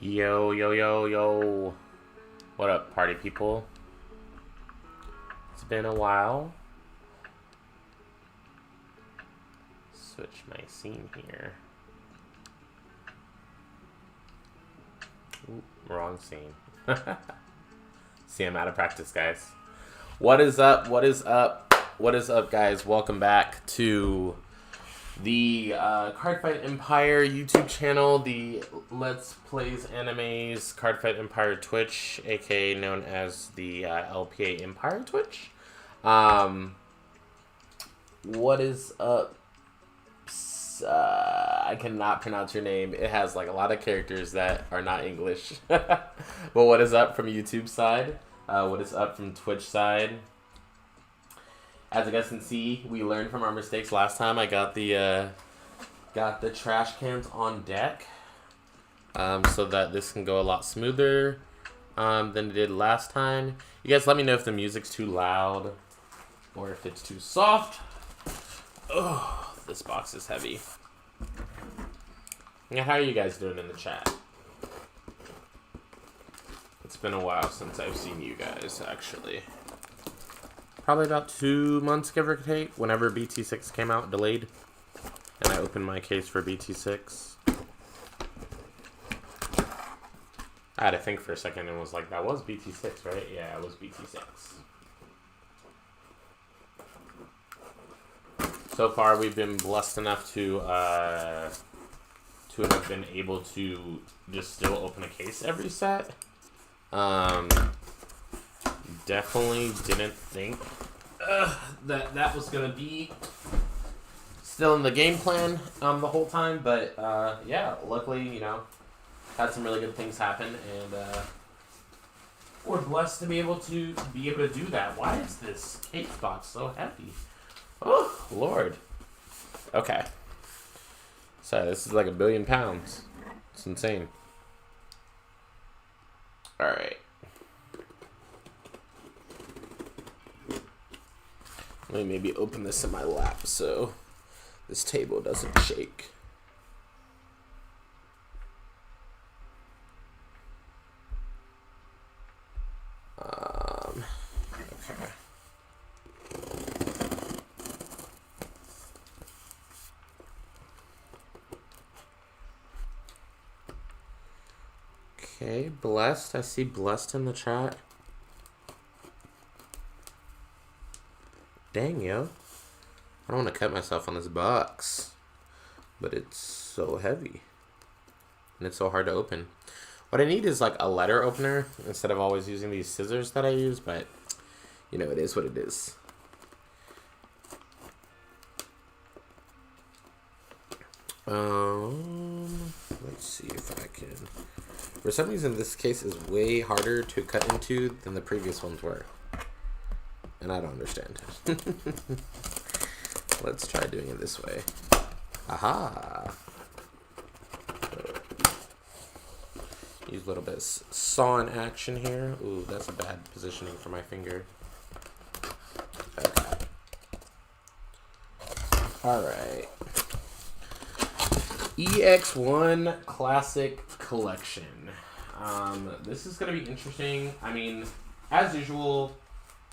Yo, yo, yo, yo. What up, party people? It's been a while. Switch my scene here. Ooh, wrong scene. See, I'm out of practice, guys. What is up? What is up? What is up, guys? Welcome back to the Cardfight Empire YouTube channel, the Let's Plays Animes Cardfight Empire Twitch, aka known as the LPA Empire Twitch. What is up? I cannot pronounce your name. It has like a lot of characters that are not English. But what is up from YouTube side? What is up from Twitch side? As you guys can see, we learned from our mistakes last time. I got the trash cans on deck, so that this can go a lot smoother than it did last time. You guys let me know if the music's too loud or if it's too soft. Oh, this box is heavy. Now, how are you guys doing in the chat? It's been a while since I've seen you guys, actually. Probably about 2 months, give or take, whenever BT6 came out, delayed. And I opened my case for BT6. I had to think for a second and was like, that was BT6, right? Yeah, it was BT6. So far, we've been blessed enough to have been able to just still open a case every set. Definitely didn't think that was going to be still in the game plan the whole time. But, yeah, luckily, you know, had some really good things happen. And we're blessed to be able to do that. Why is this case box so heavy? Oh, Lord. Okay. Sorry, this is like 1 billion pounds. It's insane. Alright. Let me maybe open this in my lap so this table doesn't shake. Okay. Okay, blessed. I see blessed in the chat. Dang, yo. I don't want to cut myself on this box. But it's so heavy. And it's so hard to open. What I need is like a letter opener instead of always using these scissors that I use. But, you know, it is what it is. Let's see if I can. For some reason, this case is way harder to cut into than the previous ones were. And I don't understand. Let's try doing it this way. Aha! Use a little bit of sawing action here. Ooh, that's a bad positioning for my finger. Okay. Alright. EX1 Classic Collection. This is going to be interesting. I mean, as usual,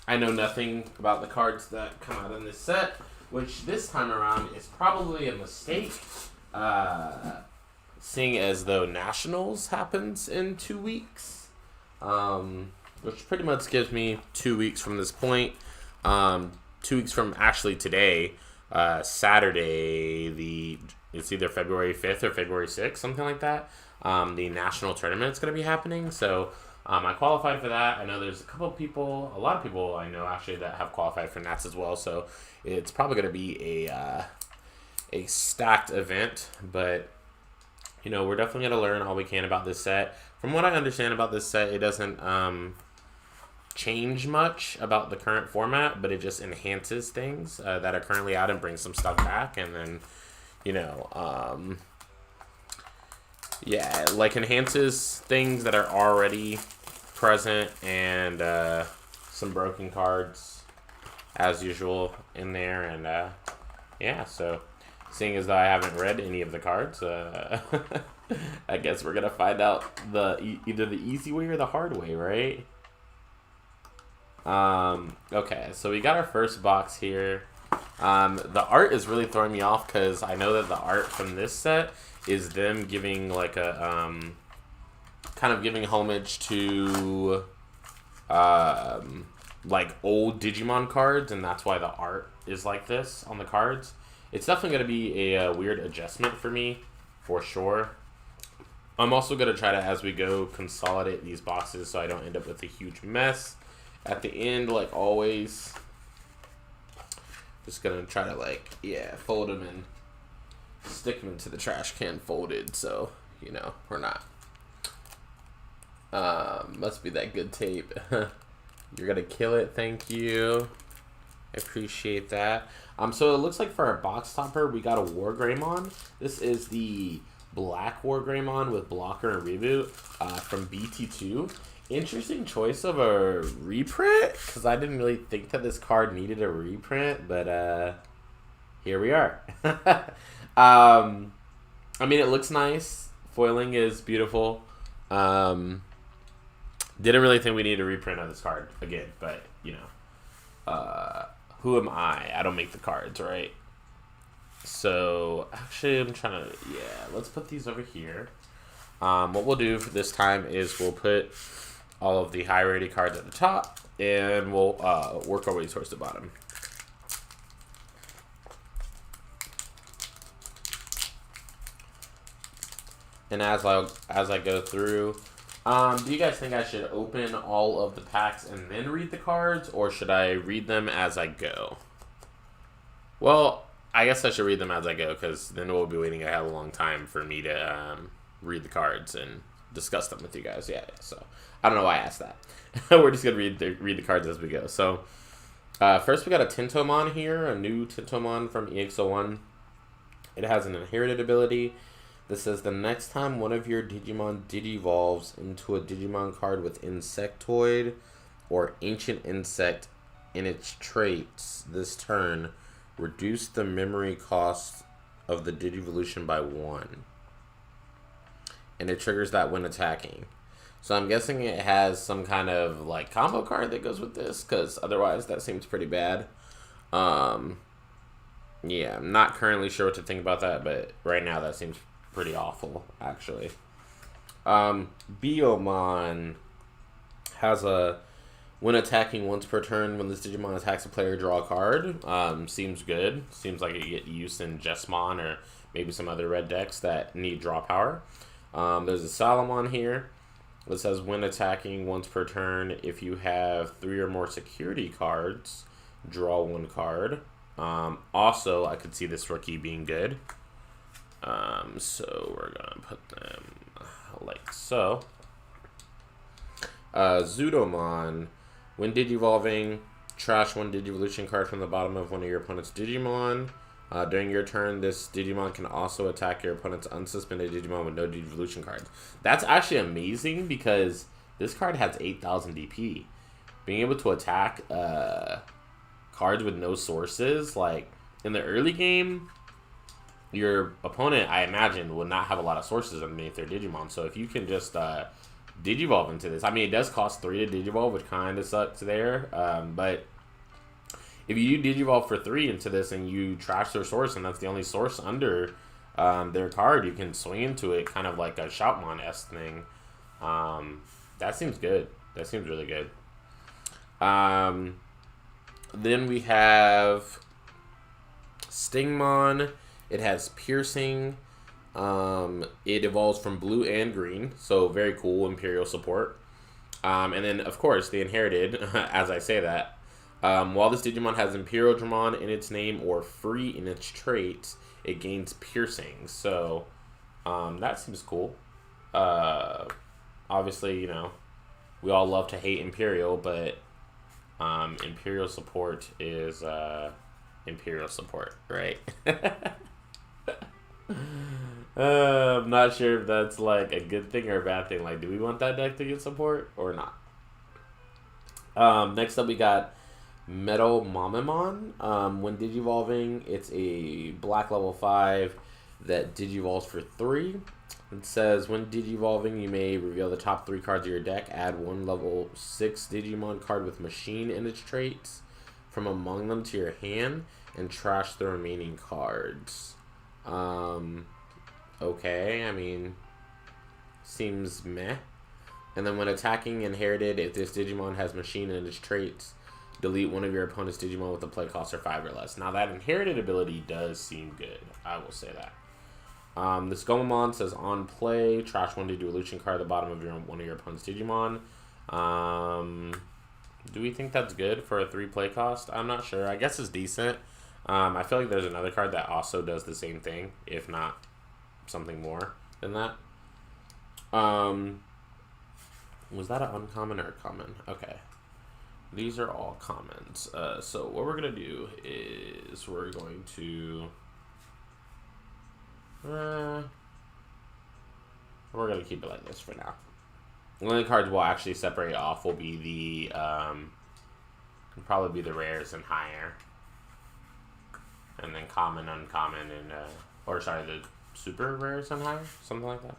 I know nothing about the cards that come out in this set, which this time around is probably a mistake, seeing as though Nationals happens in 2 weeks, which pretty much gives me 2 weeks from this point, 2 weeks from actually today, Saturday, it's either February 5th or February 6th, something like that. The national tournament is going to be happening, so I qualified for that. I know there's a lot of people I know actually that have qualified for Nats as well, so it's probably going to be a stacked event, but you know, we're definitely going to learn all we can about this set. From what I understand about this set, it doesn't change much about the current format, but it just enhances things that are currently out and brings some stuff back, and then, you know, yeah, like enhances things that are already present, and some broken cards as usual in there. And yeah, so seeing as though I haven't read any of the cards, I guess we're gonna find out either the easy way or the hard way, right? Okay, so we got our first box here. The art is really throwing me off because I know that the art from this set is them giving like a kind of giving homage to like old Digimon cards, and that's why the art is like this on the cards. It's definitely going to be a weird adjustment for me, for sure. I'm also going to try to, as we go, consolidate these boxes so I don't end up with a huge mess at the end, like always. Just going to try to, like, yeah, fold them and stick them into the trash can folded, so, you know, we're not. Must be that good tape. You're going to kill it, thank you. I appreciate that. So it looks like for our box topper, we got a Wargreymon. This is the black Wargreymon with blocker and reboot from BT2. Interesting choice of a reprint, because I didn't really think that this card needed a reprint, but here we are. I mean, it looks nice. Foiling is beautiful. Didn't really think we needed a reprint of this card again, but, you know. Who am I? I don't make the cards, right? So, actually, I'm trying to, yeah, let's put these over here. What we'll do for this time is we'll put all of the high-rated cards at the top, and we'll work our way towards the bottom. And as I go through, do you guys think I should open all of the packs and then read the cards, or should I read them as I go? Well, I guess I should read them as I go, because then we'll be waiting a hell of a long time for me to read the cards and discuss them with you guys. Yeah, so I don't know why I asked that. We're just going to read the cards as we go. So, first we got a Tentomon here, a new Tentomon from EX01. It has an inherited ability. This says, the next time one of your Digimon digivolves into a Digimon card with Insectoid or Ancient Insect in its traits this turn, reduce the memory cost of the Digivolution by 1. And it triggers that when attacking. So I'm guessing it has some kind of like combo card that goes with this, because otherwise that seems pretty bad. Yeah, I'm not currently sure what to think about that, but right now that seems pretty awful, actually. Biomon has a, when attacking once per turn, when this Digimon attacks a player, draw a card. Seems good. Seems like it get used in Jesmon or maybe some other red decks that need draw power. There's a Salamon here. It says, when attacking once per turn, if you have 3 or more security cards, draw 1 card. Also, I could see this rookie being good. So we're gonna put them like so. Zudomon, when Digivolving, trash 1 Digivolution card from the bottom of one of your opponent's Digimon. During your turn, this Digimon can also attack your opponent's unsuspended Digimon with no Digivolution cards. That's actually amazing, because this card has 8,000 DP. Being able to attack cards with no sources, like in the early game, your opponent, I imagine, will not have a lot of sources underneath their Digimon. So if you can just Digivolve into this, I mean, it does cost 3 to Digivolve, which kind of sucks there. But if you do Digivolve for 3 into this and you trash their source, and that's the only source under their card, you can swing into it, kind of like a Shoutmon-esque thing. That seems good. That seems really good. Then we have Stingmon. It has Piercing. It evolves from blue and green, so very cool Imperial support. And then, of course, the inherited, as I say that. While this Digimon has Imperial Dramon in its name or free in its traits, it gains Piercing. So, that seems cool. Obviously, you know, we all love to hate Imperial, but Imperial support is Imperial support, right? I'm not sure if that's like a good thing or a bad thing. Like, do we want that deck to get support or not? Next up, we got Metal Mamamon. When Digivolving, it's a black level 5 that Digivolves for 3. It says, when Digivolving, you may reveal the top 3 cards of your deck. Add 1 level 6 Digimon card with Machine in its traits from among them to your hand, and trash the remaining cards. Okay, I mean, seems meh. And then when attacking Inherited, if this Digimon has Machine in its traits, delete one of your opponent's Digimon with a play cost of 5 or less. Now that Inherited ability does seem good, I will say that. This Gatomon says, on play, trash 1 Digivolution card at the bottom of one of your opponent's Digimon. Do we think that's good for a 3 play cost? I'm not sure. I guess it's decent. I feel like there's another card that also does the same thing, if not something more than that. Was that an uncommon or a common? Okay. These are all commons. So what we're going to do is we're going to... we're going to keep it like this for now. The only cards we'll actually separate off will be the... probably be the rares and higher. And then common, uncommon, and... or sorry, the super rares and higher? Something like that.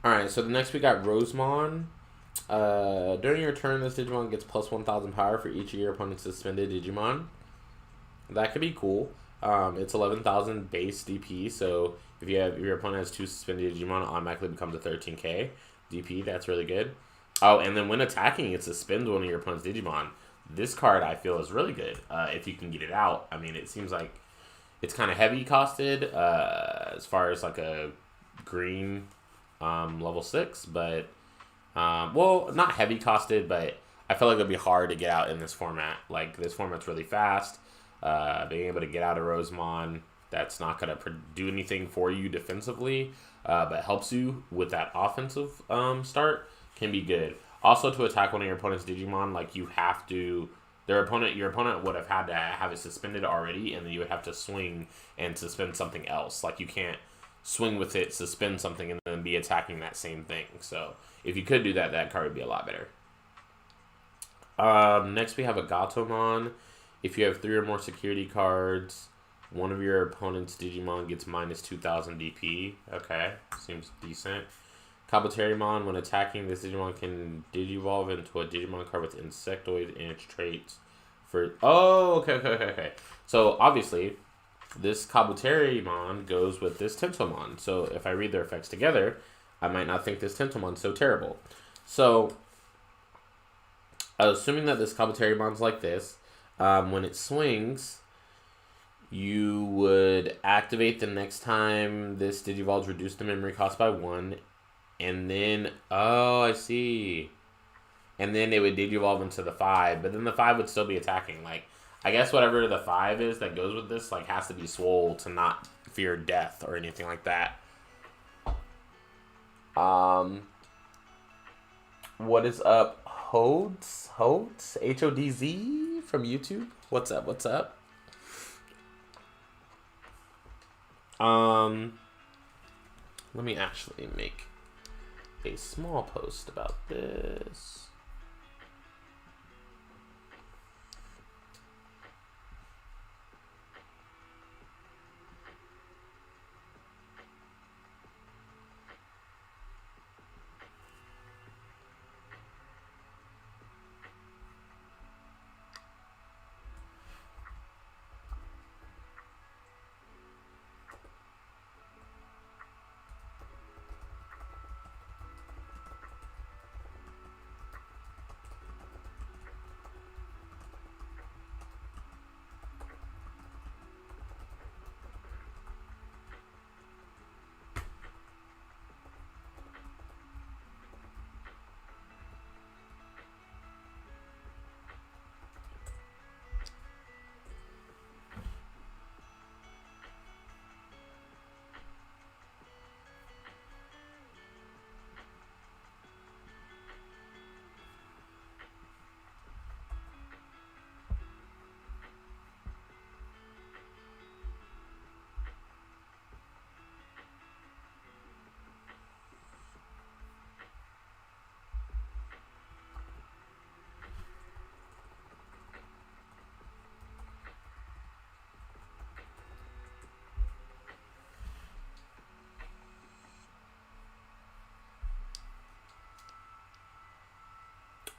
Alright, so the next we got Rosemon. During your turn, this Digimon gets plus 1,000 power for each of your opponent's suspended Digimon. That could be cool. It's 11,000 base DP, so if your opponent has 2 suspended Digimon, it automatically becomes a 13k DP. That's really good. Oh, and then when attacking, it suspends one of your opponent's Digimon. This card, I feel, is really good if you can get it out. I mean, it seems like it's kind of heavy costed as far as like a green level 6, but well, not heavy costed, but I feel like it'll be hard to get out in this format. Like, this format's really fast. Being able to get out of Rosemon, that's not going to do anything for you defensively, but helps you with that offensive start, can be good. Also, to attack one of your opponent's Digimon, like, you have to... your opponent would have had to have it suspended already, and then you would have to swing and suspend something else. Like, you can't swing with it, suspend something, and then be attacking that same thing. So, if you could do that, that card would be a lot better. Next, we have a Gatomon. If you have 3 or more security cards, one of your opponent's Digimon gets minus 2,000 DP. Okay, seems decent. Kabuterimon, when attacking, this Digimon can Digivolve into a Digimon card with Insectoid in its traits. Okay. So, obviously, this Kabuterimon goes with this Tentomon. So, if I read their effects together, I might not think this Tentomon's so terrible. So, assuming that this Kabuterimon's like this, when it swings, you would activate the next time this Digivolves reduce the memory cost by 1, and then, oh, I see. And then it would Digivolve into the 5, but then the 5 would still be attacking. Like, I guess whatever the 5 is that goes with this, like, has to be swole to not fear death or anything like that. What is up, Hodz? Hodz from YouTube? What's up? Let me actually make a small post about this.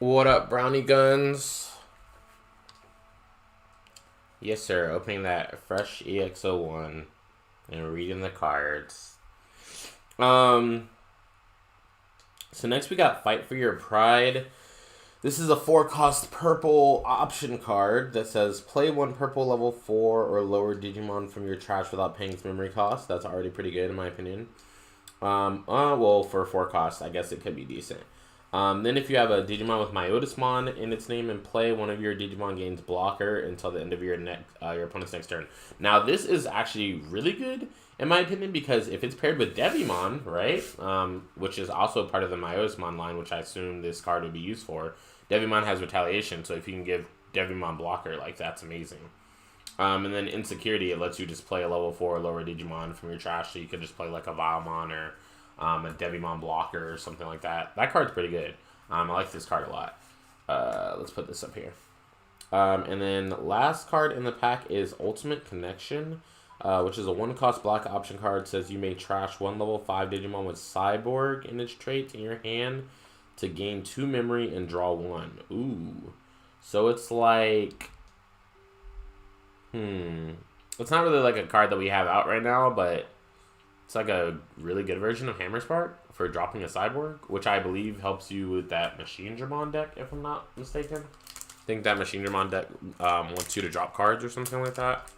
What up, Brownie Guns? Yes, sir. Opening that fresh EX01 and reading the cards. So next we got Fight for Your Pride. This is a 4-cost purple option card that says play 1 purple level 4 or lower Digimon from your trash without paying its memory cost. That's already pretty good in my opinion. Well, for 4 costs, I guess it could be decent. Then if you have a Digimon with Myotismon in its name and play, one of your Digimon gains blocker until the end of your opponent's next turn. Now, this is actually really good, in my opinion, because if it's paired with Devimon, right, which is also part of the Myotismon line, which I assume this card would be used for, Devimon has Retaliation, so if you can give Devimon blocker, like, that's amazing. And then Insecurity, it lets you just play a level 4 or lower Digimon from your trash, so you could just play, like, a Vaomon or a Devimon blocker or something like that. That card's pretty good. I like this card a lot. Let's put this up here. And then last card in the pack is Ultimate Connection, which is a 1-cost block option card. It says you may trash 1 level 5 Digimon with Cyborg in its trait in your hand to gain 2 memory and draw 1. Ooh. So it's like... It's not really like a card that we have out right now, but... It's like a really good version of Hammer Spark for dropping a Cyborg, which I believe helps you with that Machine Dramon deck, if I'm not mistaken. I think that Machine Dramon deck wants you to drop cards or something like that.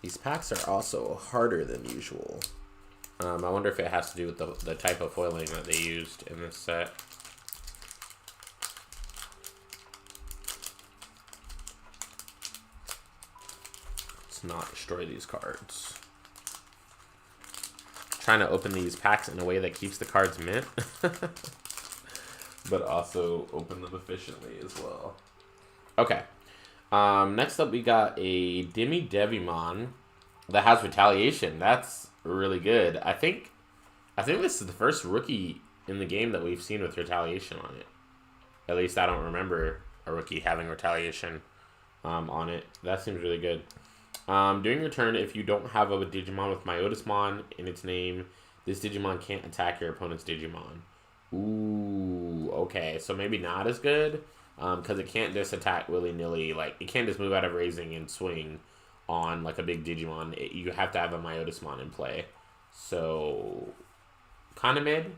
These packs are also harder than usual. I wonder if it has to do with the type of foiling that they used in this set. Not destroy these cards. Trying to open these packs in a way that keeps the cards mint, but also open them efficiently as well. Okay. Next up, we got a Ladydevimon that has Retaliation. That's really good. I think this is the first rookie in the game that we've seen with Retaliation on it. At least I don't remember a rookie having Retaliation on it. That seems really good. During your turn, if you don't have a Digimon with Myotismon in its name, this Digimon can't attack your opponent's Digimon. Ooh, okay. So maybe not as good, because it can't just attack willy-nilly. Like, it can't just move out of raising and swing on, like, a big Digimon. You have to have a Myotismon in play. So, kind of mid.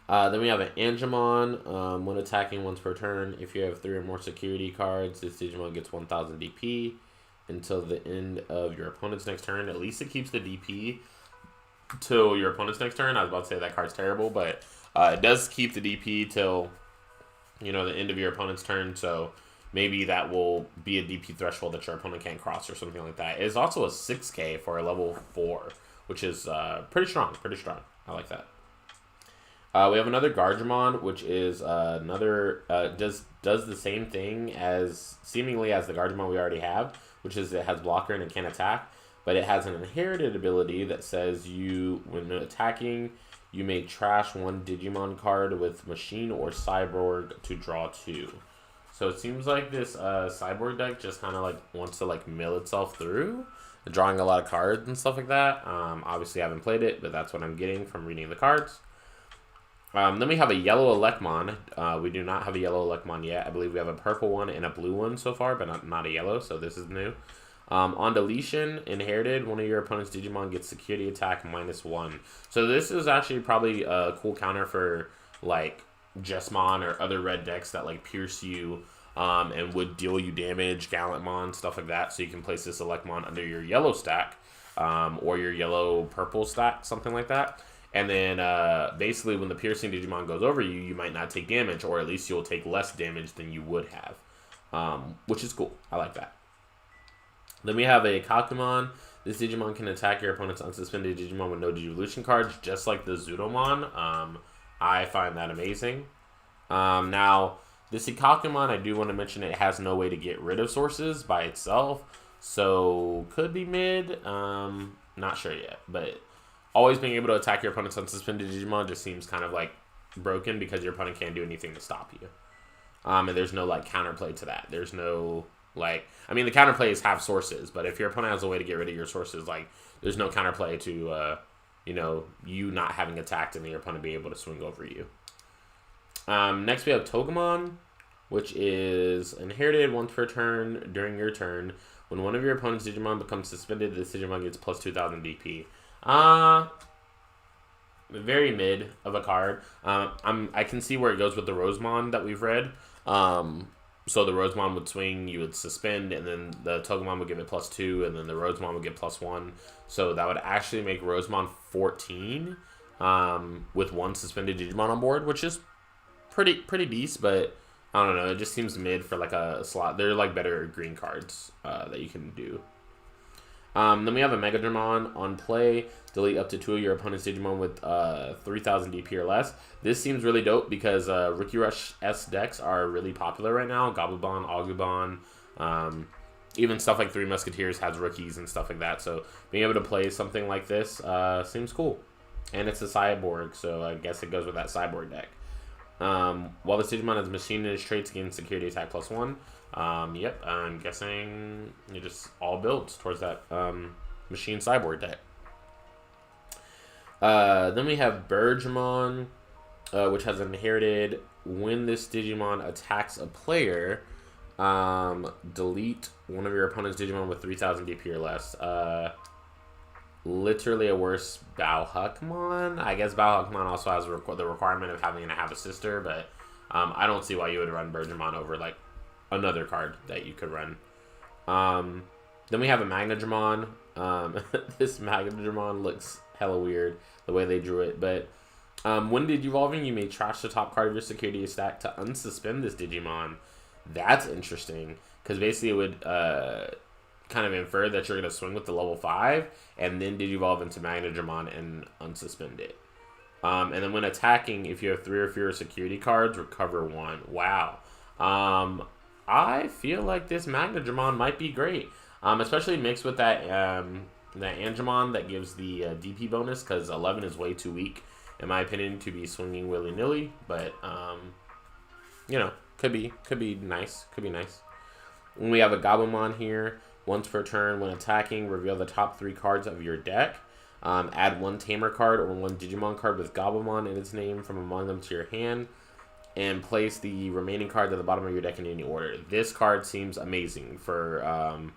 Then we have an Angemon. When attacking once per turn, if you have 3 or more security cards, this Digimon gets 1000 DP until the end of your opponent's next turn. At least it keeps the DP till your opponent's next turn. I was about to say that card's terrible, but it does keep the DP till, you know, the end of your opponent's turn. So maybe that will be a DP threshold that your opponent can't cross or something like that. It's also a 6K for a level 4, which is pretty strong. Pretty strong. I like that. We have another Gargamon, which is another does the same thing as seemingly as the Gargamon we already have, which is it has blocker and it can attack, but it has an inherited ability that says when attacking, you may trash 1 Digimon card with Machine or Cyborg to draw 2. So it seems like this Cyborg deck just kind of like wants to like mill itself through, drawing a lot of cards and stuff like that. Obviously, I haven't played it, but that's what I'm getting from reading the cards. Then we have a yellow Electmon. We do not have a yellow Electmon yet. I believe we have a purple one and a blue one so far, but not a yellow, so this is new. On deletion, inherited, one of your opponent's Digimon gets security attack -1. So this is actually probably a cool counter for, like, Jesmon or other red decks that, like, pierce you and would deal you damage, Gallantmon, stuff like that. So you can place this Electmon under your yellow stack or your yellow-purple stack, something like that. And then, basically, when the piercing Digimon goes over you, you might not take damage, or at least you'll take less damage than you would have, which is cool. I like that. Then we have a Kakamon. This Digimon can attack your opponent's unsuspended Digimon with no Digivolution cards, just like the Zudomon. I find that amazing. Now, this Kakamon, I do want to mention it has no way to get rid of sources by itself, so could be mid. Not sure yet, but... Always being able to attack your opponent's unsuspended Digimon just seems kind of like broken because your opponent can't do anything to stop you. And there's no like counterplay to that. There's no Like, I mean, the counterplays have sources, but if your opponent has a way to get rid of your sources, like, there's no counterplay to, you know, you not having attacked and then your opponent being able to swing over you. Next we have Togemon, which is inherited once per turn during your turn. When one of your opponent's Digimon becomes suspended, this Digimon gets plus 2,000 DP. Very mid of a card. I can see where it goes with the Rosemon that we've read. So the Rosemon would swing, you would suspend, and then the Togemon would give it plus 2, and then the Rosemon would get plus 1. So that would actually make Rosemon 14 with one suspended Digimon on board, which is pretty decent, but I don't know. It just seems mid for like a slot. They're like better green cards that you can do. Then we have a Megaderm on play. Delete up to 2 of your opponent's Digimon with 3,000 DP or less. This seems really dope because Rookie Rush S decks are really popular right now. Gatomon, Ogremon, even stuff like Three Musketeers has rookies and stuff like that. So being able to play something like this seems cool. And it's a cyborg, so I guess it goes with that cyborg deck. While this Digimon has machine in its traits, gains security attack plus 1. Yep, I'm guessing it just all builds towards that machine cyborg deck. Then we have Bergemon, which has inherited when this Digimon attacks a player, delete one of your opponent's Digimon with 3,000 DP or less. Literally a worse Balhuckmon. I guess Balhuckmon also has the requirement of having to have a sister, but I don't see why you would run Bergemon over like another card that you could run. Then we have a Magna Jumon. This Magna Jumon looks hella weird the way they drew it, but when Digivolving, you may trash the top card of your security stack to unsuspend this Digimon. That's interesting because basically it would kind of infer that you're going to swing with the level 5 and then Digivolve into Magna Jumon and unsuspend it. And then when attacking, if you have 3 or fewer security cards, recover 1. Wow. I feel like this Magna Jumon might be great, especially mixed with that Angemon that gives the DP bonus, because 11 is way too weak, in my opinion, to be swinging willy-nilly. But you know, could be nice. Could be nice. When we have a Gatomon here, once per turn, when attacking, reveal the top 3 cards of your deck. Add 1 Tamer card or 1 Digimon card with Gatomon in its name from among them to your hand, and place the remaining cards at the bottom of your deck in any order. This card seems amazing for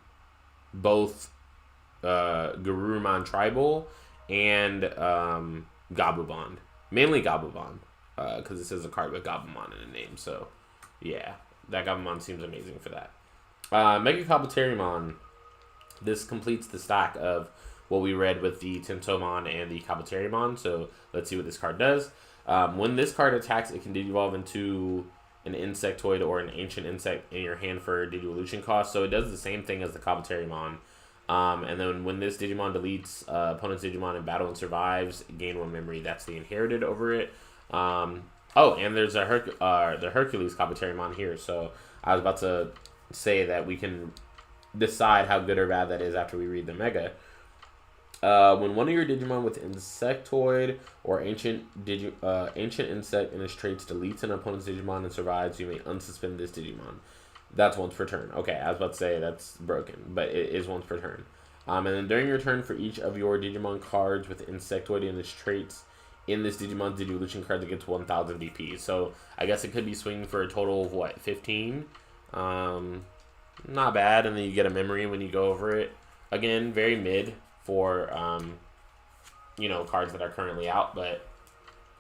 both Garurumon Tribal and Gabumon. Mainly Gabumon, because this is a card with Gabumon in the name. So, yeah, that Gabumon seems amazing for that. Mega Kabuterimon. This completes the stack of what we read with the Tentomon and the Kabuterimon. So, let's see what this card does. When this card attacks, it can Digivolve into an Insectoid or an Ancient Insect in your hand for Digivolution cost. So it does the same thing as the Kabuterimon. And then when this Digimon deletes opponent's Digimon in battle and survives, gain 1 memory. That's the inherited over it. Oh, and there's a the Hercules Kabuterimon here. So I was about to say that we can decide how good or bad that is after we read the Mega. When one of your Digimon with Insectoid or Ancient Insect in its traits deletes an opponent's Digimon and survives, you may unsuspend this Digimon. That's once per turn. Okay, I was about to say that's broken, but it is once per turn. And then during your turn, for each of your Digimon cards with Insectoid in its traits in this Digimon's Digivolution card that gets 1,000 DP. So I guess it could be swinging for a total of what, 15? Not bad, and then you get a memory when you go over it. Again, very mid for you know, cards that are currently out, but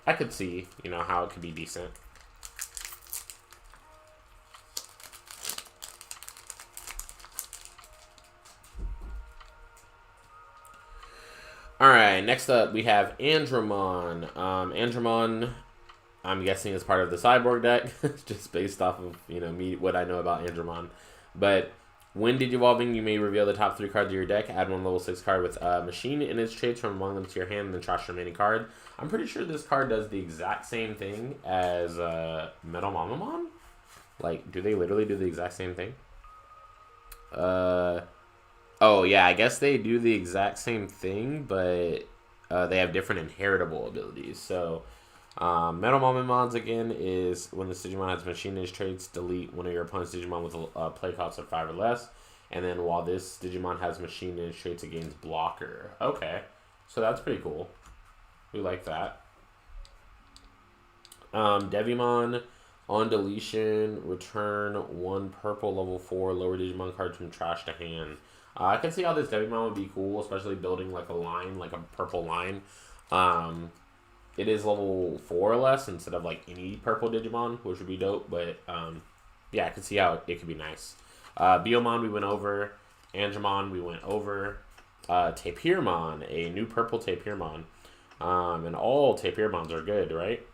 I could see, you know, how it could be decent. Alright, next up we have Andremon. Andremon, I'm guessing, is part of the Cyborg deck, just based off of, you know, what I know about Andremon. But when Digivolving, you may reveal the top 3 cards of your deck, add 1 level 6 card with Machine in its traits from among them to your hand, and then trash the remaining card. I'm pretty sure this card does the exact same thing as Metal Mamamon. Like, do they literally do the exact same thing? Oh, yeah, I guess they do the exact same thing, but they have different inheritable abilities. So, Metal Mamamons again is when this Digimon has machinist traits, delete one of your opponent's Digimon with a play cost of 5 or less. And then while this Digimon has machinist traits, it gains blocker. Okay, so that's pretty cool. We like that. Devimon, on deletion, return 1 purple level 4 lower Digimon card from trash to hand. I can see how this Devimon would be cool, especially building like a line, like a purple line. It is level 4 or less instead of like any purple Digimon, which would be dope. But yeah, I can see how it could be nice. Biomon we went over. Angemon we went over. Tapirmon, a new purple Tapirmon. And all Tapirmons are good, right?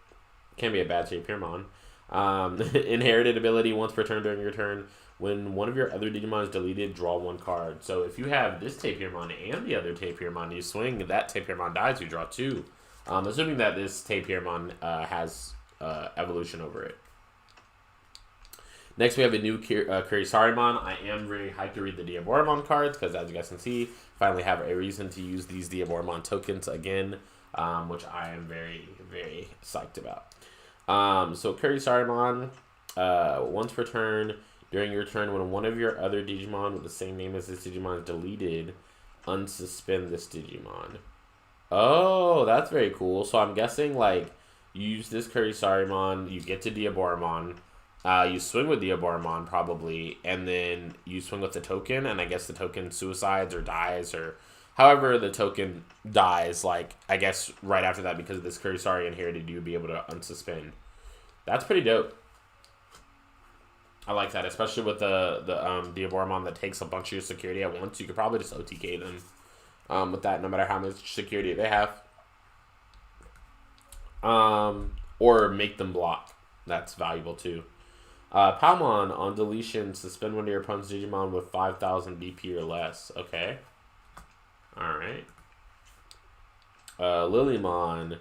Can't be a bad Tapirmon. Inherited ability, once per turn during your turn. When one of your other Digimon is deleted, draw 1 card. So if you have this Tapirmon and the other Tapirmon, you swing, that Tapirmon dies, you draw 2. Assuming that this Tapirmon has evolution over it. Next, we have a new Kurisarimon. I am very hyped to read the Diaboromon cards because, as you guys can see, finally have a reason to use these Diaboromon tokens again, which I am very, very psyched about. So Kurisarimon, once per turn, during your turn, when one of your other Digimon with the same name as this Digimon is deleted, unsuspend this Digimon. Oh, that's very cool. So I'm guessing, like, you use this Kurisarimon, you get to Diaboromon, you swing with Diaboromon, probably, and then you swing with the token, and I guess the token suicides or dies, or however the token dies, like, I guess right after that, because of this Kurisari inherited, you'd be able to unsuspend. That's pretty dope. I like that, especially with the Diaboromon that takes a bunch of your security at once. You could probably just OTK them with that, no matter how much security they have. Or make them block. That's valuable too. Palmon, on deletion, suspend one of your opponent's Digimon with 5,000 BP or less. Okay. Alright. Lilymon.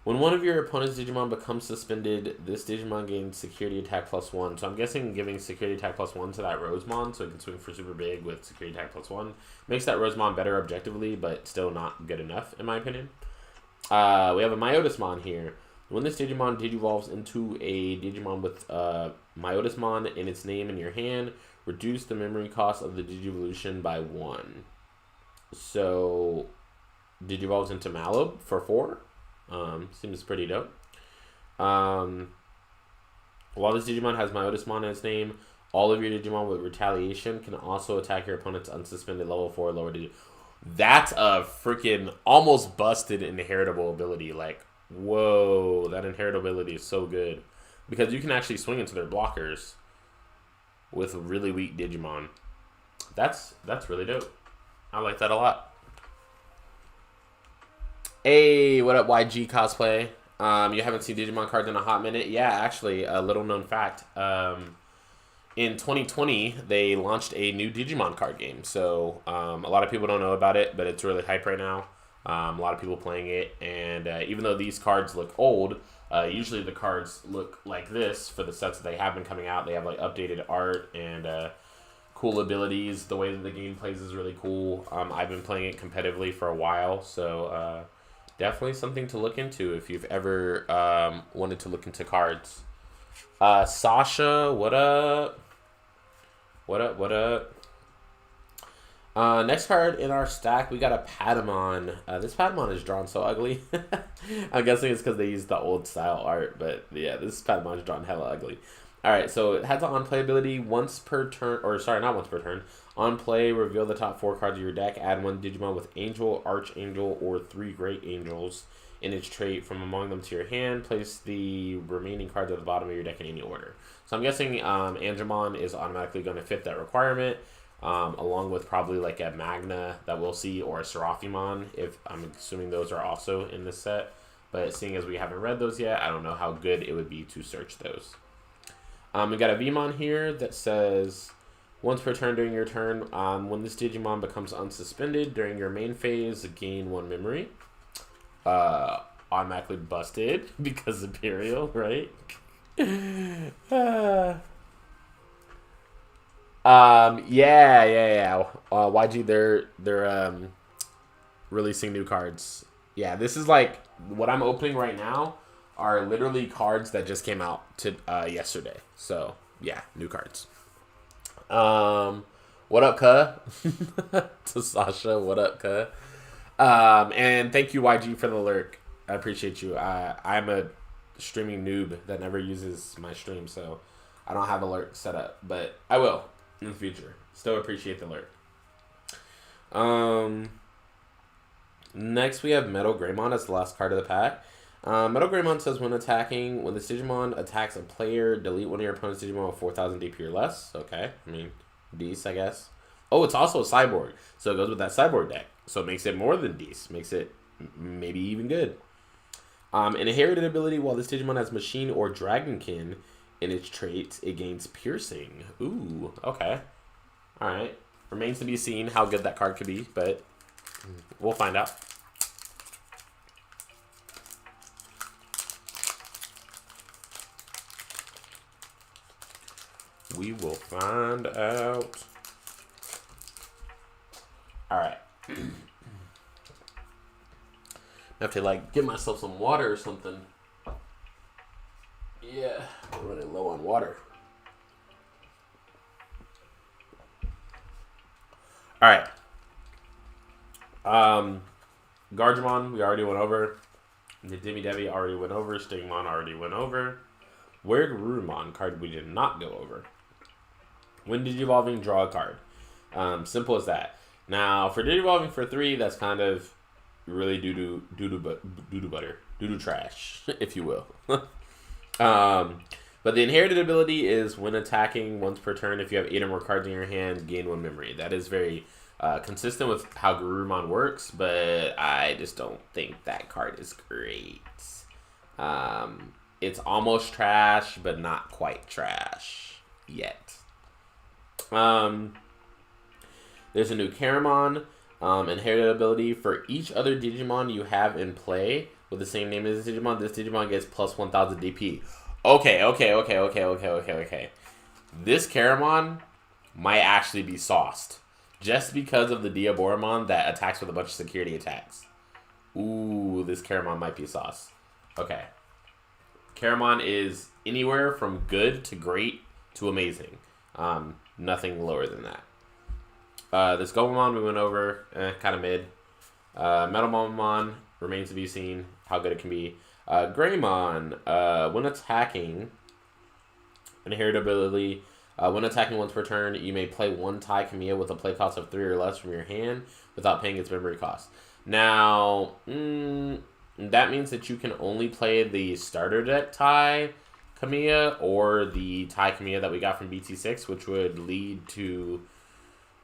When one of your opponent's Digimon becomes suspended, this Digimon gains security attack +1. So I'm guessing giving security attack +1 to that Rosemon so it can swing for super big with security attack +1 makes that Rosemon better objectively, but still not good enough, in my opinion. We have a Myotismon here. When this Digimon digivolves into a Digimon with Myotismon in its name in your hand, reduce the memory cost of the Digivolution by 1. So, digivolves into Malib for 4. Seems pretty dope. While this Digimon has Myotismon in its name, all of your Digimon with Retaliation can also attack your opponent's unsuspended level 4 lower Digimon. That's a freaking almost busted inheritable ability. Like, whoa, that inheritable ability is so good. Because you can actually swing into their blockers with really weak Digimon. That's really dope. I like that a lot. Hey, what up, YG Cosplay? You haven't seen Digimon cards in a hot minute? Yeah, actually, a little known fact. In 2020, they launched a new Digimon card game. So, a lot of people don't know about it, but it's really hype right now. A lot of people playing it. And even though these cards look old, usually the cards look like this for the sets that they have been coming out. They have like updated art and cool abilities. The way that the game plays is really cool. I've been playing it competitively for a while, so definitely something to look into if you've ever wanted to look into cards. Sasha, what up? What up, what up? Next card in our stack, we got a Patamon. This Patamon is drawn so ugly. I'm guessing it's because they used the old style art, but yeah, this Patamon is drawn hella ugly. Alright, so it has an on-play ability once per turn, or sorry, not once per turn. On play, reveal the top 4 cards of your deck. Add 1 Digimon with Angel, Archangel, or 3 Great Angels in its trait from among them to your hand. Place the remaining cards at the bottom of your deck in any order. So I'm guessing Angemon is automatically going to fit that requirement, along with probably like a Magna that we'll see, or a Seraphimon, if I'm assuming those are also in this set. But seeing as we haven't read those yet, I don't know how good it would be to search those. We got a Vmon here that says, once per turn during your turn, when this Digimon becomes unsuspended during your main phase, gain 1 memory. Automatically busted because Imperial, right? Yeah. YG, they're releasing new cards. Yeah, this is like what I'm opening right now. are literally cards that just came out to yesterday. So yeah, new cards. What up, cuh? To Sasha, what up, cuh? And thank you, YG, for the lurk. I appreciate you. I'm a streaming noob that never uses my stream, so I don't have a lurk set up, but I will in the future. Still appreciate the lurk. Next we have Megaderm as the last card of the pack. Megaderm says when attacking, when this Digimon attacks a player, delete one of your opponent's Digimon with 4,000 DP or less. Okay, I mean, Dece, I guess. Oh, it's also a cyborg, so it goes with that cyborg deck. So it makes it more than Dece. Makes it maybe even good. An inherited ability, while this Digimon has Machine or Dragonkin in its traits, it gains Piercing. Ooh, okay. Alright. Remains to be seen how good that card could be, but we'll find out. We will find out. Alright. I have to, like, get myself some water or something. Yeah, I'm running low on water. Alright. Gargamon, we already went over. The Devi already went over. Stigmon already went over. Wargreymon card we did not go over. When Digivolving, draw a card. Simple as that. Now, for Digivolving for 3, that's kind of really doo-doo trash, if you will. But the inherited ability is when attacking once per turn, if you have 8 or more cards in your hand, gain 1 memory. That is very consistent with how Garurumon works, but I just don't think that card is great. It's almost trash, but not quite trash yet. There's a new Kakamon inherited ability. For each other Digimon you have in play with the same name as this Digimon gets plus 1,000 DP. Okay. This Kakamon might actually be sauced. Just because of the Diaboromon that attacks with a bunch of security attacks. Ooh, this Kakamon might be sauce. Okay. Kakamon is anywhere from good to great to amazing. Nothing lower than that. This Gomamon we went over, kind of mid. Mamamon remains to be seen how good it can be. Greymon, when attacking, inherited ability, when attacking once per turn, you may play one Tai Kamiya with a play cost of 3 or less from your hand without paying its memory cost. Now, that means that you can only play the starter deck Tai Kamiya or the Tai Kamiya that we got from BT6, which would lead to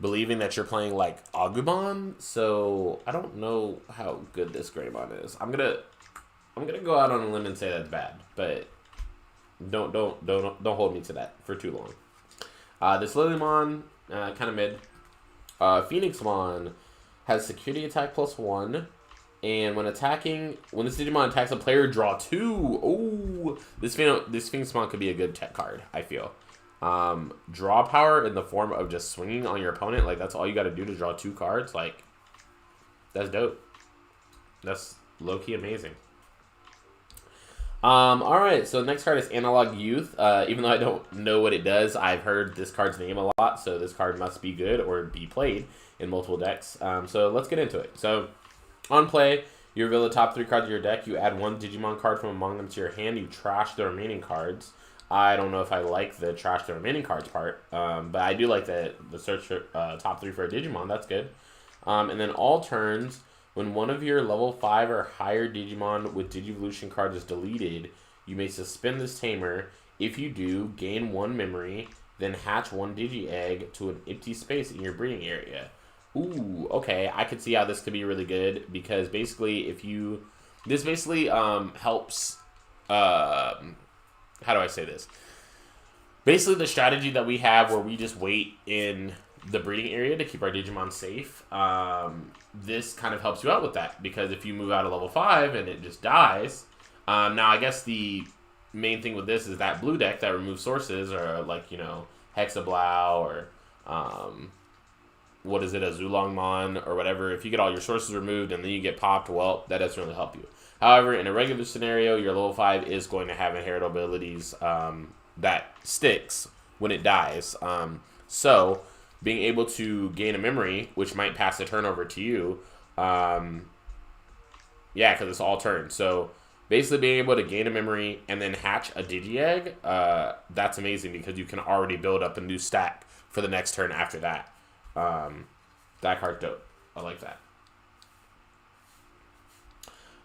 believing that you're playing like Ogremon. So I don't know how good this Greymon is. I'm gonna go out on a limb and say that's bad, but don't hold me to that for too long. This Lilymon, kind of mid. Phoenixmon has security attack +1, and when attacking, when this Digimon attacks a player, draw 2. Ooh, this Phoenixmon could be a good tech card, I feel. Draw power in the form of just swinging on your opponent, like that's all you got to do to draw 2 cards. Like, that's dope. That's low-key amazing. Alright, so the next card is Analog Youth. Even though I don't know what it does, I've heard this card's name a lot, so this card must be good or be played in multiple decks. So let's get into it. So, on play, you reveal the top 3 cards of your deck. You add 1 Digimon card from among them to your hand. You trash the remaining cards. I don't know if I like the trash the remaining cards part, but I do like the search for top 3 for a Digimon. That's good. And then all turns, when one of your level 5 or higher Digimon with Digivolution card is deleted, you may suspend this tamer. If you do, gain 1 memory, then hatch 1 Digi-Egg to an empty space in your breeding area. Ooh, okay, I could see how this could be really good, because basically this basically helps, how do I say this? Basically the strategy that we have where we just wait in the breeding area to keep our Digimon safe, this kind of helps you out with that, because if you move out of level 5 and it just dies, now I guess the main thing with this is that blue deck that removes sources, or like, you know, Hexablau, or what is it, a Zulongmon or whatever. If you get all your sources removed and then you get popped, well, that doesn't really help you. However, in a regular scenario, your level 5 is going to have inheritable abilities that sticks when it dies. So, being able to gain a memory, which might pass the turnover to you, yeah, because it's all turns. So, basically being able to gain a memory and then hatch a Digi-Egg, that's amazing because you can already build up a new stack for the next turn after that. That card's dope. I like that.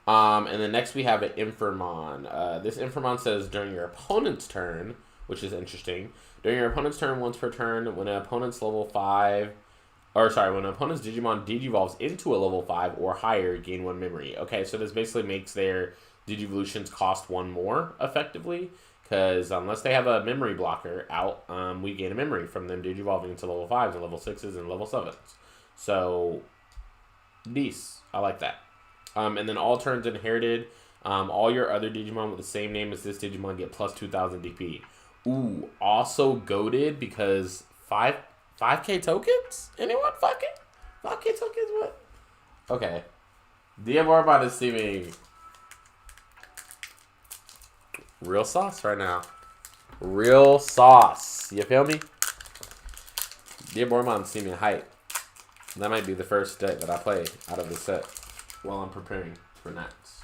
And then next we have an Infamon. This Infamon says during your opponent's turn, which is interesting. During your opponent's turn, once per turn, when an opponent's level 5, or sorry, when an opponent's Digimon Digivolves into a level 5 or higher, gain 1 memory. Okay, so this basically makes their Digivolutions cost 1 more, effectively, because unless they have a memory blocker out, we gain a memory from them Digivolving into level 5s and level 6s and level 7s. So, these, I like that. And then all turns inherited. All your other Digimon with the same name as this Digimon get plus 2,000 DP. Ooh, also goated because 5K tokens? Anyone? 5K? 5K tokens? What? Okay. Wargreymon is seeming real sauce right now. Real sauce. You feel me? Wargreymon is seeming hype. That might be the first deck that I play out of the set while I'm preparing for next.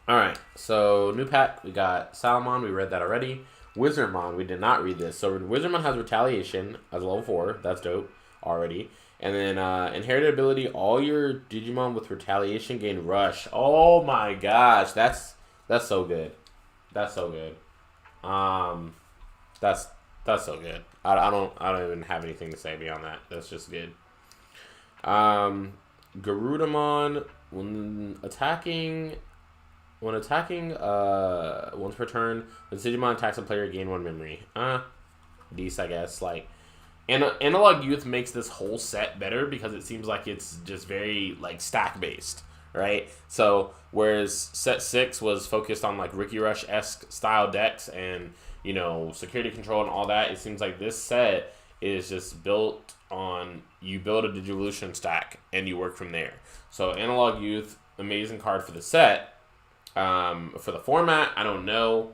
Alright, so new pack, we got Salamon, we read that already. Wizardmon, we did not read this. So Wizardmon has Retaliation as level 4, that's dope already. And then inherited ability, all your Digimon with Retaliation gain Rush. Oh my gosh, that's so good. That's so good. That's so good. I don't even have anything to say beyond that. That's just good. Garudamon, when attacking once per turn, when Digimon attacks a player, gain 1 memory. Decent, I guess. Like, Analog Youth makes this whole set better because it seems like it's just very like stack based, right? So whereas set 6 was focused on like Ricky Rush-esque style decks and security control and all that, it seems like this set is just built on you build a Digivolution stack and you work from there. So Analog Youth, amazing card for the set. For the format, I don't know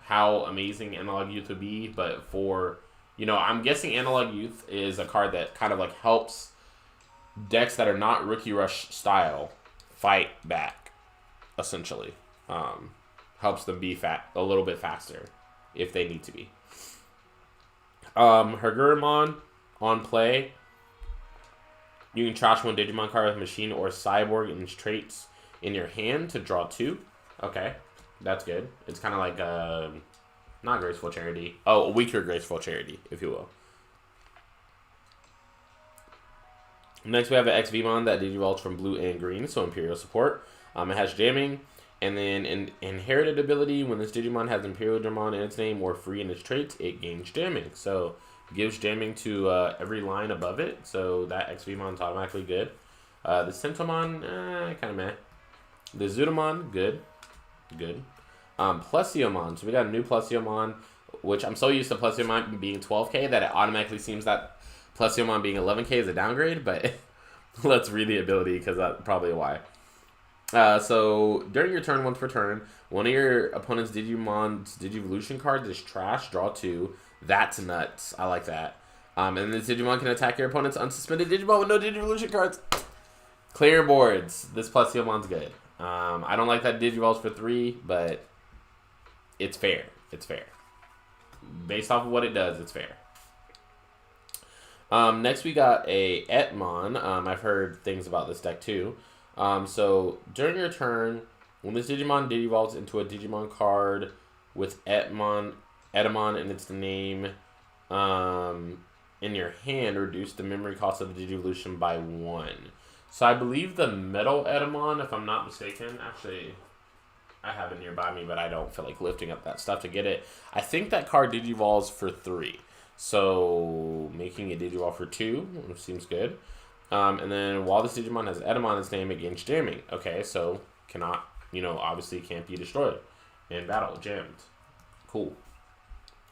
how amazing Analog Youth would be, but for, I'm guessing Analog Youth is a card that kind of like helps decks that are not Rookie Rush style fight back, essentially. Helps them be a little bit faster if they need to be. Hergurumon on play. You can trash 1 Digimon card with Machine or Cyborg and its traits in your hand to draw 2. Okay, that's good. It's kind of like not Graceful Charity. Oh, a weaker Graceful Charity, if you will. Next, we have an XVmon that Digivolves from blue and green, so Imperial support. It has jamming, and then an inherited ability. When this Digimon has Imperial Dramon in its name or free in its traits, it gains jamming. So gives jamming to every line above it, so that XVmon's automatically good. The Centomon, kind of meh. The Zudomon, good. Plesiomon, so we got a new Plesiomon, which I'm so used to Plesiomon being 12k that it automatically seems that Plesiomon being 11k is a downgrade, but let's read the ability because that's probably why. So during your turn, once per turn, one of your opponent's Digimon's Digivolution cards is trash, draw 2. That's nuts. I like that. And this Digimon can attack your opponent's unsuspended Digimon with no Digivolution cards. Clear boards. This Plesiomon's good. I don't like that Digivolves for 3, but it's fair. It's fair. Based off of what it does, it's fair. Next we got a Etmon. I've heard things about this deck too. So during your turn, when this Digimon Digivolves into a Digimon card with Etamon in its name in your hand, reduce the memory cost of the Digivolution by 1. So I believe the Metal Etamon, if I'm not mistaken, actually I have it nearby me, but I don't feel like lifting up that stuff to get it. I think that card Digivolves for 3. So making it Digivolve for 2, which seems good. And then while this Digimon has Etamon in its name, it gains jamming. Okay, so cannot, obviously can't be destroyed in battle, jammed. Cool.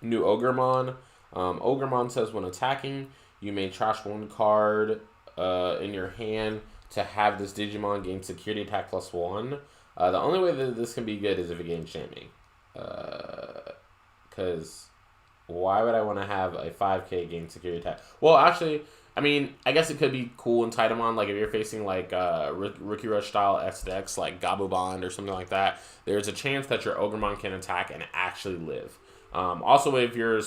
New Ogremon. Ogremon says when attacking, you may trash 1 card in your hand to have this Digimon gain security attack +1. The only way that this can be good is if it gains shaming. Because why would I want to have a 5k gain security attack? Well, actually, I mean, I guess it could be cool in Tyrannomon, like if you're facing like Rookie Rush style SDX, like Gatomon or something like that, there's a chance that your Ogremon can attack and actually live. Also, if you're,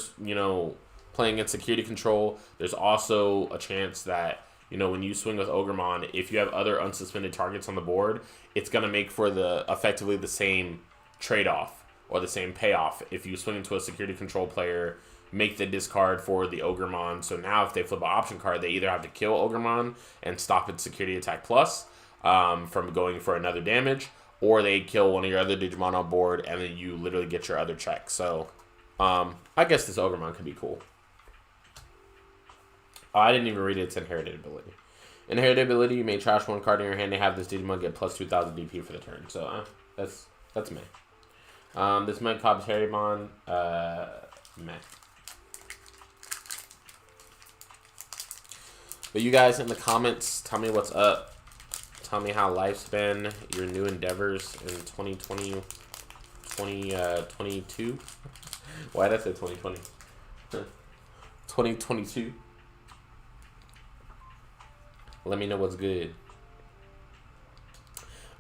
playing against security control, there's also a chance that, when you swing with Ogremon, if you have other unsuspended targets on the board, it's going to make for effectively the same trade-off or the same payoff if you swing into a security control player, make the discard for the Ogremon. So now if they flip an option card, they either have to kill Ogremon and stop its security attack plus from going for another damage, or they kill one of your other Digimon on board and then you literally get your other check. So I guess this Ogremon could be cool. I didn't even read its inherited ability. Inherited ability, you may trash one card in your hand to have this Digimon get plus 2,000 DP for the turn. So that's me. This Tyrannomon, meh. But you guys in the comments, tell me what's up. Tell me how life's been, your new endeavors in 2020, 2022. Why did I say 2020? 2022. Let me know what's good.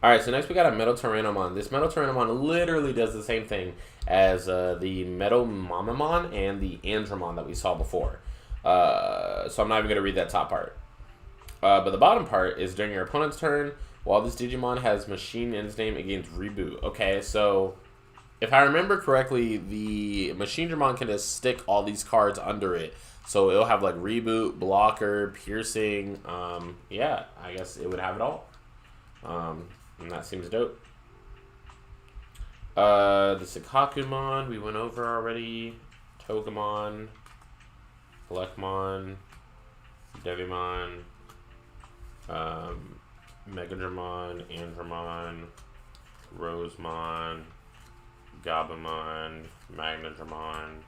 Alright, so next we got a Metal Tyrannomon. This Metal Tyrannomon literally does the same thing as the Metal Mamamon and the Andremon that we saw before. So I'm not even going to read that top part. But the bottom part is during your opponent's turn, while this Digimon has Machine in its name, it gains Reboot. Okay, so if I remember correctly, the Machine Dramon can just stick all these cards under it. So it'll have like Reboot, Blocker, Piercing. Yeah, I guess it would have it all. And that seems dope. The Kakamon we went over already. Quaggamon, Electmon, Ladydevimon, Megaderm, Andremon, Rosemon, Gatomon, Magna Jumon.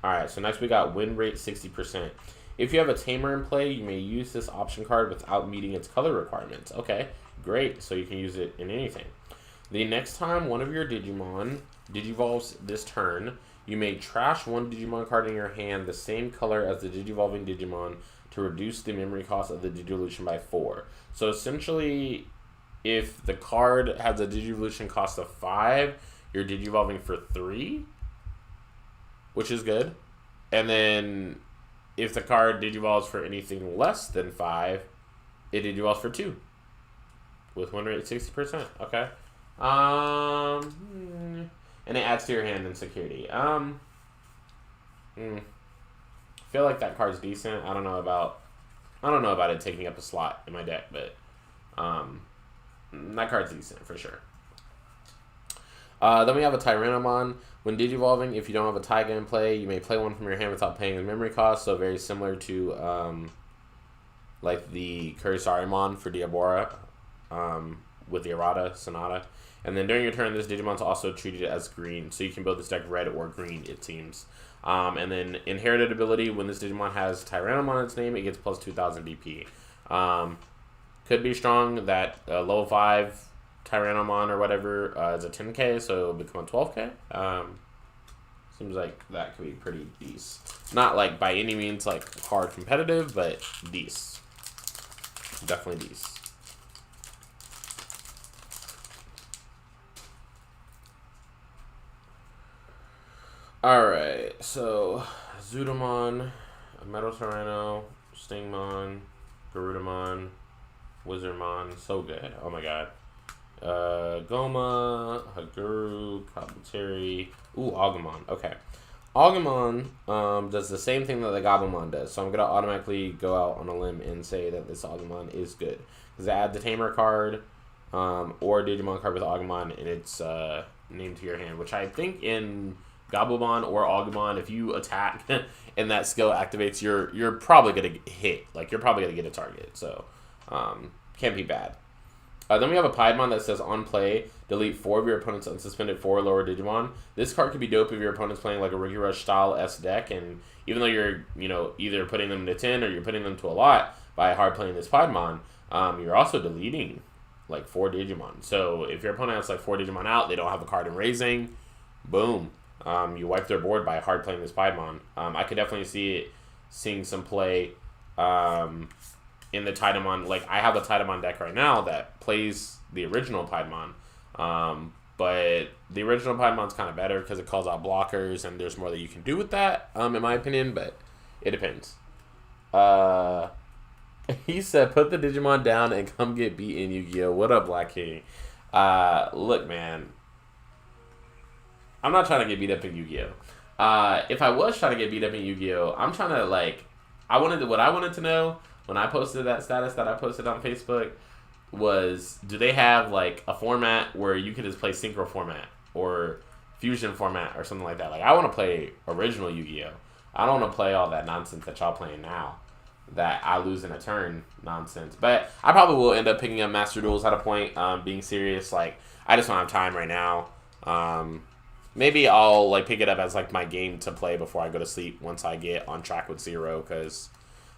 Alright, so next we got win rate 60%. If you have a Tamer in play, you may use this option card without meeting its color requirements. Okay, great. So you can use it in anything. The next time one of your Digimon Digivolves this turn, you may trash one Digimon card in your hand the same color as the Digivolving Digimon to reduce the memory cost of the Digivolution by 4. So essentially, if the card has a Digivolution cost of 5, you're Digivolving for 3, which is good. And then if the card Digivolves for anything less than 5, it Digivolves for 2. With win rate 60%. Okay. And it adds to your hand in security. Feel like that card's decent. I don't know about it taking up a slot in my deck, but that card's decent for sure. Then we have a Tyrannomon. When Digivolving, if you don't have a Taiga in play, you may play one from your hand without paying the memory cost. So very similar to like the Kurisarimon for Diabora with the Errata Sonata. And then during your turn, this Digimon's also treated as green, so you can build this deck red or green, it seems. And then inherited ability, when this Digimon has Tyrannomon in its name, it gets plus 2,000 DP. Could be strong that level 5 Tyrannomon or whatever is a 10k, so it'll become a 12k. Seems like that could be pretty decent. Not like by any means like hard competitive, but decent. Definitely decent. Alright, so Zudomon, Metal Tyranno, Stingmon, Garudamon, Wizardmon, so good. Oh my god. Goma, Haguru, Kabuteru, Agamon. Okay. Agamon does the same thing that the Gatomon does, so I'm going to automatically go out on a limb and say that this Agamon is good. Because it adds the Tamer card, or a Digimon card with Agamon in its name to your hand, which I think in Gatomon or Agamon, if you attack and that skill activates, you're probably gonna hit. Like you're probably gonna get a target. So can't be bad. Then we have a Piedmon that says on play, delete 4 of your opponent's unsuspended 4 or lower Digimon. This card could be dope if your opponent's playing like a Rookie Rush style S deck, and even though you're either putting them to 10 or you're putting them to a lot by hard playing this Piedmon, you're also deleting like 4 Digimon. So if your opponent has like 4 Digimon out, they don't have a card in raising, boom. You wipe their board by hard playing this Piedmon. I could definitely see it seeing some play in the Tyrannomon. Like, I have a Tyrannomon deck right now that plays the original Piedmon. But the original Piemon's kind of better because it calls out blockers, and there's more that you can do with that, in my opinion, but it depends. He said, put the Digimon down and come get beat in Yu-Gi-Oh! What up, Black King? Look, man. I'm not trying to get beat up in Yu-Gi-Oh! If I was trying to get beat up in Yu-Gi-Oh!, I'm trying to, like... what I wanted to know when I posted that status that I posted on Facebook was, do they have, like, a format where you can just play Synchro format or Fusion format or something like that? Like, I want to play original Yu-Gi-Oh! I don't want to play all that nonsense that y'all playing now, that I lose in a turn nonsense. But I probably will end up picking up Master Duels at a point, being serious. Like, I just don't have time right now. Maybe I'll, like, pick it up as, like, my game to play before I go to sleep once I get on track with Zero, because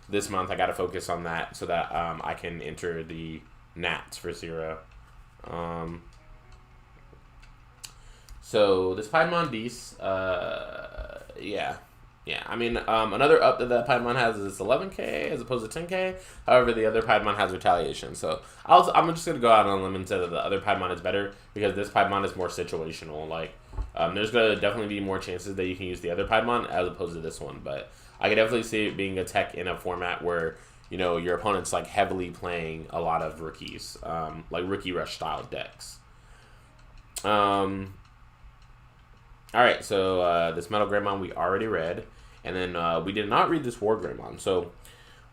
this month I got to focus on that so that I can enter the Nats for Zero. So this Piedmon Beast, yeah. I mean, another up that Piedmon has is 11k as opposed to 10k. However, the other Piedmon has Retaliation. So I'm just gonna go out on a limb and say that the other Piedmon is better because this Piedmon is more situational. Like, there's gonna definitely be more chances that you can use the other Piedmon as opposed to this one. But I can definitely see it being a tech in a format where, you know, your opponent's like heavily playing a lot of rookies, like Rookie Rush style decks. Alright, so this Metal Greymon we already read. And then we did not read this Wargreymon. So,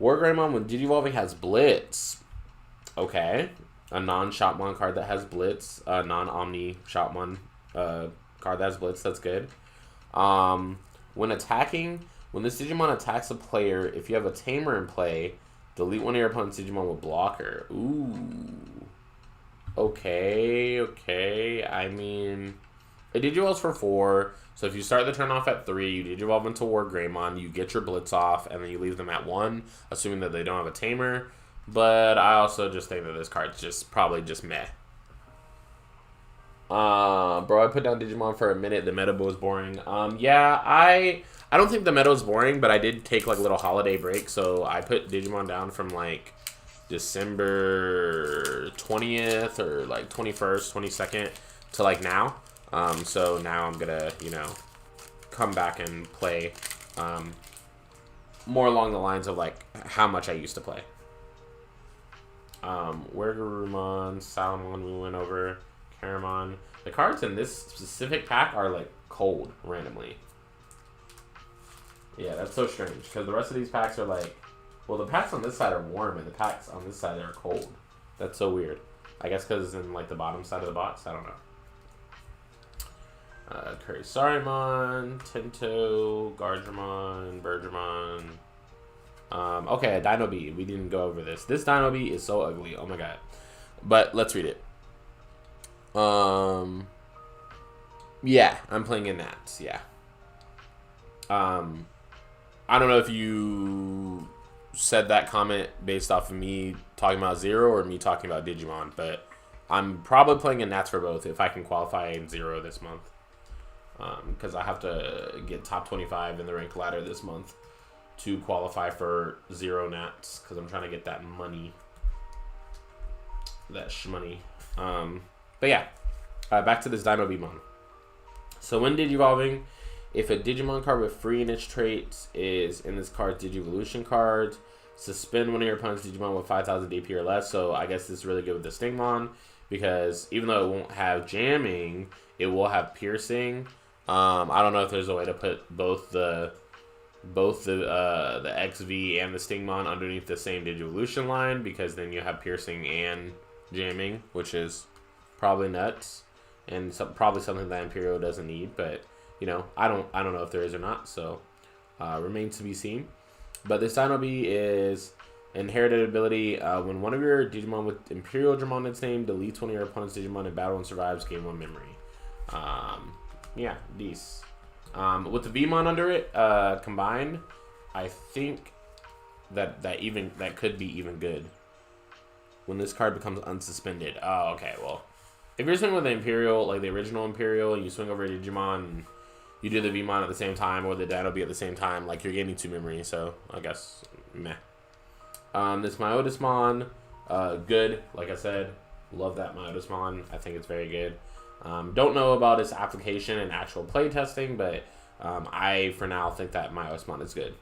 Wargreymon when Digivolving has Blitz. Okay. A non-Shopmon card that has Blitz. A non-Omni Shopmon card that has Blitz. That's good. When attacking, when this Digimon attacks a player, if you have a Tamer in play, delete one of your opponent's Digimon with Blocker. Ooh. Okay. I mean... It Digivolves for 4, so if you start the turn off at 3, you Digivolve into Wargreymon, you get your Blitz off, and then you leave them at 1, assuming that they don't have a Tamer. But I also just think that this card's just probably just meh. Bro, I put down Digimon for a minute. The meta was boring. Yeah, I don't think the meta was boring, but I did take like a little holiday break, so I put Digimon down from like December 20th or like 21st, 22nd to like now. So now I'm gonna, you know, come back and play more along the lines of like how much I used to play. Wargreymon, Salamon we went over, Kakamon. The cards in this specific pack are like cold randomly. Yeah, that's so strange because the rest of these packs are like, well, the packs on this side are warm and the packs on this side are cold. That's so weird. I guess because it's in like the bottom side of the box. I don't know. Seraphimon, Tinto, Gargamond, Bergemon. Okay, a Dino Bee. We didn't go over this. This Dino Bee is so ugly. Oh my god. But let's read it. Yeah, I'm playing in Nats. Yeah. I don't know if you said that comment based off of me talking about Zero or me talking about Digimon, but I'm probably playing in Nats for both if I can qualify in Zero this month. Because I have to get top 25 in the ranked ladder this month to qualify for Zero Nats because I'm trying to get that money. That shmoney. But yeah, back to this Dino Beemon. So when Digivolving, if a Digimon card with free in its traits is in this card's Digivolution card, suspend one of your opponent's Digimon with 5,000 DP or less. So I guess this is really good with the Stingmon because even though it won't have jamming, it will have piercing. I don't know if there's a way to put both the XV and the Stingmon underneath the same Digivolution line because then you have piercing and jamming, which is probably nuts and probably something that Imperial doesn't need. But you know, I don't know if there is or not. So remains to be seen. But this Dino Bee is inherited ability. When one of your Digimon with Imperial Dramon in its name deletes one of your opponent's Digimon in battle and survives, gain 1 memory. Yeah, these. With the Veemon under it combined, I think that could be even good. when this card becomes unsuspended. Oh, okay, well. If you're swinging with the Imperial, like the original Imperial, and you swing over to Digimon, and you do the Vmon at the same time, or the Dino be at the same time, like you're gaining 2 memory, so I guess meh. This Myotismon, good, like I said. Love that Myotismon. I think it's very good. Don't know about its application and actual play testing, but I, for now, think that Myotismon is good.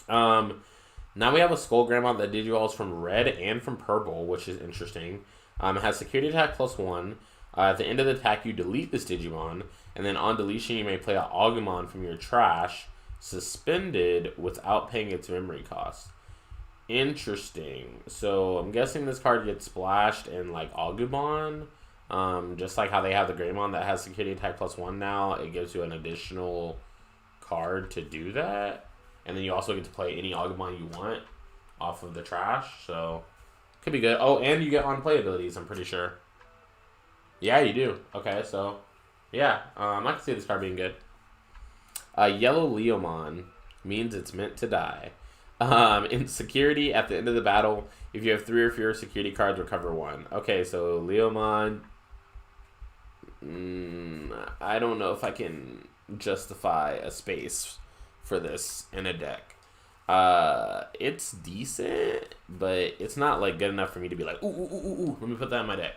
Now we have a Ogremon that digivolves from red and from purple, which is interesting. It has security attack +1. At the end of the attack, you delete this Digimon, and then on deletion, you may play an Ogremon from your trash, suspended without paying its memory cost. Interesting. So I'm guessing this card gets splashed in like Ogremon. Just like how they have the Greymon that has security attack +1 now, it gives you an additional card to do that. And then you also get to play any Ogremon you want off of the trash. So, could be good. Oh, and you get on-play abilities, I'm pretty sure. Yeah, you do. Okay, so, yeah. I can see this card being good. Yellow Lilymon means it's meant to die. In security, at the end of the battle, if you have 3 or fewer security cards, recover 1. Okay, so Lilymon... I don't know if I can justify a space for this in a deck. It's decent, but it's not like good enough for me to be like, ooh, let me put that in my deck.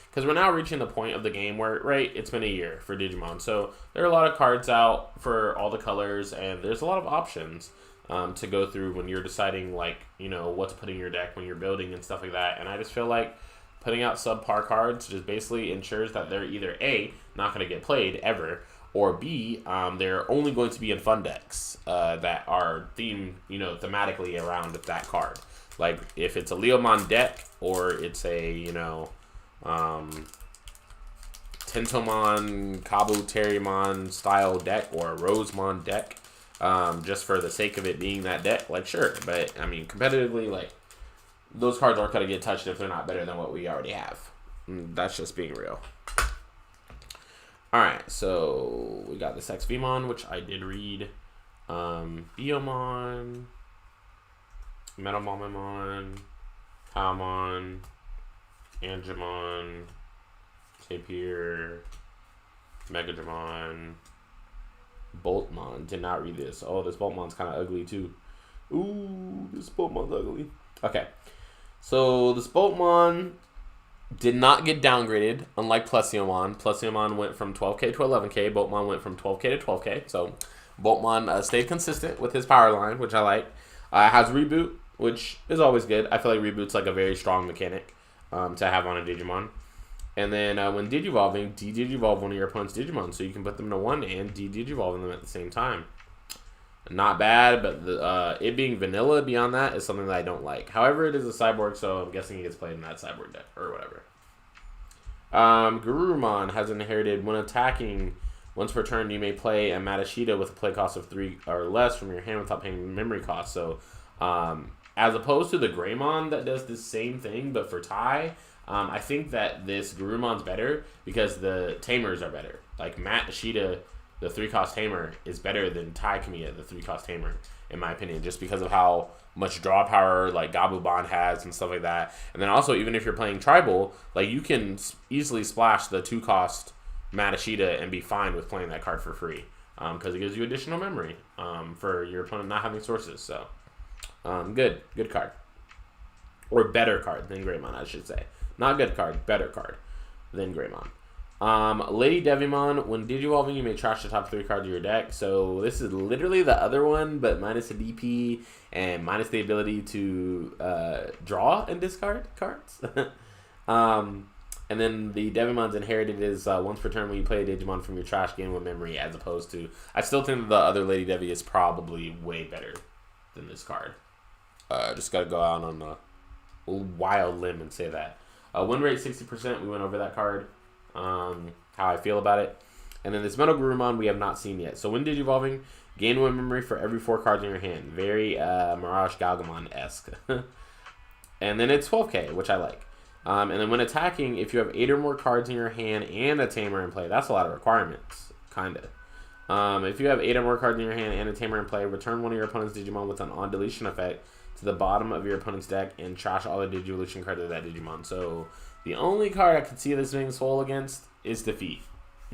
Because we're now reaching the point of the game where, right, it's been a year for Digimon. So there are a lot of cards out for all the colors, and there's a lot of options to go through when you're deciding, like, you know, what to put in your deck when you're building and stuff like that. And I just feel like putting out subpar cards just basically ensures that they're either A, not going to get played ever, or B, they're only going to be in fun decks that are themed, you know, thematically around that card. Like, if it's a Lilymon deck, or it's a, you know, Tentomon, Kabuterimon style deck, or a Rosemon deck, just for the sake of it being that deck, like, sure. But, I mean, competitively, like, those cards aren't going to get touched if they're not better than what we already have. That's just being real. Alright, so we got this Vmon, which I did read. Biomon, Mamamon, Kakamon, Angemon, Tapir, Mega Boltmon. Did not read this. Oh, this Boltmon's kind of ugly too. Ooh, this Boltmon's ugly. Okay, so this Boltmon did not get downgraded, unlike Plesiomon. Plesiomon went from 12k to 11k. Boltmon went from 12k to 12k. So Boltmon stayed consistent with his power line, which I like. Has Reboot, which is always good. I feel like Reboot's like a very strong mechanic to have on a Digimon. And then when Digivolving, de-Digivolve one of your opponent's Digimon, so you can put them to 1 and de-Digivolve them at the same time. Not bad, but it being vanilla beyond that is something that I don't like. However, it is a cyborg, so I'm guessing he gets played in that cyborg deck, or whatever. Garurumon has inherited, when attacking, once per turn, you may play a Matashita with a play cost of 3 or less from your hand without paying memory cost. So, as opposed to the Greymon that does the same thing, but for Tai, I think that this Garurumon's better because the Tamers are better. Like, Matashita, the 3-cost Tamer, is better than Tai Kamiya, the 3-cost Tamer, in my opinion, just because of how much draw power, like, Gabumon has and stuff like that. And then also, even if you're playing Tribal, like, you can easily splash the 2-cost Matashita and be fine with playing that card for free, because it gives you additional memory for your opponent not having sources. So, good card. Or better card than Greymon, I should say. Not good card, better card than Greymon. Ladydevimon, when Digivolving, you may trash the top 3 cards of your deck. So this is literally the other one, but minus the DP and minus the ability to draw and discard cards. And then the Devimon's inherited is once per turn when you play a Digimon from your trash, gain 1 memory, as opposed to... I still think the other Lady Devi is probably way better than this card. Just got to go out on a wild limb and say that. Win rate 60%, we went over that card. How I feel about it. And then this Metal Garurumon we have not seen yet. So when Digivolving, gain 1 memory for every 4 cards in your hand. Very Mirage Gatomon-esque. And then it's 12k, which I like. And then when attacking, if you have 8 or more cards in your hand and a Tamer in play, that's a lot of requirements, kind of. If you have 8 or more cards in your hand and a Tamer in play, return one of your opponent's Digimon with an on-deletion effect to the bottom of your opponent's deck and trash all the Digivolution cards of that Digimon. So the only card I could see this being swole against is Defeat.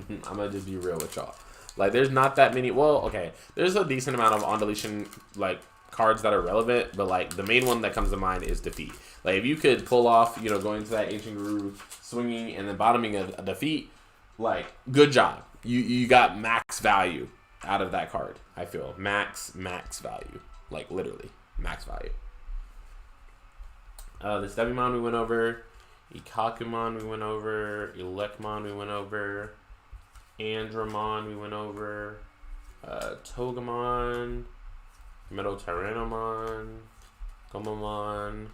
I'm gonna just be real with y'all. Like, there's not that many. Well, okay, there's a decent amount of on deletion like cards that are relevant, but like the main one that comes to mind is Defeat. Like, if you could pull off, you know, going to that Ancient Guru, swinging, and then bottoming a Defeat, like, good job. You got max value out of that card. I feel max value, like literally max value. This Devimon we went over, Kakamon we went over, Electmon we went over, Andremon we went over, Togemon, Metal Tyrannomon, Mamamon.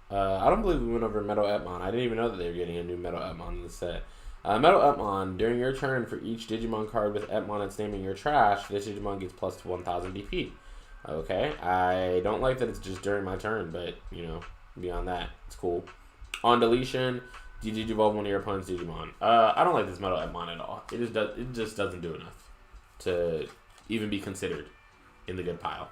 I don't believe we went over Metal Etmon. I didn't even know that they were getting a new Metal Etmon in the set. Metal Etmon, during your turn, for each Digimon card with Etmon its name in your trash, this Digimon gets plus 1,000 DP. Okay, I don't like that it's just during my turn, but, you know, beyond that, it's cool. On deletion, you Digivolve one of your opponent's Digimon. I don't like this Metal Etmon at all. It just doesn't do enough to even be considered in the good pile.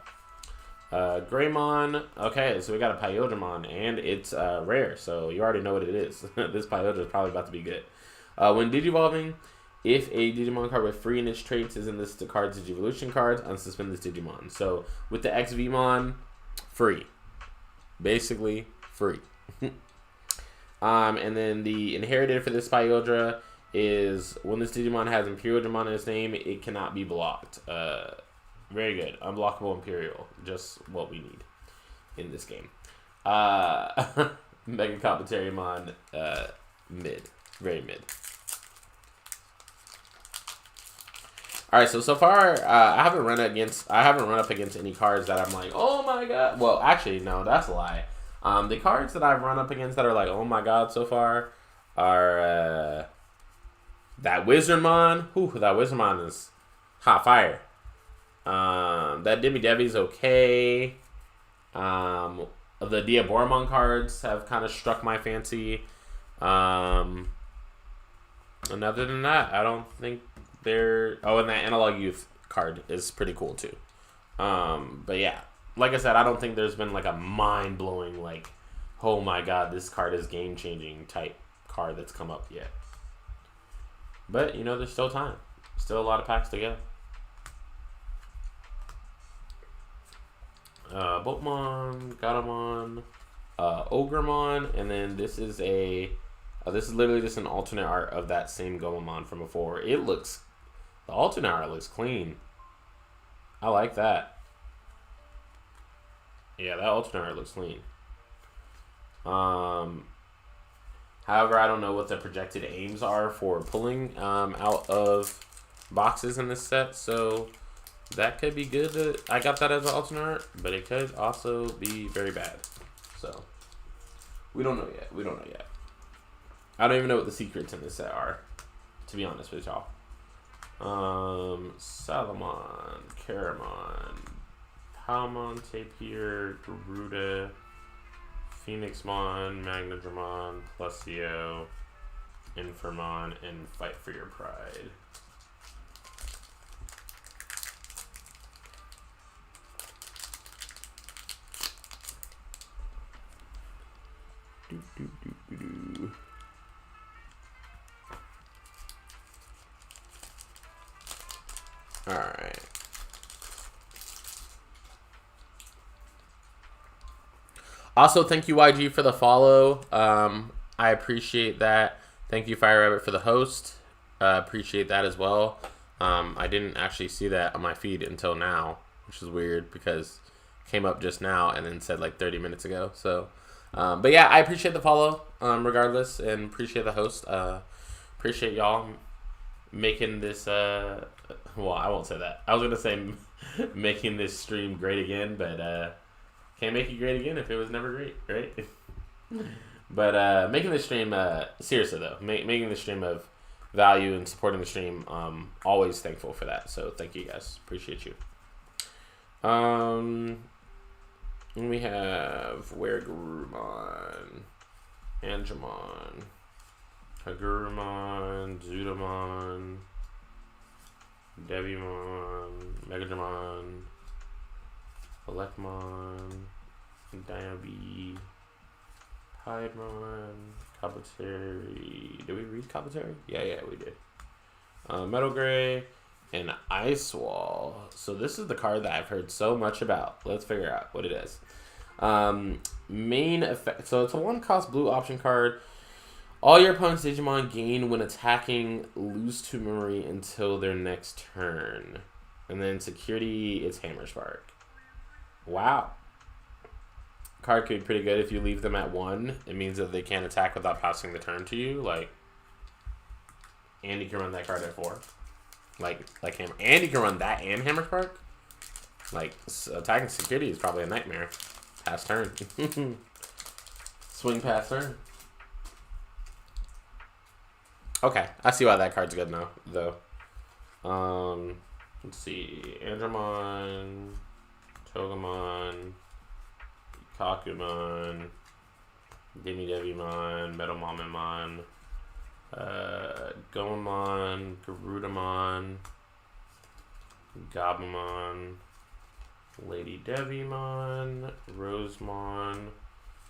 Greymon, okay, so we got a Pyodramon, and it's rare, so you already know what it is. This Pyodra is probably about to be good. When Digivolving, if a Digimon card with free niche traits is in this card's Digivolution cards, unsuspend this Digimon. So with the XVmon, free. Basically, free. And then the inherited for this Pyodra is when this Digimon has Imperialdramon in its name, it cannot be blocked. Very good. Unblockable Imperial. Just what we need in this game. Mega Compensaryamon, mid. Very mid. Alright, so far, I haven't run up against any cards that I'm like, oh my god. Well, actually, no, that's a lie. The cards that I've run up against that are like, oh my god, so far are that Wizardmon. Ooh, that Wizardmon is hot fire. That Devi's okay. The Diaboromon cards have kind of struck my fancy. And other than that, I don't think they're... Oh, and that Analog Youth card is pretty cool too. But yeah, like I said, I don't think there's been like a mind-blowing, like, oh my god, this card is game-changing type card that's come up yet. But, you know, there's still time. Still a lot of packs to go. Boltmon, Gatomon, Ogremon, and then this is literally just an alternate art of that same Gomamon from before. The alternate art looks clean. I like that. Yeah, that alternate art looks clean. However, I don't know what the projected aims are for pulling out of boxes in this set, so that could be good. I got that as an alternate art, but it could also be very bad. So, we don't know yet. I don't even know what the secrets in this set are, to be honest with y'all. Salamon, Karamon, Palmon, Tapir, Garuda, Phoenixmon, Magna Jumon, Plesio, Infirmon, and Fight for Your Pride. Alright. Also, thank you, YG, for the follow. I appreciate that. Thank you, Fire Rabbit, for the host. Appreciate that as well. I didn't actually see that on my feed until now, which is weird because it came up just now and then said like 30 minutes ago. So, but yeah, I appreciate the follow regardless, and appreciate the host. Appreciate y'all making this, well, I won't say that. I was going to say making this stream great again, but can't make it great again if it was never great, right? But making this stream, seriously though, making the stream of value and supporting the stream, always thankful for that. So thank you guys. Appreciate you. We have Wargreymon, Angemon, Quaggamon, Zudomon, Devimon, Megaderm, Electmon, Diaby, Piedmon, Cobbletary. Did we read Cobbletary? Yeah, we did. Metal Gray, and Ice Wall. So this is the card that I've heard so much about. Let's figure out what it is. Main effect. So it's a 1-cost blue option card. All your opponent's Digimon gain when attacking lose 2 memory until their next turn. And then security is Hammer Spark. Wow. Card could be pretty good if you leave them at 1. It means that they can't attack without passing the turn to you. And you can run that card at 4. Like Hammer. And you can run that and Hammer Spark. Attacking security is probably a nightmare. Pass turn. Swing pass turn. Okay, I see why that card's good now, though. Let's see. Andremon, Quaggamon, Kakamon, Ladydevimon, Mamamon, Gatomon, Gatomon, Gatomon, Ladydevimon, Rosemon,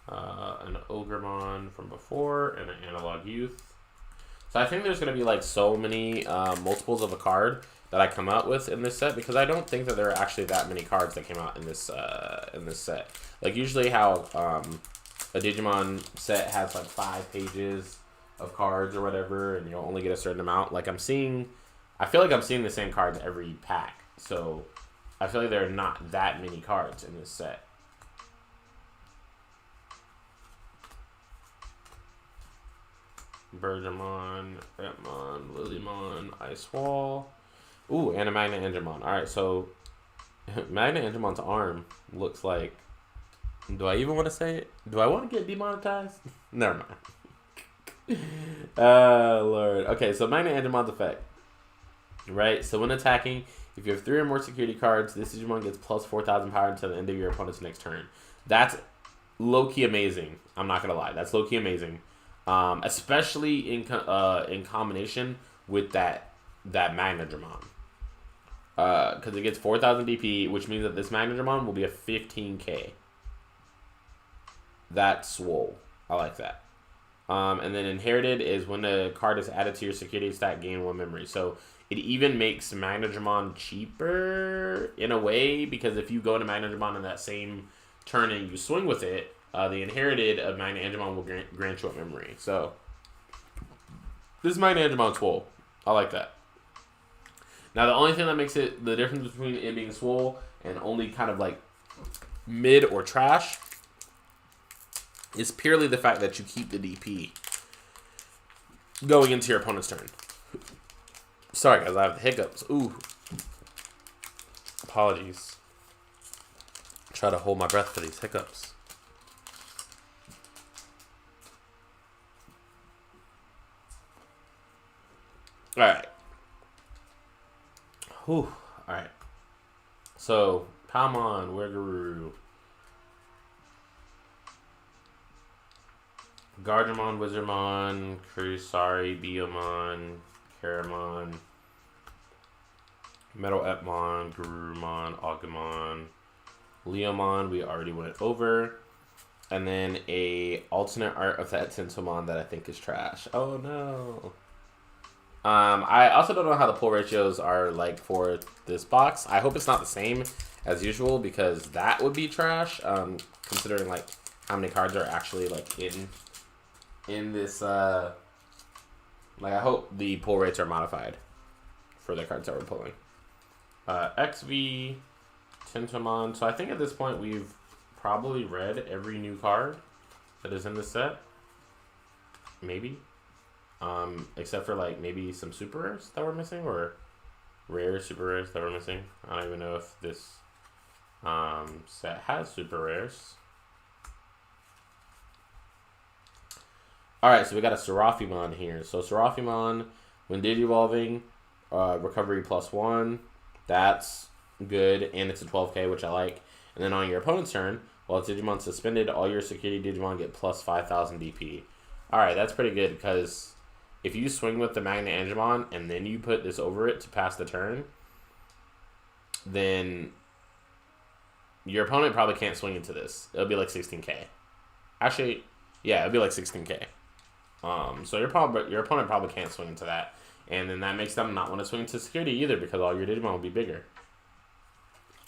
an Ogremon from before, and an Analog Youth. So I think there's going to be so many multiples of a card that I come out with in this set, because I don't think that there are actually that many cards that came out in this set. Usually how a Digimon set has 5 pages of cards or whatever, and you'll only get a certain amount. I feel like I'm seeing the same cards every pack. So I feel like there are not that many cards in this set. Bergemon, Electmon, Lilymon, Ice Wall. Ooh, and a Magna Jumon. Alright, so Magna Jumon's arm looks like... Do I even want to say it? Do I want to get demonetized? Never mind. Lord. Okay, so Magna Jumon's effect. Right, so when attacking, if you have 3 or more security cards, this Digimon gets plus 4,000 power until the end of your opponent's next turn. That's low-key amazing. I'm not going to lie. That's low-key amazing. Especially in combination with that Magna Jumon. Because it gets 4,000 DP, which means that this Magna Jumon will be a 15k. That's swole. I like that. And then Inherited is when the card is added to your security stack, gain 1 memory. So it even makes Magna Jumon cheaper in a way, because if you go to Magna Jumon in that same turn and you swing with it, the Inherited of Magna Jumon will grant you a memory. So this Magna Jumon swole. I like that. Now the only thing that makes it the difference between it being swole and only kind of mid or trash is purely the fact that you keep the DP going into your opponent's turn. Sorry guys, I have the hiccups. Ooh. Apologies. Try to hold my breath for these hiccups. Alright. Whew. Alright. So, Gatomon, Wargreymon, Gargamond, Wizardmon, Kurosari, Biomon, Kakamon, Electmon, Garumon, Ogremon, Lilymon, we already went over. And then a alternate art of that Tentomon that I think is trash. Oh no. I also don't know how the pull ratios are for this box. I hope it's not the same as usual, because that would be trash. Considering how many cards are actually in this. I hope the pull rates are modified for the cards that we're pulling. XV, Tentomon. So I think at this point we've probably read every new card that is in this set. Maybe. Except for maybe some super rares that we're missing, or rare super rares that we're missing. I don't even know if this set has super rares. Alright, so we got a Seraphimon here. So Seraphimon, when Digivolving, recovery +1. That's good, and it's a 12k, which I like. And then on your opponent's turn, while it's Digimon suspended, all your security Digimon get plus 5,000 DP. Alright, that's pretty good, because if you swing with the Magna Angemon and then you put this over it to pass the turn, then your opponent probably can't swing into this. It'll be like 16k. Actually, yeah, it'll be like 16k. So your opponent probably can't swing into that, and then that makes them not want to swing into security either because all your Digimon will be bigger.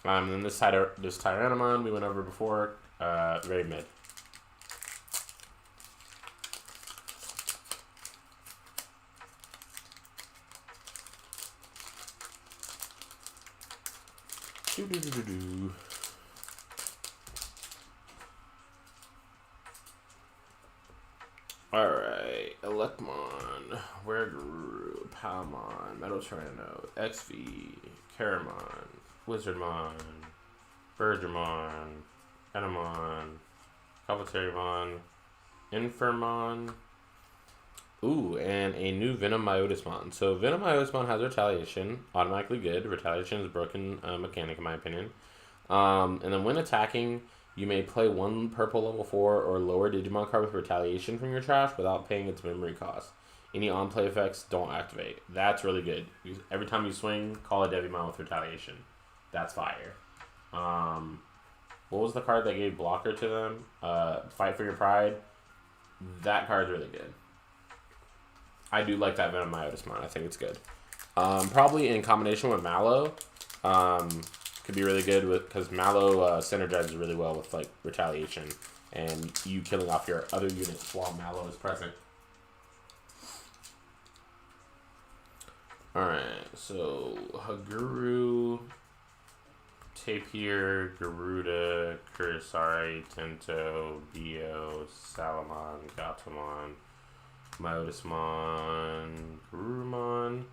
Then this Tyrannomon we went over before, very mid. Alright, Electmon, Wargreymon, Palmon, Metal Tyranno, XV, Kakamon, Wizardmon, Bergemon, Gatomon, Tyrannomon, Infernmon. Ooh, and a new Venom Myotismon. So Venom Myotismon has Retaliation, automatically good. Retaliation is a broken mechanic in my opinion. And then when attacking, you may play one purple level 4 or lower Digimon card with Retaliation from your trash without paying its memory cost. Any on-play effects don't activate. That's really good. Every time you swing, call a Ladydevimon with Retaliation. That's fire. What was the card that gave blocker to them? Fight for Your Pride. That card's really good. I do like that Venom Myotismon. I think it's good. Probably in combination with Mallow. Could be really good with because Mallow synergizes really well with like Retaliation and you killing off your other units while Mallow is present. Alright, so Haguru, Tapir, Garuda, Kurisari, Tento, Dio, Salamon, Gatomon, Myotismon, Garurumon,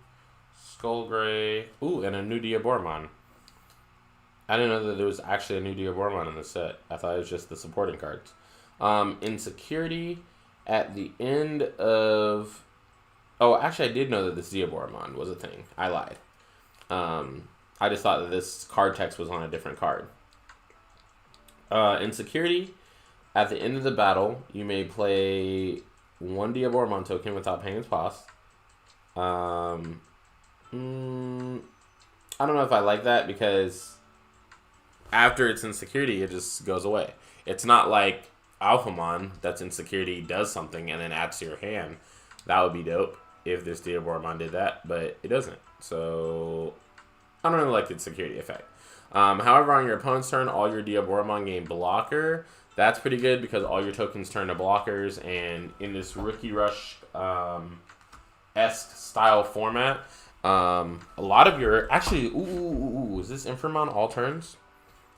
Skullgray, ooh, and a new Diabormon. I didn't know that there was actually a new Diabormon in the set. I thought it was just the supporting cards. In security, at the end of... Oh, actually, I did know that this Diabormon was a thing. I lied. I just thought that this card text was on a different card. In security, at the end of the battle, you may play one Diabormon token without paying its cost. I don't know if I like that because after it's in security, it just goes away. It's not like Alphamon that's in security does something and then adds to your hand. That would be dope if this Diabormon did that, but it doesn't. So I don't really like its security effect. However, on your opponent's turn, all your Diabormon gain blocker. That's pretty good because all your tokens turn to blockers, and in this Rookie Rush esque style format, a lot of your actually is this Infernmon all turns?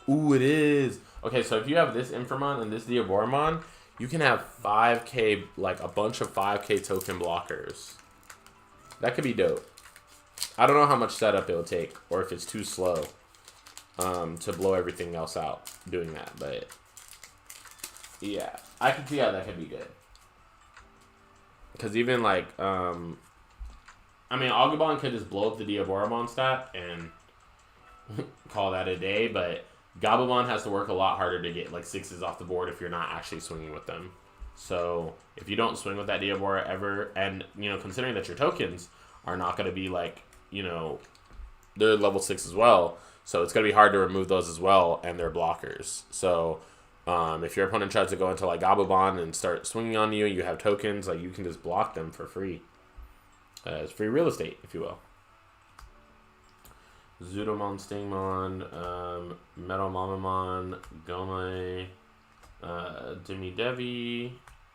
Ooh, it is. Okay, so if you have this Infernmon and this Diabormon, you can have 5k, like a bunch of 5k token blockers. That could be dope. I don't know how much setup it'll take, or if it's too slow to blow everything else out doing that, but yeah, I can see how that could be good. Because even like, I mean, Ogremon could just blow up the Diabormon stat and call that a day, but Gatomon has to work a lot harder to get like 6s off the board if you're not actually swinging with them. So if you don't swing with that Diabora ever, and you know, considering that your tokens are not going to be like, you know, they're level 6 as well, so it's going to be hard to remove those as well, and they're blockers. So if your opponent tries to go into like Gatomon and start swinging on you, and you have tokens, like you can just block them for free. It's free real estate, if you will. Zudomon, Stingmon, Metal Mamamon, Gome, Demidevi,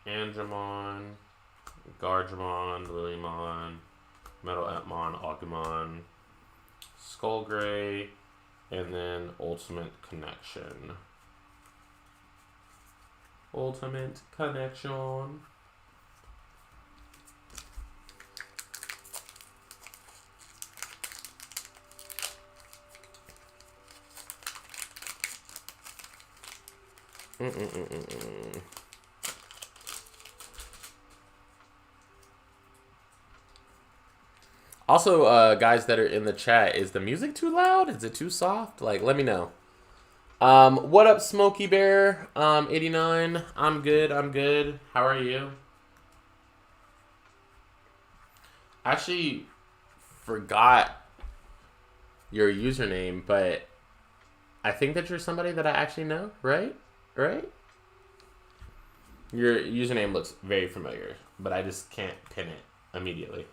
Angemon, Gargamond, Lilymon, Metal Epmon, Ogremon, Skullgray, and then Ultimate Connection. Ultimate Connection. Also, guys that are in the chat, is the music too loud? Is it too soft? Like, let me know. What up, Smokey Bear? 89. I'm good. I'm good. How are you? I actually forgot your username, but I think that you're somebody that I actually know, right? Right? Your username looks very familiar, but I just can't pin it immediately.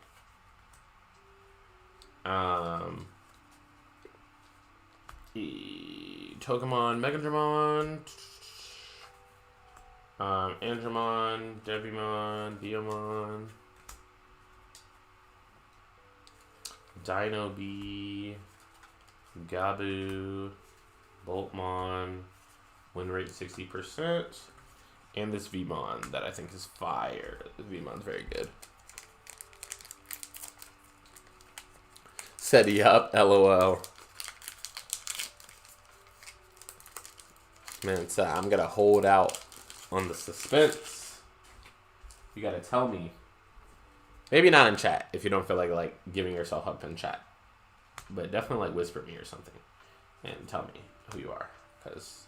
Pokemon, Mega Jumon, Andremon, Ladydevimon, Diamon, Dino B, Gabu, Boltmon, win rate 60%, and this Vmon that I think is fire. The Vmon's very good. Said yup, LOL. Man, so I'm gonna hold out on the suspense. You gotta tell me. Maybe not in chat if you don't feel like giving yourself up in chat, but definitely whisper me or something and tell me who you are, because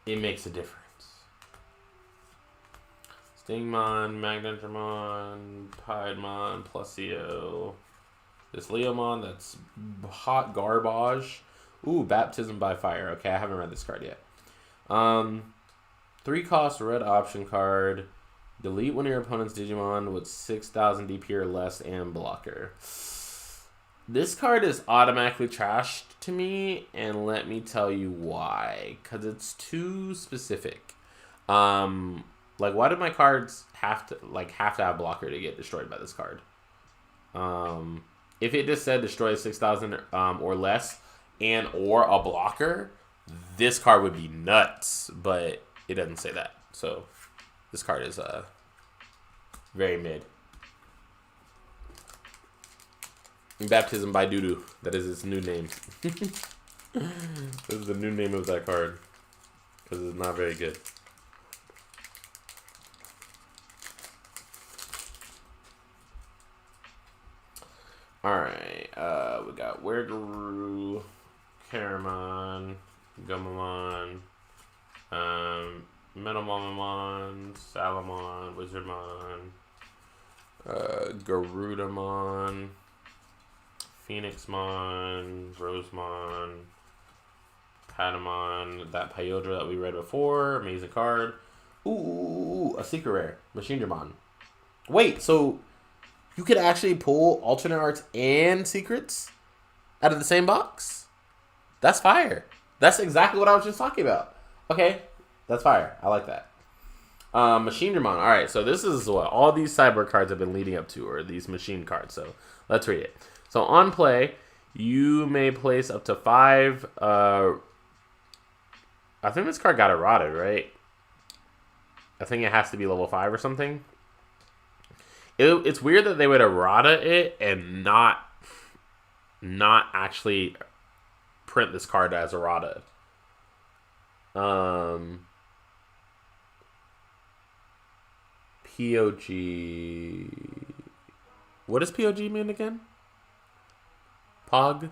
it makes a difference. Stingmon, Magna Jumon, Piedmon, Plesio. This Lilymon that's hot garbage. Ooh, Baptism by Fire. Okay, I haven't read this card yet. 3-cost red option card. Delete one of your opponent's Digimon with 6,000 DP or less and blocker. This card is automatically trashed to me, and let me tell you why. Because it's too specific. Why do my cards have to have blocker to get destroyed by this card? If it just said destroy 6,000 or less and or a blocker, this card would be nuts, but it doesn't say that. So this card is very mid. Baptism by Doodoo. That is its new name. This is the new name of that card, because it's not very good. Alright, we got Wargreymon, Kakamon, Gatomon, Mamamon, Salamon, Wizardmon, Garudamon, Phoenixmon, Rosemon, Gatomon, that Pyodra that we read before, amazing card. Ooh, a secret rare, Machine Jumon. Wait, so you could actually pull alternate arts and secrets out of the same box? That's fire. That's exactly what I was just talking about. Okay, that's fire. I like that. Machine Jumon. All right, so this is what all these cyborg cards have been leading up to, or these machine cards. So let's read it. So on play, you may place up to 5. I think this card got eroded, right? I think it has to be level 5 or something. It's weird that they would errata it and not actually print this card as errata. POG. What does POG mean again? Poggers.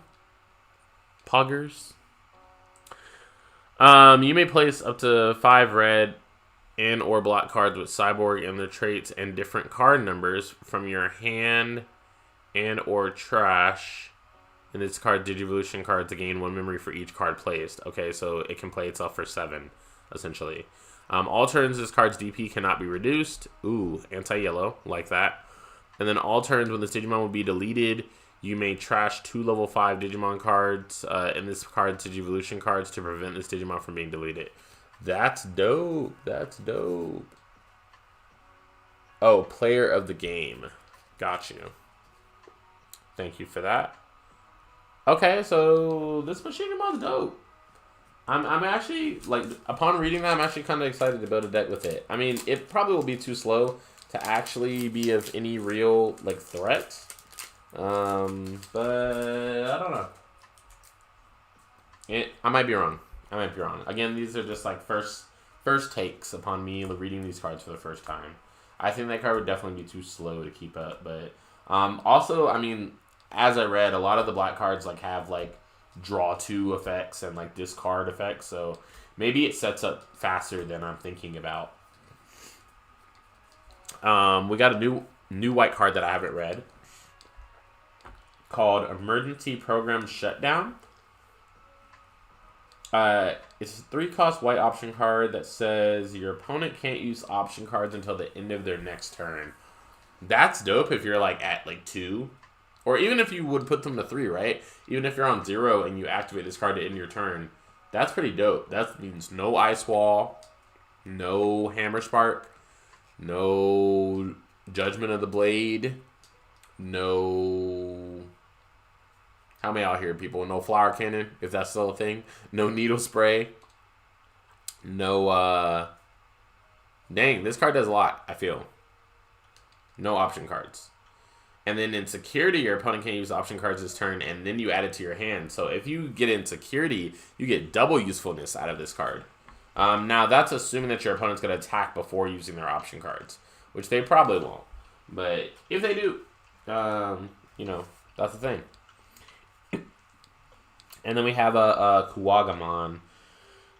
You may place up to 5 red and or black cards with cyborg and their traits and different card numbers from your hand and or trash. And this card Digivolution card to gain 1 memory for each card placed. Okay, so it can play itself for 7, essentially. All turns this card's DP cannot be reduced. Ooh, anti-yellow, like that. And then all turns when this Digimon will be deleted, you may trash 2 level 5 Digimon cards and this card's Digivolution cards to prevent this Digimon from being deleted. That's dope. That's dope. Oh, player of the game. Got you. Thank you for that. Okay, so this Machinemon's dope. I'm actually, upon reading that, I'm actually kind of excited to build a deck with it. I mean, it probably will be too slow to actually be of any real, threat. But I don't know. I might be wrong. Again, these are just first takes upon me reading these cards for the first time. I think that card would definitely be too slow to keep up. But also, I mean, as I read, a lot of the black cards have draw 2 effects and discard effects. So maybe it sets up faster than I'm thinking about. We got a new white card that I haven't read called Emergency Program Shutdown. It's a 3-cost white option card that says your opponent can't use option cards until the end of their next turn. That's dope if you're like at like 2. Or even if you would put them to 3, right? Even if you're on 0 and you activate this card to end your turn. That's pretty dope. That means no Ice Wall, no Hammer Spark, no Judgment of the Blade, no... How many out here, people? No Flower Cannon, if that's still a thing. No Needle Spray. No, Dang, this card does a lot, I feel. No option cards. And then in security, your opponent can use option cards this turn, and then you add it to your hand. So if you get in security, you get double usefulness out of this card. Now, that's assuming that your opponent's going to attack before using their option cards, which they probably won't. But if they do, you know, that's the thing. And then we have a Quaggamon.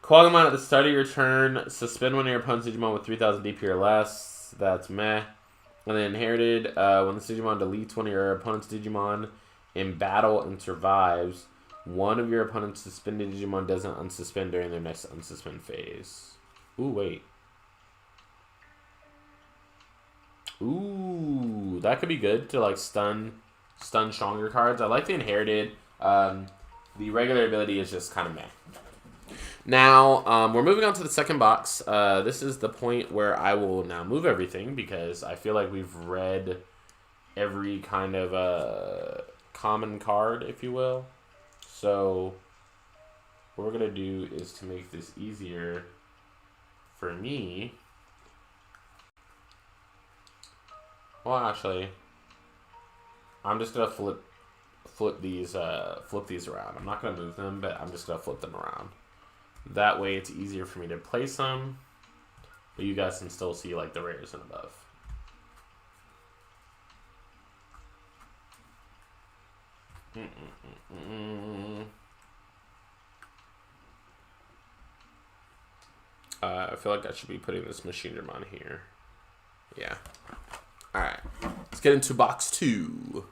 Quaggamon at the start of your turn, suspend one of your opponent's Digimon with 3,000 DP or less. That's meh. And then inherited, when this Digimon deletes one of your opponent's Digimon in battle and survives, one of your opponent's suspended Digimon doesn't unsuspend during their next unsuspend phase. Ooh, wait. Ooh, that could be good to like stun stronger cards. I like the inherited. The regular ability is just kind of meh. Now, we're moving on to the second box. This is the point where I will now move everything because I feel like we've read every kind of common card, if you will. So, what we're going to do is to make this easier for me. Well, actually, I'm just going to flip these around. I'm not going to move them, but I'm just going to flip them around. That way it's easier for me to place them, but you guys can still see like the rares and above. I feel like I should be putting this Machinemon here. Yeah. Alright. Let's get into box 2.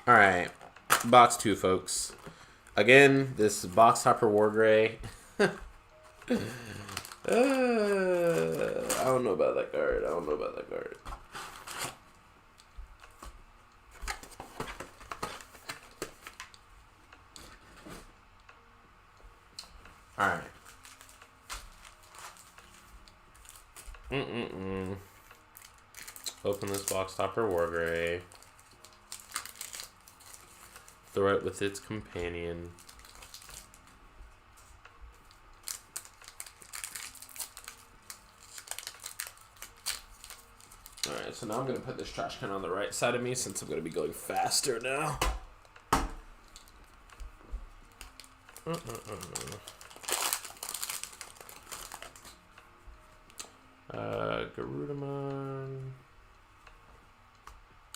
Alright, box 2, folks. Again, this box topper Wargrey. I don't know about that card. Alright. Open this box topper Wargrey. Throw it with its companion. Alright, so now I'm going to put this trash can on the right side of me since I'm going to be going faster now. Gatomon.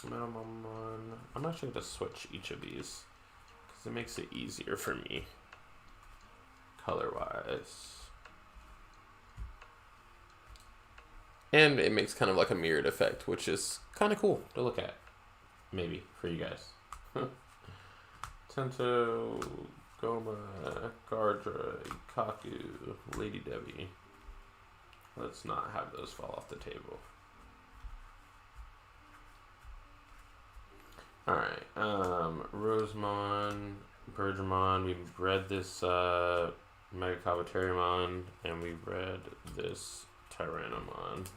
Mamamon. I'm actually going to switch each of these because it makes it easier for me color-wise. And it makes kind of like a mirrored effect, which is kind of cool to look at. Maybe, for you guys. Tento, Goma, Gardra, Ikaku, Ladydevimon. Let's not have those fall off the table. Alright, Rosemon, Bergemon, we've read this Megaderm, and we've read this Tyrannomon.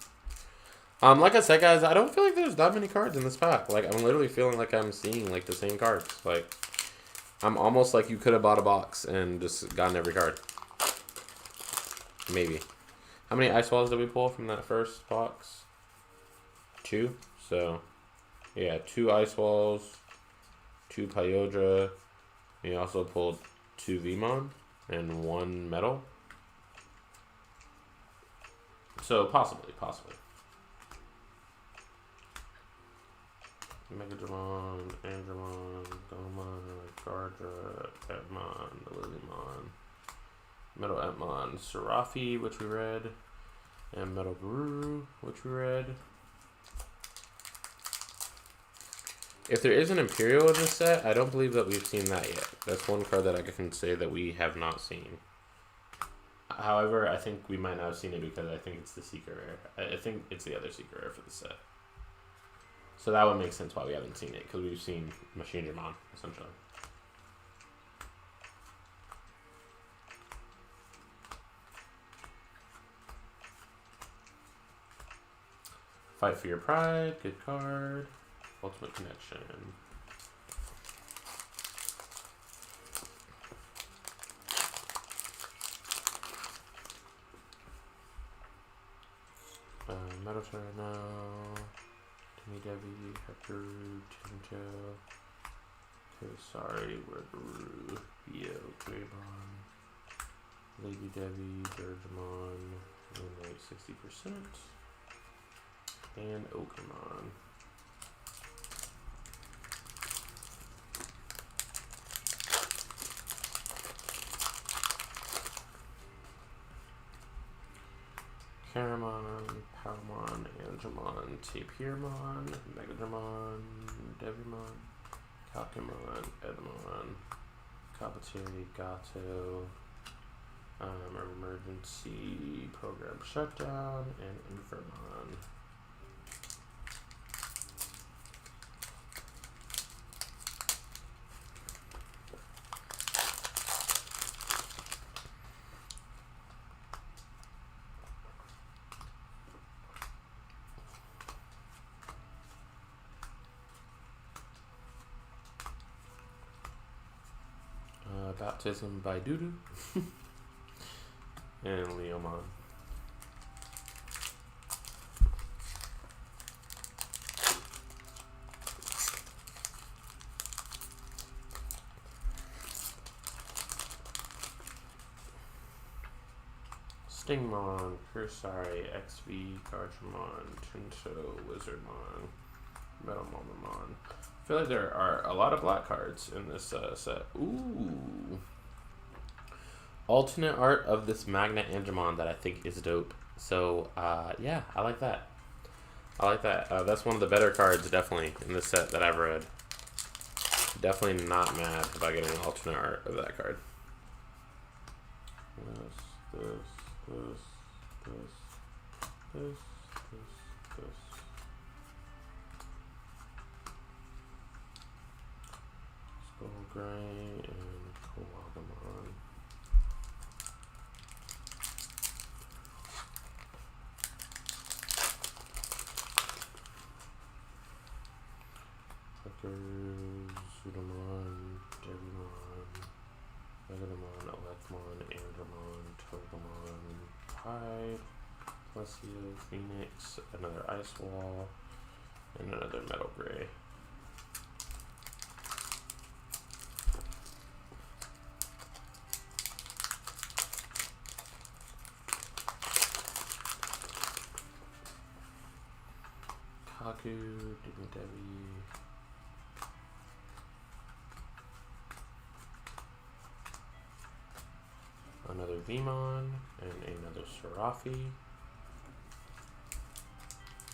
Like I said, guys, I don't feel like there's that many cards in this pack. Like, I'm literally feeling like I'm seeing, like, the same cards. Like, I'm almost like you could have bought a box and just gotten every card. Maybe. How many Ice Walls did we pull from that first box? 2. So, yeah, 2 Ice Walls, 2 Pyodra. We also pulled 2 Vemon and 1 Metal. So possibly. Megaderm, Andremon, Gatomon, Gargamon, Lilymon, Electmon, Seraphimon, which we read, and Megaderm, which we read. If there is an Imperial in this set, I don't believe that we've seen that yet. That's one card that I can say that we have not seen. However, I think we might not have seen it because I think it's the Secret Rare. I think it's the other Secret Rare for the set. So that would make sense why we haven't seen it, because we've seen Angemon, essentially. Fight for Your Pride, good card. Ultimate Connection. Megaderm now. Debbie, Hector, Tinto, sorry, Wargreymon, Ogremon, Ladydevimon, Bergemon, win rate 60%, and Ogremon. Kakamon, Quaggamon, Angemon, Tyrannomon, Megaderm, Digimon, Kakamon, Edmon, Kabate, Gato, Emergency Program Shutdown, and Andremon. Baptism by Doodoo and Lilymon. Stingmon, Kursari, XV, Gargamon, Tinto, Wizardmon, Mamamon. I feel like there are a lot of black cards in this set. Ooh. Alternate art of this Magna Jumon that I think is dope. So, yeah, I like that. That's one of the better cards, definitely, in this set that I've read. Definitely not mad about getting an alternate art of that card. This. Ogremon and Quaggamon. Digimon, Megaderm, Electmon, Andremon, Quaggamon, Pride, Plesio, Phoenix, another Ice Wall, and another Metal Gray. Kaku, Debbie. Another Vemon and another Seraphimon.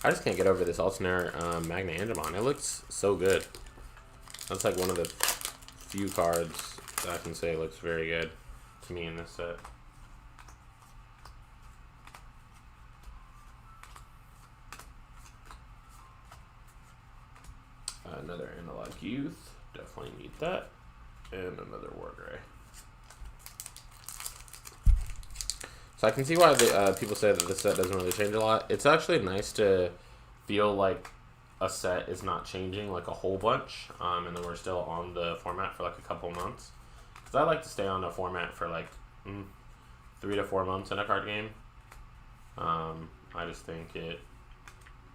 I just can't get over this alternate Magna Jumon. It looks so good. That's like one of the few cards that I can say looks very good to me in this set. Another Analog Youth, definitely need that, and another Wargreymon. So I can see why people say that this set doesn't really change a lot. It's actually nice to feel like a set is not changing like a whole bunch, and then we're still on the format for like a couple months. Because I like to stay on a format for like 3 to 4 months in a card game. I just think it,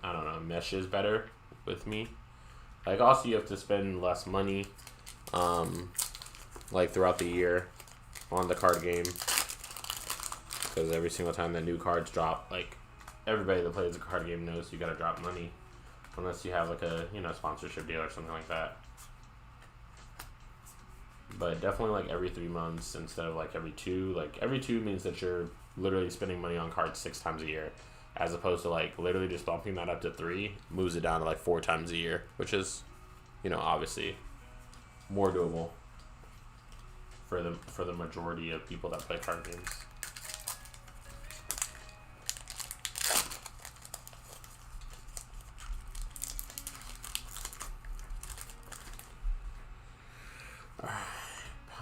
I don't know, meshes better with me. Like, also you have to spend less money, like throughout the year on the card game. Because every single time that new cards drop, like, everybody that plays a card game knows you gotta drop money. Unless you have like a, you know, sponsorship deal or something like that. But definitely like every 3 months instead of like every 2. Like every 2 means that you're literally spending money on cards 6 times a year. As opposed to like literally just bumping that up to 3 moves it down to like 4 times a year. Which is, you know, obviously more doable for the majority of people that play card games.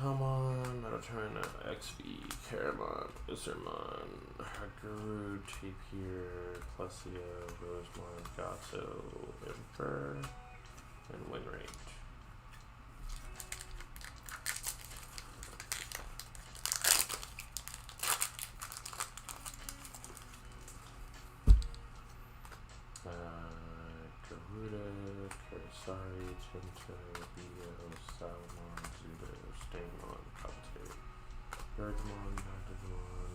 Mamamon, Megaderm, XV, Gatomon, Lilymon, Haguru, Tapir, Plessia, Bergemon, Gato, Emperor, and win rate. Garuda, Karisari, Tinto, Bio, Salmon, Zudo, Stamon, Cocktail, Bergemon, Magna Jumon,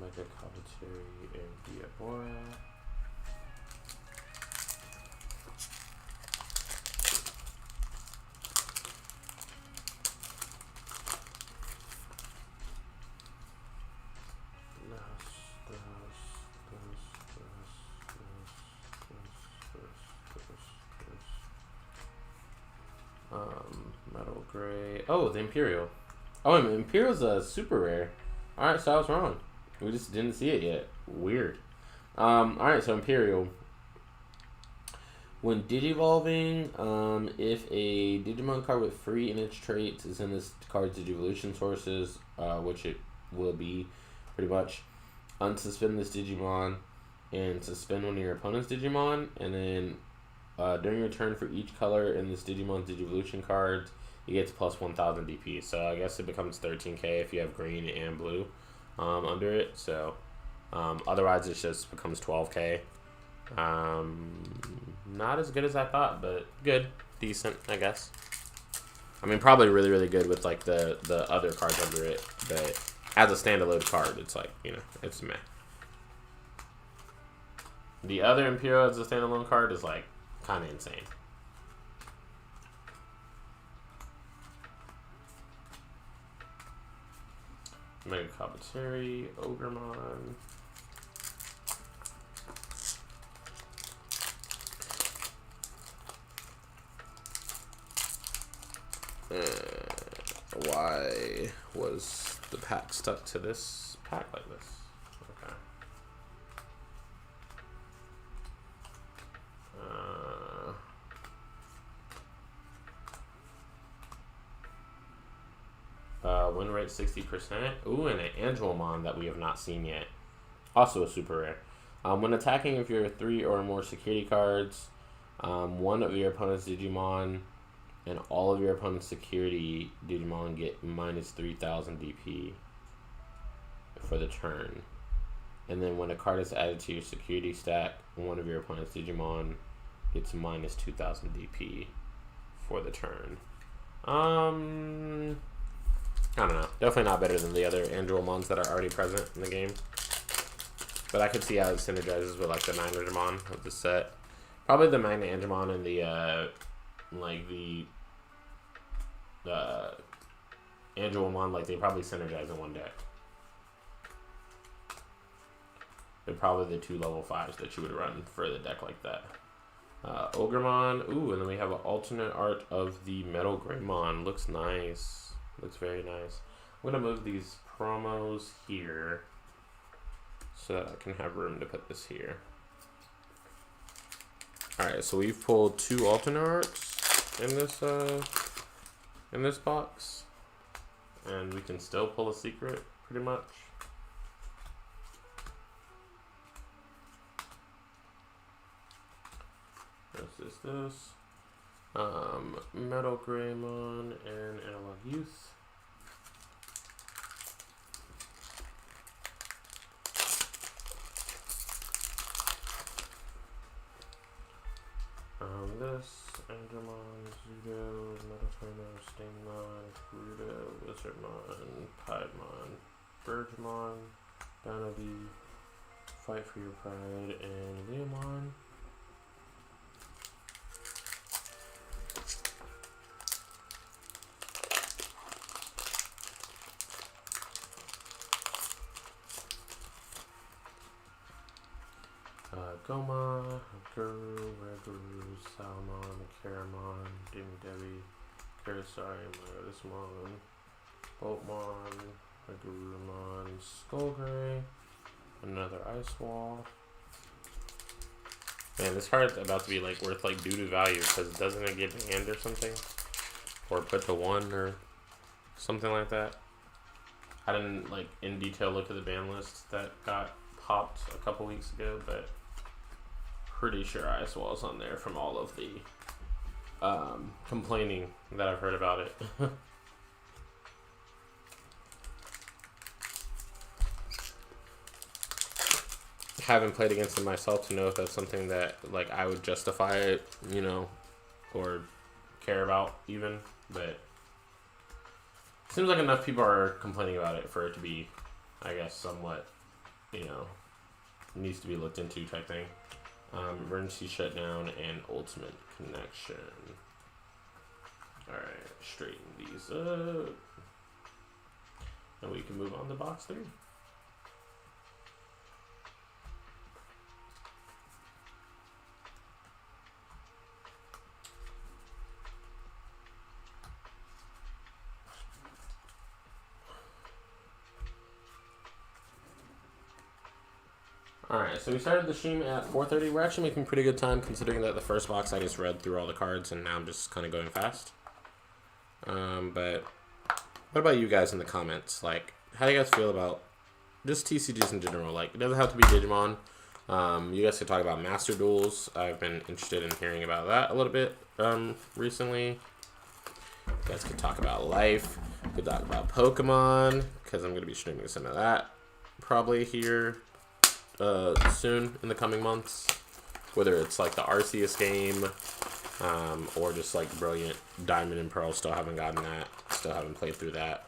Mega Cocktail, and Diabora. Metal Gray. Oh, the Imperial. Oh, and Imperial's a super rare. Alright, so I was wrong. We just didn't see it yet. Weird. Alright, so Imperial. When Digivolving, if a Digimon card with free in its traits is in this card's Digivolution sources, which it will be pretty much, unsuspend this Digimon and suspend one of your opponent's Digimon, and then during your turn for each color in this Digimon's Digivolution cards, it gets plus 1000 DP. So I guess it becomes 13k if you have green and blue under it. So otherwise it just becomes 12k. Not as good as I thought, but good, decent, I guess. I mean, probably really, really good with like the other cards under it, but as a standalone card, it's like, you know, it's meh. The other Imperial as a standalone card is like kind of insane. Mega Cocktail, Ogremon. Why was the pack stuck to this pack like this? Okay. Win rate 60%. Ooh, and an Angemon that we have not seen yet. Also a super rare. When attacking, if you're 3 or more security cards, one of your opponent's Digimon and all of your opponent's security Digimon get minus 3000 DP for the turn. And then when a card is added to your security stack, one of your opponent's Digimon gets minus 2000 DP for the turn. I don't know. Definitely not better than the other Andremons that are already present in the game. But I could see how it synergizes with like the Magna Jumon of the set. Probably the Magna Angemon and the Angemon, like they probably synergize in one deck. They're probably the 2 level 5s that you would run for the deck like that. Ogremon. Ooh, and then we have an alternate art of the Metal Greymon. Looks nice. Looks very nice. I'm going to move these promos here so that I can have room to put this here. Alright, so we've pulled 2 alternate arts in this box. And we can still pull a secret, pretty much. This. Metal Greymon and Analog Youth. This, Andremon, Zudo, Megaderm, Stamon, Garuda, Lizardmon, Quaggamon, Bergemon, Danabi, Fight for your pride and Lilymon. Goma, Guru, Salmon, Kakamon, Devi, Karasai, Myotismon, Boatmon, Ogremon, Skullgray, another Ice Wall. Man, this card's about to be like worth like doo-doo value because doesn't it get banned or something? Or put to 1 or something like that. I didn't like in detail look at the ban list that got popped a couple weeks ago, but pretty sure Ice Wall's on there from all of the complaining that I've heard about it. Haven't played against it myself to know if that's something that like I would justify it, you know, or care about even, but seems like enough people are complaining about it for it to be, I guess, somewhat, you know, needs to be looked into type thing. Emergency shutdown and ultimate connection. Alright, straighten these up. And we can move on to box 3. Alright, so we started the stream at 4:30. We're actually making pretty good time considering that the first box I just read through all the cards and now I'm just kind of going fast. But what about you guys in the comments? Like, how do you guys feel about just TCGs in general? Like, it doesn't have to be Digimon. You guys could talk about Master Duels. I've been interested in hearing about that a little bit recently. You guys could talk about Life. You could talk about Pokemon, because I'm going to be streaming some of that probably here soon in the coming months, whether it's like the Arceus game or just like Brilliant Diamond and Pearl. Still haven't gotten that, still haven't played through that.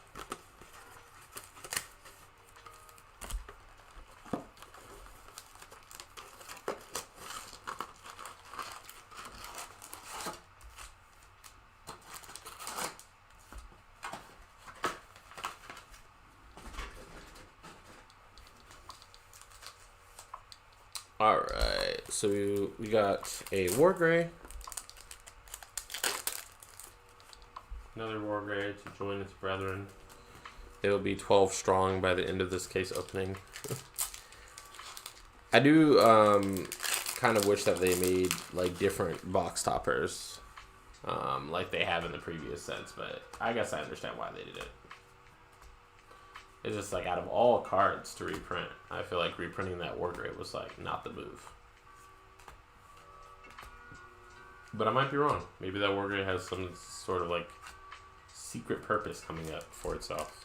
Alright, so we got a Wargrey. Another Wargrey to join its brethren. It will be 12 strong by the end of this case opening. I do kind of wish that they made like different box toppers like they have in the previous sets, but I guess I understand why they did it. It's just like out of all cards to reprint, I feel like reprinting that Wargrey was like not the move. But I might be wrong. Maybe that Wargrey has some sort of like secret purpose coming up for itself.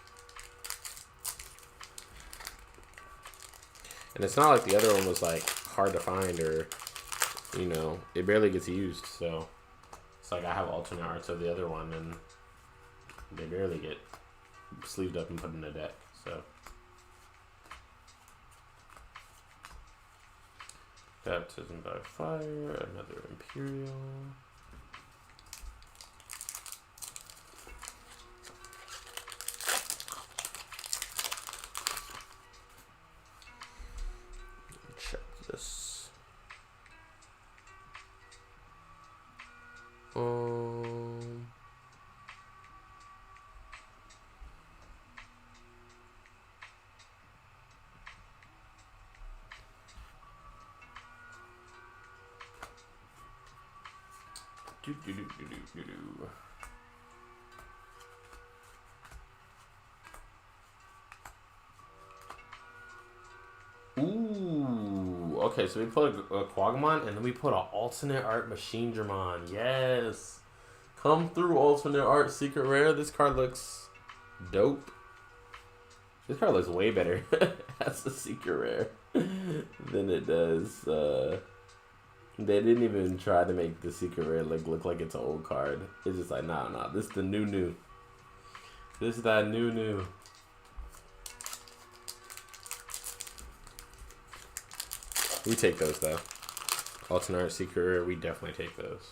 And it's not like the other one was like hard to find or, you know, it barely gets used. So it's like I have alternate arts of the other one and they barely get sleeved up and put in a deck. So Baptism by Fire, another Imperial. Check this. Ooh, okay, so we put a Quaggamon and then we put an alternate art Machinedramon. Yes. Come through alternate art secret rare. This card looks dope. This card looks way better as a secret rare than it does. They didn't even try to make the secret rare like look like it's an old card. It's just like, nah, this is the new. This is that new. We take those though. Alternate Seeker, we definitely take those.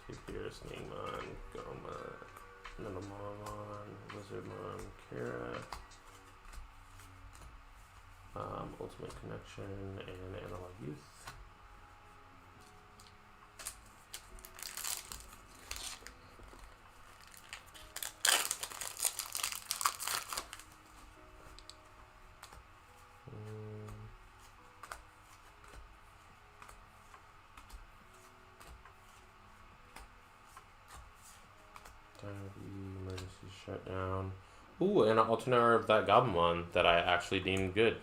Seeker, Snegmon, Gatomon, Mamamon, Lizardmon, Kira, Ultimate Connection, and Analog Youth. Emergency shutdown. Ooh, and an alternate of that Gatomon that I actually deemed good.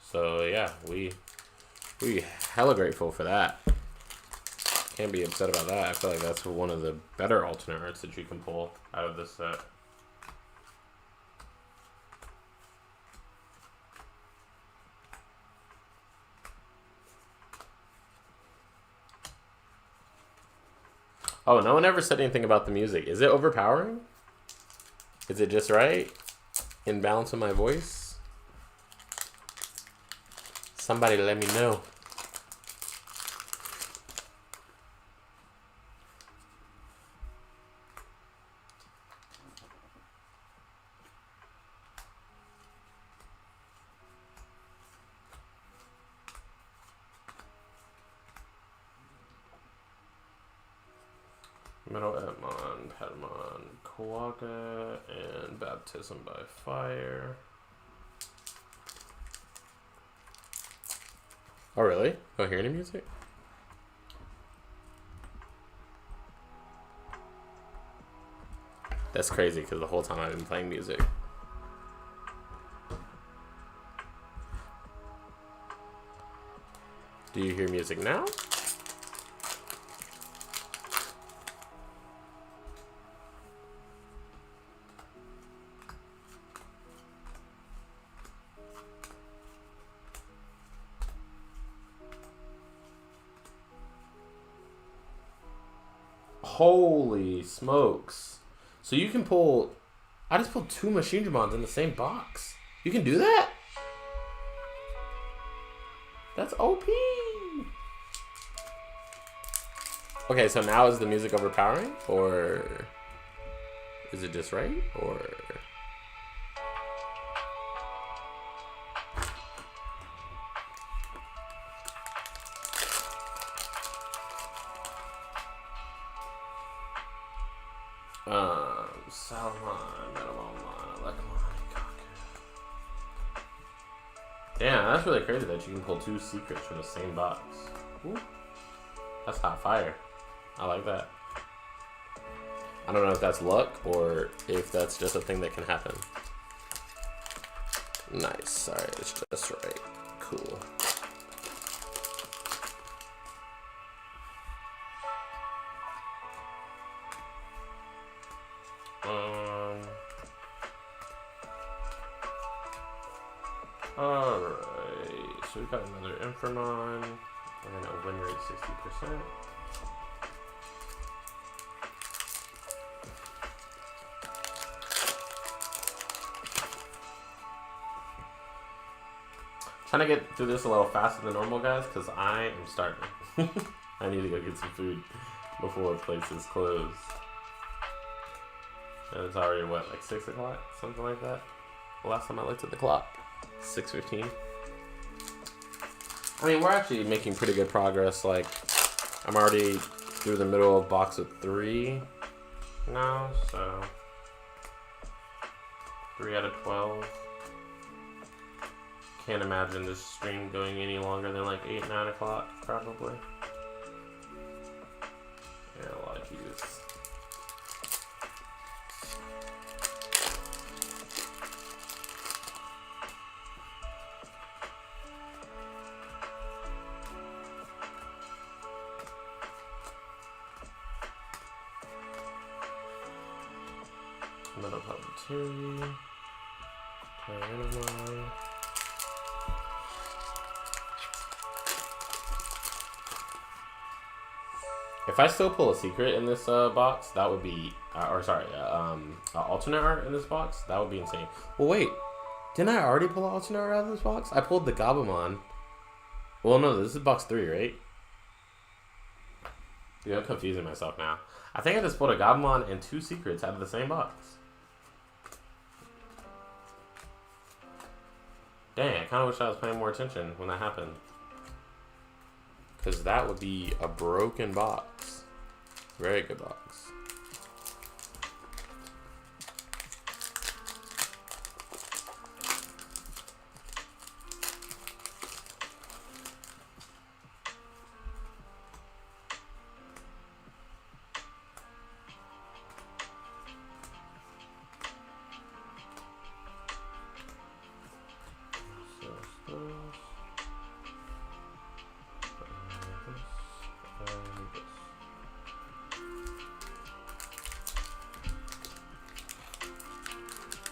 So yeah, we hella grateful for that. Can't be upset about that. I feel like that's one of the better alternate arts that you can pull out of this set. Oh, no one ever said anything about the music. Is it overpowering? Is it just right? In balance with my voice? Somebody let me know. Megaderm, Patamon, Quagga, and Baptism by Fire. Oh, really? Don't hear any music? That's crazy because the whole time I've been playing music. Do you hear music now? Holy smokes. So you can pull... I just pulled 2 Machine Jumons in the same box. You can do that? That's OP. Okay, so now is the music overpowering? Or is it just right? Or... Seraphimon, Venom, Electmon, damn, that's really crazy that you can pull 2 secrets from the same box. Ooh. That's hot fire. I like that. I don't know if that's luck or if that's just a thing that can happen. Nice. Alright, it's just right. Cool. Alright, so we've got another Andremon, and a win rate 60%. Trying to get through this a little faster than normal, guys, because I am starving. I need to go get some food before places close. And it's already, what, like 6 o'clock? Something like that? The last time I looked at the clock. 6:15. I mean, we're actually making pretty good progress. Like, I'm already through the middle of box of 3 now, so 3 out of 12. Can't imagine this stream going any longer than like 8, 9 o'clock, probably. Yeah, a lot of youth. Metal Puppetery, Tyrannomon. If I still pull a secret in this box, that would be, alternate art in this box, that would be insane. Well, wait, Didn't I already pull Alternate out of this box? I pulled the Gatomon. Well, no, this is box 3, right? Dude, I'm confusing myself now. I think I just pulled a Gatomon and 2 secrets out of the same box. Dang, I kind of wish I was paying more attention when that happened. Because that would be a broken box. Very good box.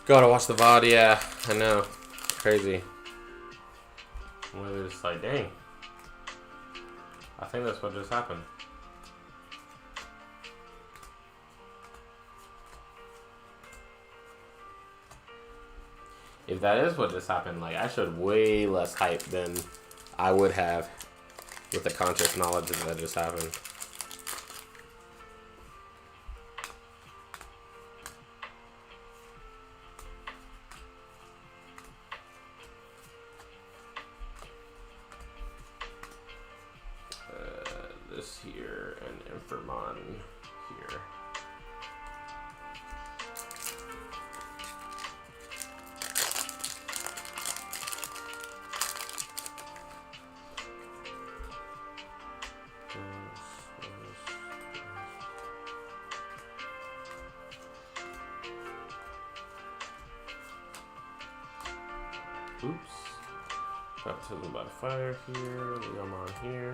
Gotta watch the VOD, yeah, I know. Crazy. We're just like, dang. I think that's what just happened. If that is what just happened, like, I showed way less hype than I would have with the conscious knowledge that just happened. This here and Andremon here. Oops. Baptism by Fire here, Lilymon here.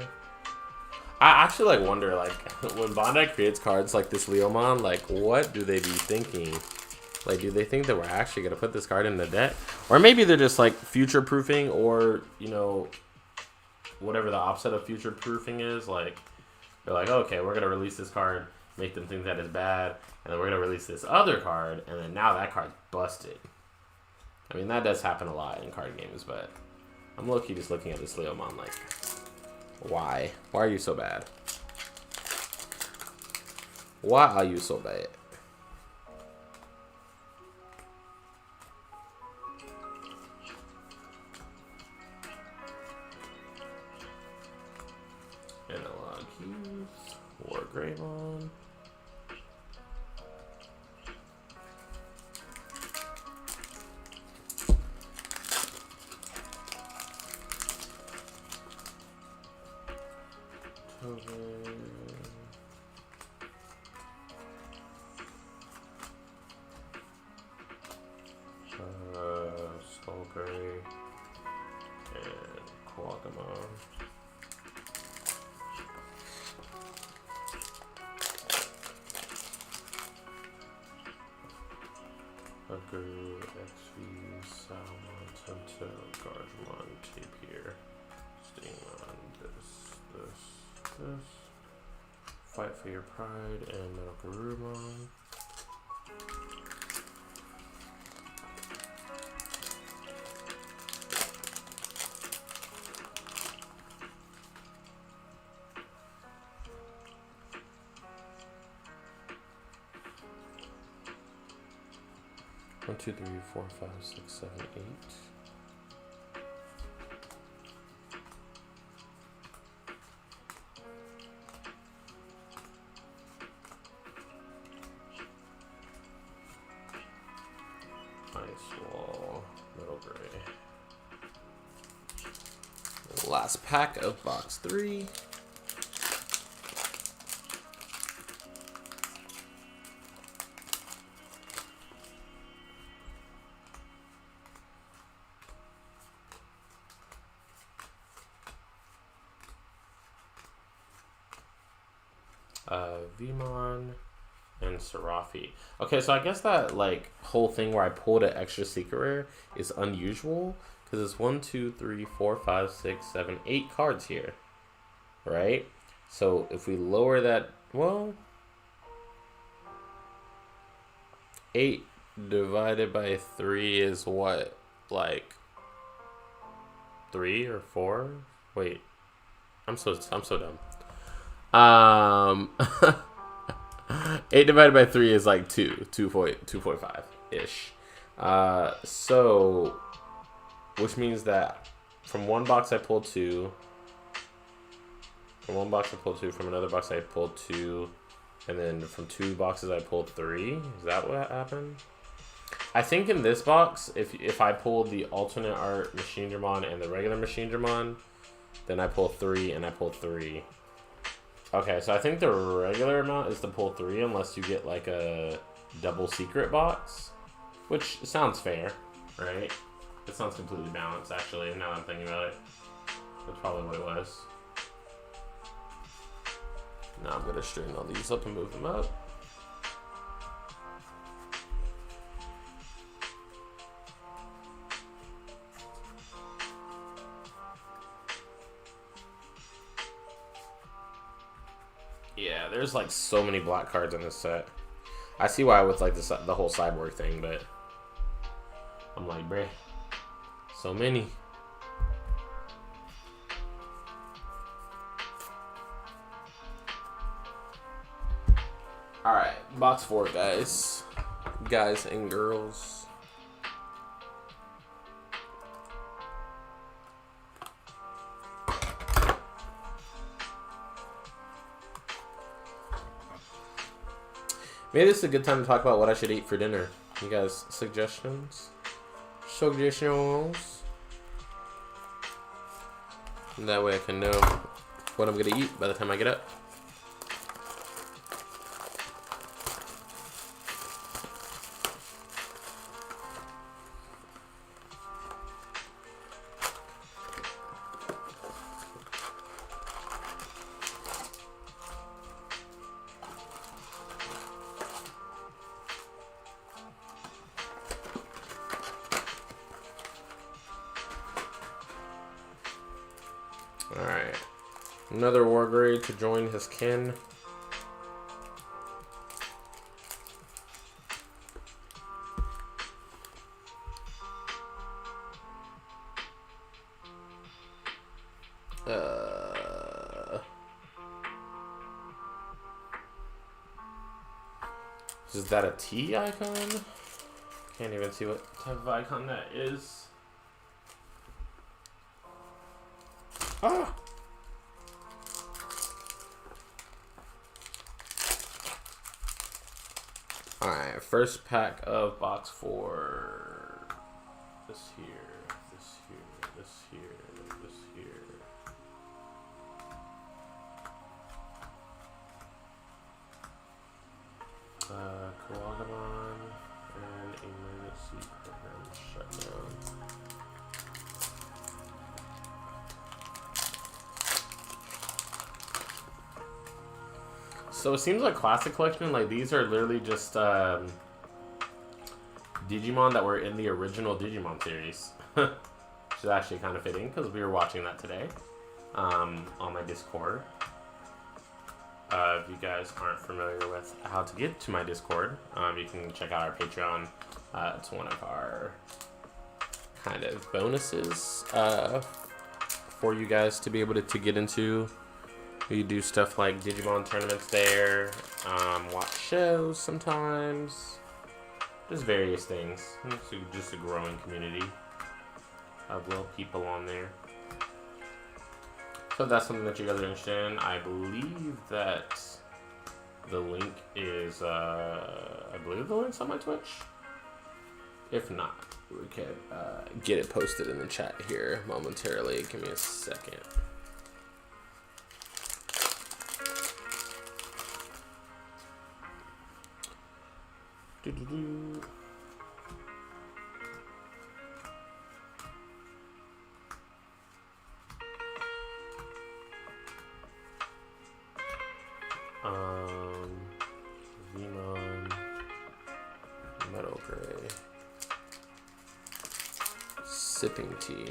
I actually like wonder, like, when Bandai creates cards like this Lilymon, like, what do they be thinking? Like, do they think that we're actually gonna put this card in the deck? Or maybe they're just like future proofing, or, you know, whatever the opposite of future proofing is. Like, they're like, okay, we're gonna release this card, make them think that is bad, and then we're gonna release this other card, and then now that card's busted. I mean, that does happen a lot in card games, but I'm low-key just looking at this Lilymon like, why? Why are you so bad? Why are you so bad? Analog Hughes, Wargreymon. Skullgray and Quaggamon. Agu, XV, Salmon, Tinto, Gargamon, tape here. Staying on this. Fight for your pride and Megaderm. One, two, three, four, five, six, seven, 8. Last pack of box 3. Vemon and Seraphimon. Okay, so I guess that like whole thing where I pulled an extra secret rare is unusual. Because it's 1, 2, 3, 4, 5, 6, 7, 8 cards here. Right? So if we lower that, well, 8 divided by 3 is what? like 3 or 4. Wait, I'm so dumb. 8 divided by 3 is like 2.5 ish. So, which means that from one box I pulled 2. From one box I pulled 2. From another box I pulled 2. And then from 2 boxes I pulled 3. Is that what happened? I think in this box, if I pulled the alternate art Machinedramon and the regular Machinedramon, then I pull 3 and I pull 3. Okay, so I think the regular amount is to pull 3 unless you get like a double secret box, which sounds fair, right? It sounds completely balanced, actually, now that I'm thinking about it. That's probably what it was. Now I'm going to straighten all these up and move them up. Yeah, there's like so many black cards in this set. I see why with like the whole cyborg thing, but I'm like, bruh, so many. All right, box 4, guys and girls. Maybe this is a good time to talk about what I should eat for dinner. You guys, suggestions? Suggestions? And that way I can know what I'm gonna eat by the time I get up. Alright. Another Wargrey to join his kin. Is that a T icon? Can't even see what type of icon that is. Ah! Alright, first pack of box 4. This here, this here, this here, this here. Quaggamon and emergency program shutdown. So it seems like classic collection, like these are literally just Digimon that were in the original Digimon series. Which is actually kind of fitting because we were watching that today on my Discord. If you guys aren't familiar with how to get to my Discord, you can check out our Patreon. It's one of our kind of bonuses for you guys to be able to get into. We do stuff like Digimon tournaments there, watch shows sometimes, just various things. It's just a growing community of little people on there. So if that's something that you guys are interested in, I believe that the link is, I believe the link's on my Twitch. If not, we can get it posted in the chat here momentarily. Give me a second. Doo-doo-doo. Venom, Metal Gray, Sipping Tea.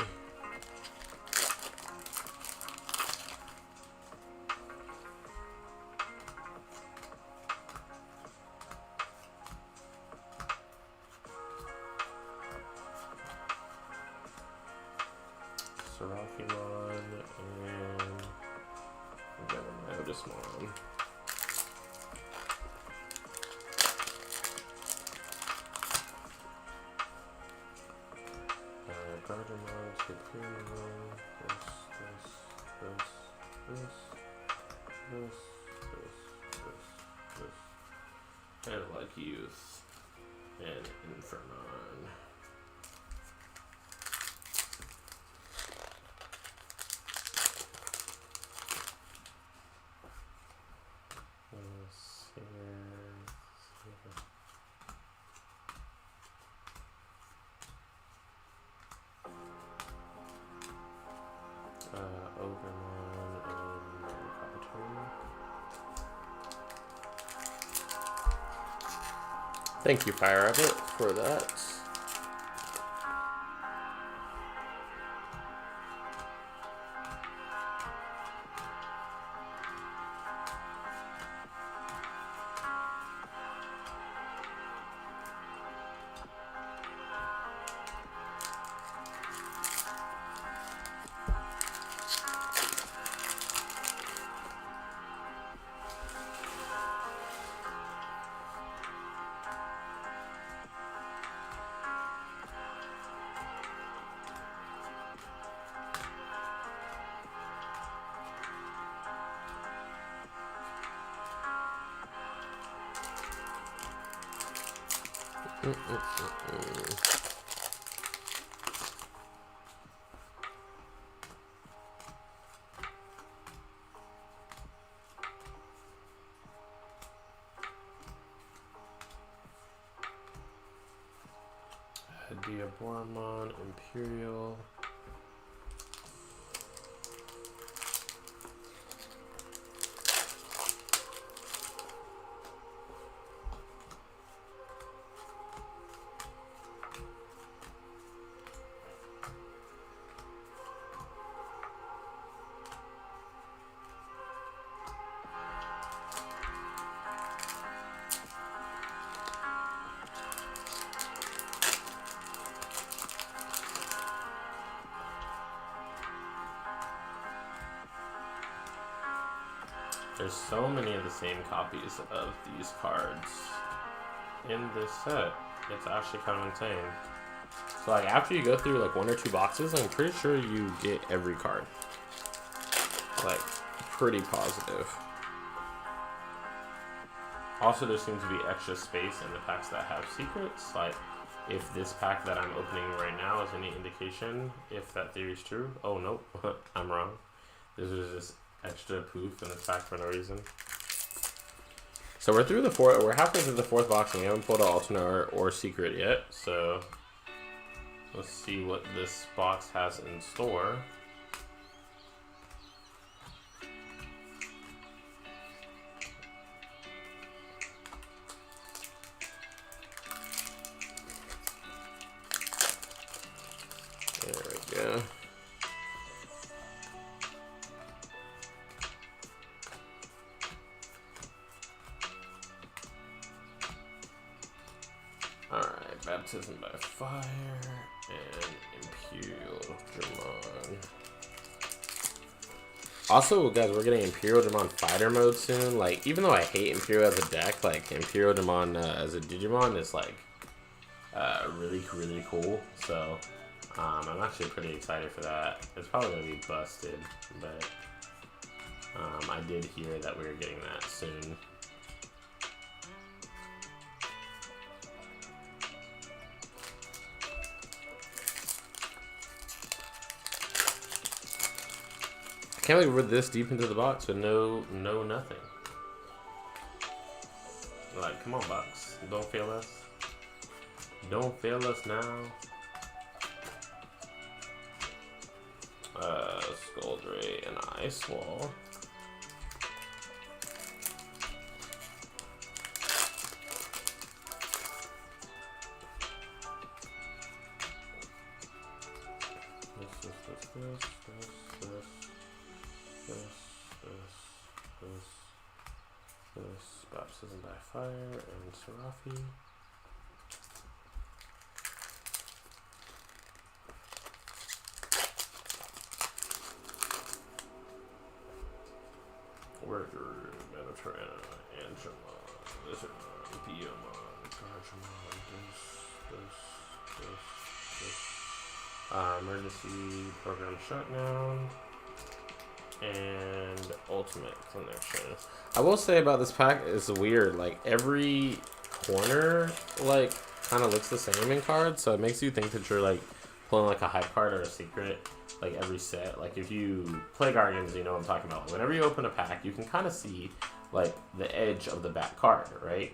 Seraphimon, and Myotismon. Gargamon, Tyrannomon, this, and like Youth, and Infernon. Ogremon and Kakamon. Thank you, Fire Rabbit, for that. Wargreymon, Imperial. There's so many of the same copies of these cards in this set. It's actually kind of insane. So like after you go through like 1 or 2 boxes, I'm pretty sure you get every card. Like pretty positive. Also, there seems to be extra space in the packs that have secrets. Like if this pack that I'm opening right now is any indication, if that theory is true. Oh nope, I'm wrong. This is just extra poof in the pack for no reason. So we're through we're halfway through the 4th box and we haven't pulled an alternate or secret yet. So let's see what this box has in store. There we go. Alright, Baptism by Fire and Imperial Jumon. Also, guys, we're getting Imperial Jumon Fighter mode soon. Like, even though I hate Imperial as a deck, like, Imperial Jumon as a Digimon is, like, really, really cool. So, I'm actually pretty excited for that. It's probably going to be busted, but I did hear that we were getting that soon. I can't believe we're this deep into the box with no nothing. Like, come on, box. Don't fail us. Don't fail us now. Scoldray and Ice Wall. This Baptism by Fire and Seraphi. Megaderm, Angemon, Lilymon, Biomon, Gargamond, this. Emergency program shutdown. And ultimate connection. I will say about this pack is weird. Like every corner, like kind of looks the same in cards, so it makes you think that you're like pulling like a hype card or a secret. Like every set. Like if you play Guardians, you know what I'm talking about. Whenever you open a pack, you can kind of see like the edge of the back card, right?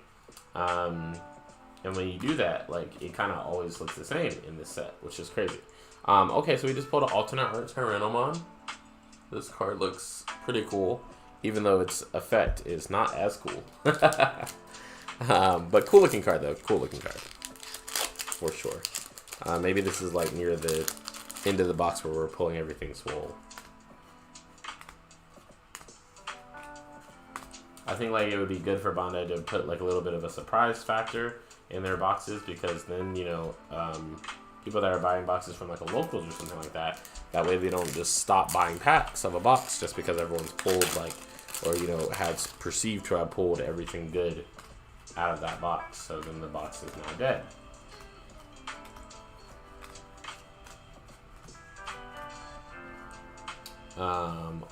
And when you do that, like it kind of always looks the same in this set, which is crazy. Okay, so we just pulled an alternate art Tyrannomon. This card looks pretty cool, even though its effect is not as cool. But cool looking card though, cool looking card. For sure. Maybe this is like near the end of the box where we're pulling everything swole. I think like it would be good for Bandai to put like a little bit of a surprise factor in their boxes, because then, you know, people that are buying boxes from like a locals or something like that, that way they don't just stop buying packs of a box just because everyone's pulled like, or you know, has perceived to have pulled everything good out of that box. So then the box is now dead.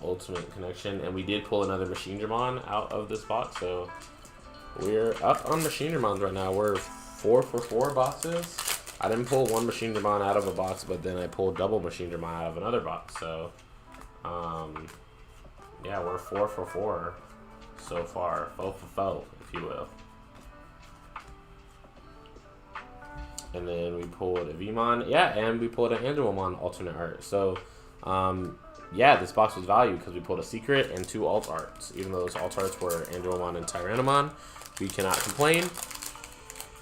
Ultimate connection, and we did pull another Machine Jumon out of this box, so we're up on Machine Jumons right now. We're 4 for 4 boxes. I didn't pull one Machine Jumon out of a box, but then I pulled double Machine Jumon out of another box. So, yeah, we're 4 for 4 so far. 4 for 4, if you will. And then we pulled a Vmon. Yeah, and we pulled an Andremon alternate art. So, yeah, this box was valued because we pulled a secret and 2 alt arts. Even though those alt arts were Andremon and Tyrannomon, we cannot complain.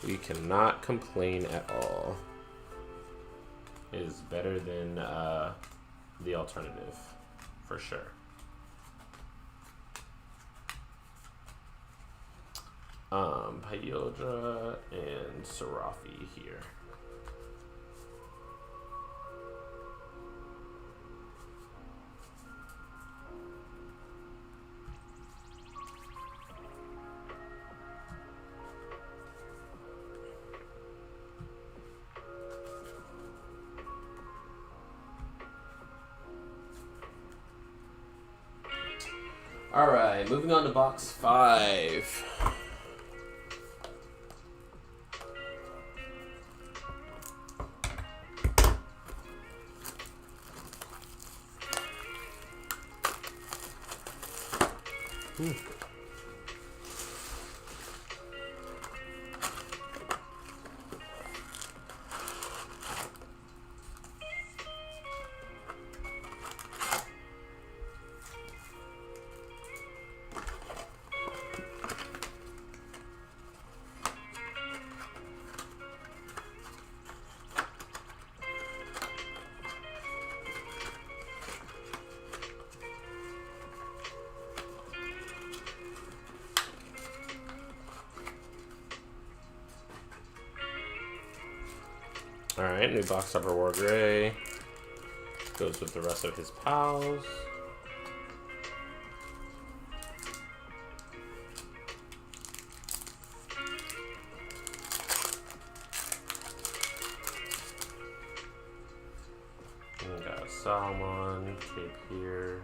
We cannot complain at all. It is better than the alternative, for sure. Pyodra and Seraphimon here. Alright, moving on to box 5. Alright, new box upper Wargrey. Goes with the rest of his pals. We got Salmon, Cape here.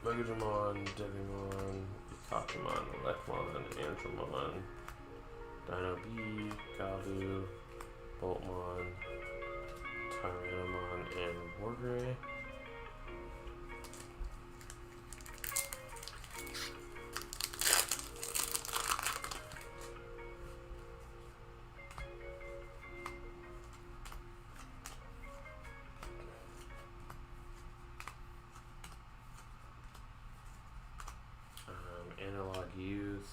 Magna Jumon, Digimon, Kakamon, Electmon, Andremon, Dino B, Gavu, Boltmon, Tyrannomon, and Wargrey. Analog use.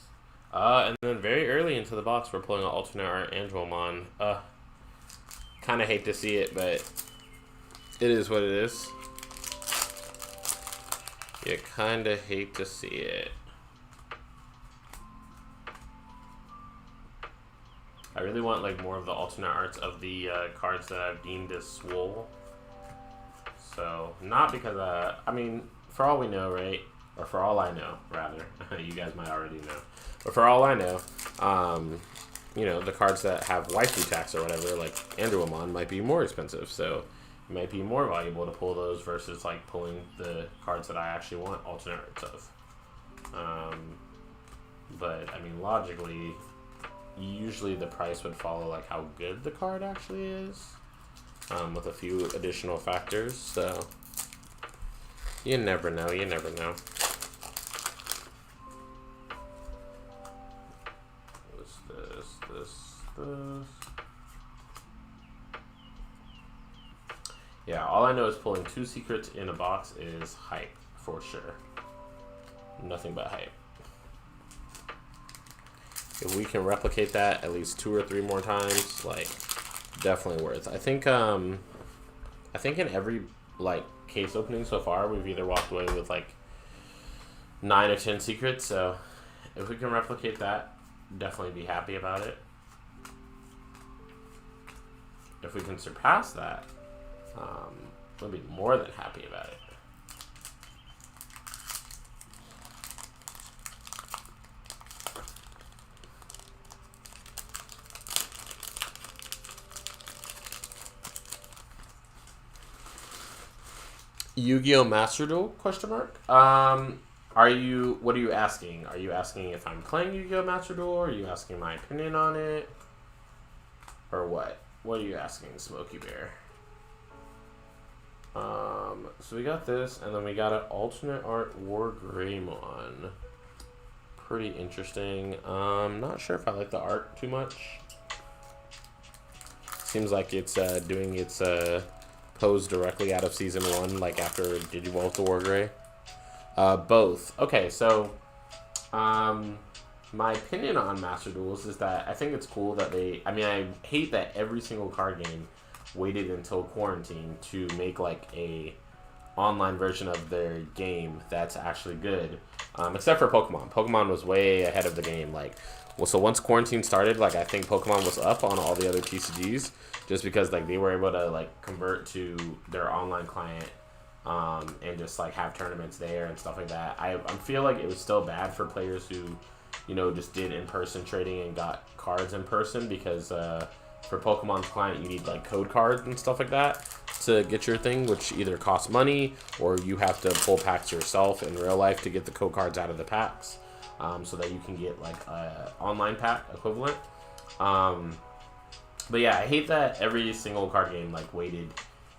And then very early into the box, we're pulling an alternate art Angemon. Kind of hate to see it, but it is what it is. You kind of hate to see it. I really want like more of the alternate arts of the cards that I've deemed as swole. So, not because, I mean, for all we know, right? or for all I know, rather. You guys might already know. But for all I know, you know, the cards that have waifu tax or whatever, like Andremon, might be more expensive. So it might be more valuable to pull those versus like pulling the cards that I actually want alternates of. But I mean, logically, usually the price would follow like how good the card actually is, with a few additional factors. So you never know. You never know. This. Yeah, all I know is pulling 2 secrets in a box is hype for sure. Nothing but hype. If we can replicate that at least 2 or 3 more times, like, definitely worth. I think in every like case opening so far, we've either walked away with like 9 or 10 secrets. So if we can replicate that, definitely be happy about it. If we can surpass that, we'll be more than happy about it. Yu-Gi-Oh! Master Duel? Question mark. What are you asking? Are you asking if I'm playing Yu-Gi-Oh! Master Duel? Or are you asking my opinion on it? Or what? What are you asking, Smokey Bear? So we got this, and then we got an alternate art Wargreymon. Pretty interesting. Not sure if I like the art too much. Seems like it's doing its pose directly out of season 1, like after Digivolve to Wargrey. Both. Okay, so my opinion on Master Duels is that I think it's cool that I hate that every single card game waited until quarantine to make like a online version of their game that's actually good. Except for Pokemon. Pokemon was way ahead of the game. Like, well, so once quarantine started, like I think Pokemon was up on all the other TCGs just because like they were able to like convert to their online client and just like have tournaments there and stuff like that. I feel like it was still bad for players who, you know, just did in-person trading and got cards in person because for Pokemon's client you need like code cards and stuff like that to get your thing, which either costs money or you have to pull packs yourself in real life to get the code cards out of the packs, so that you can get like a online pack equivalent. But yeah, I hate that every single card game like waited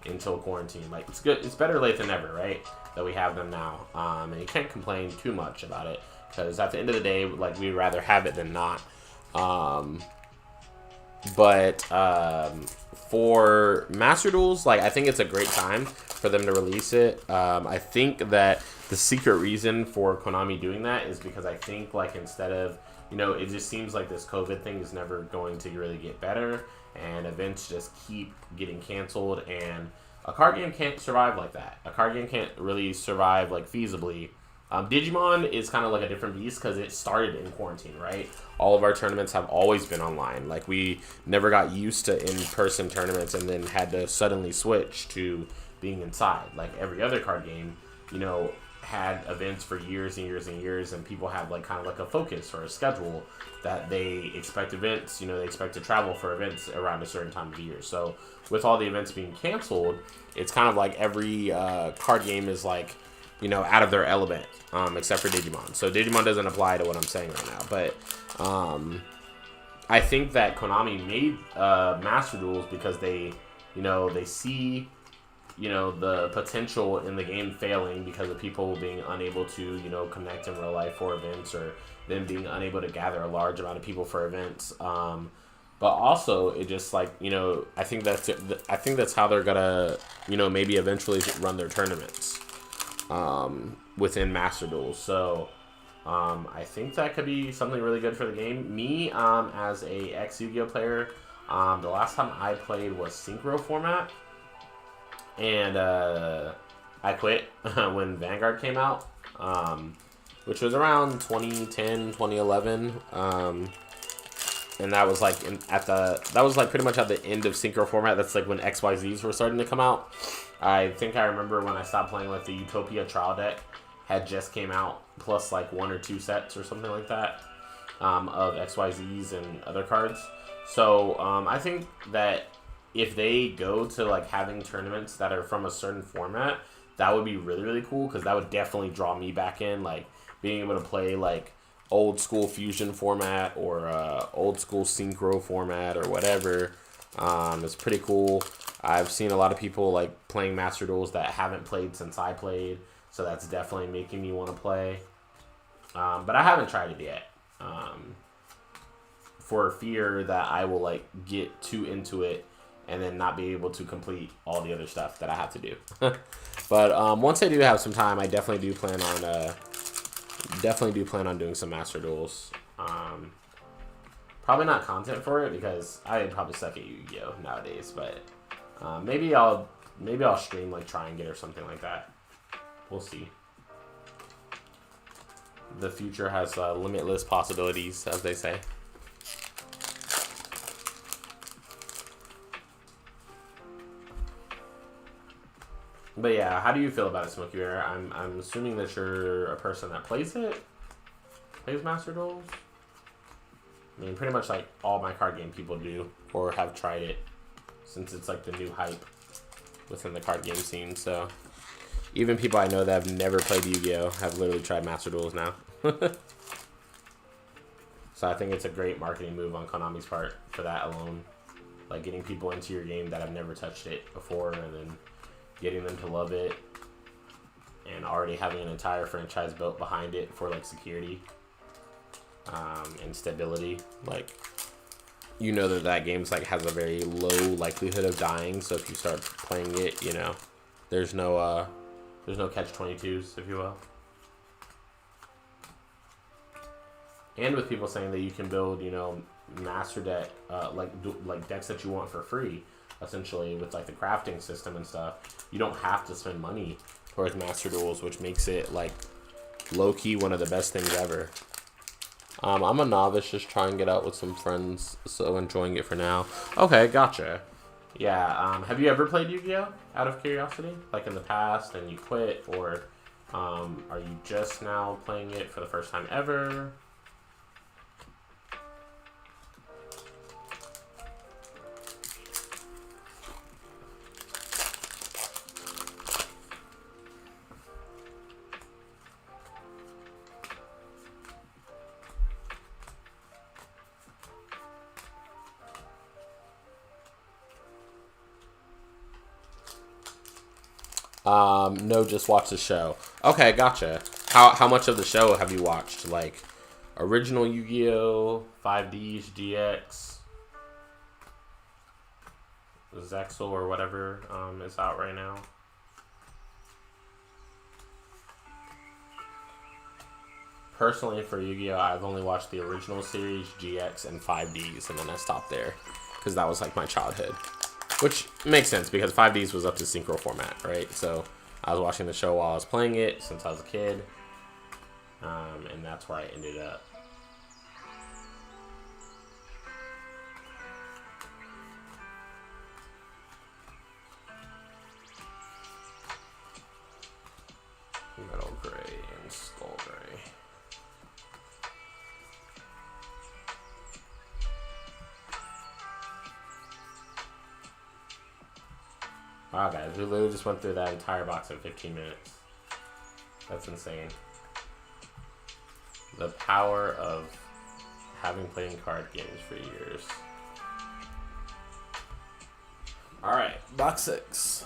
until quarantine. Like, it's good, it's better late than never, right? That we have them now, and you can't complain too much about it because at the end of the day, like, we'd rather have it than not. For Master Duels, like, I think it's a great time for them to release it. I think that the secret reason for Konami doing that is because I think, like, instead of, you know, it just seems like this COVID thing is never going to really get better, and events just keep getting canceled, and a card game can't survive like that. A card game can't really survive, like, feasibly. Digimon is kind of like a different beast because it started in quarantine, right? All of our tournaments have always been online. Like, we never got used to in-person tournaments and then had to suddenly switch to being inside. Like, every other card game, you know, had events for years and years and years, and people have, like, kind of like a focus or a schedule that they expect events, you know, they expect to travel for events around a certain time of the year. So, with all the events being canceled, it's kind of like every card game is, like, you know, out of their element, except for Digimon. So Digimon doesn't apply to what I'm saying right now. But I think that Konami made Master Duels because they, you know, they see, you know, the potential in the game failing because of people being unable to, you know, connect in real life for events, or them being unable to gather a large amount of people for events. But also, it just, like, you know, I think that's how they're gonna, you know, maybe eventually run their tournaments within Master Duels. So I think that could be something really good for the game. Me, as a ex-Yu-Gi-Oh player, the last time I played was Synchro format, and I quit when Vanguard came out, which was around 2010, 2011, and that was like pretty much at the end of Synchro format. That's like when XYZs were starting to come out. I think I remember when I stopped playing like the Utopia trial deck had just came out, plus like 1 or 2 sets or something like that of XYZs and other cards. So I think that if they go to like having tournaments that are from a certain format, that would be really, really cool, because that would definitely draw me back in, like being able to play like old school fusion format or old school synchro format or whatever. It's pretty cool. I've seen a lot of people like playing Master Duels that haven't played since I played, so that's definitely making me want to play. But I haven't tried it yet. For fear that I will like get too into it and then not be able to complete all the other stuff that I have to do. But once I do have some time, I definitely do plan on doing some Master Duels. Probably not content for it, because I probably suck at Yu-Gi-Oh nowadays. But maybe I'll stream like trying it or something like that. We'll see. The future has limitless possibilities, as they say. But yeah, how do you feel about it, Smokey Bear? I'm assuming that you're a person that plays Master Duels. I mean, pretty much like all my card game people do, or have tried it, since it's like the new hype within the card game scene. So even people I know that have never played Yu-Gi-Oh have literally tried Master Duels now. So I think it's a great marketing move on Konami's part for that alone. Like getting people into your game that have never touched it before, and then getting them to love it, and already having an entire franchise built behind it for like security and stability. Like, you know that game's like has a very low likelihood of dying, so if you start playing it, you know, there's no catch-22s, if you will. And with people saying that you can build, you know, master deck, like decks that you want for free, essentially, with like the crafting system and stuff. You don't have to spend money towards Master Duels, which makes it like low-key one of the best things ever. I'm a novice, just trying to get out with some friends, so enjoying it for now. Okay, gotcha. Yeah, have you ever played Yu-Gi-Oh? Out of curiosity? Like in the past, and you quit, or are you just now playing it for the first time ever? No, just watch the show. Okay, gotcha. How much of the show have you watched? Like, original Yu-Gi-Oh, 5Ds, GX, Zexal, or whatever is out right now? Personally, for Yu-Gi-Oh, I've only watched the original series, GX, and 5Ds, and then I stopped there, because that was like my childhood. Which makes sense, because 5Ds was up to synchro format, right? So I was watching the show while I was playing it since I was a kid. And that's where I ended up. Metal Gray and Skull Gray. Wow, guys, we literally just went through that entire box in 15 minutes. That's insane. The power of having played card games for years. Alright, box 6.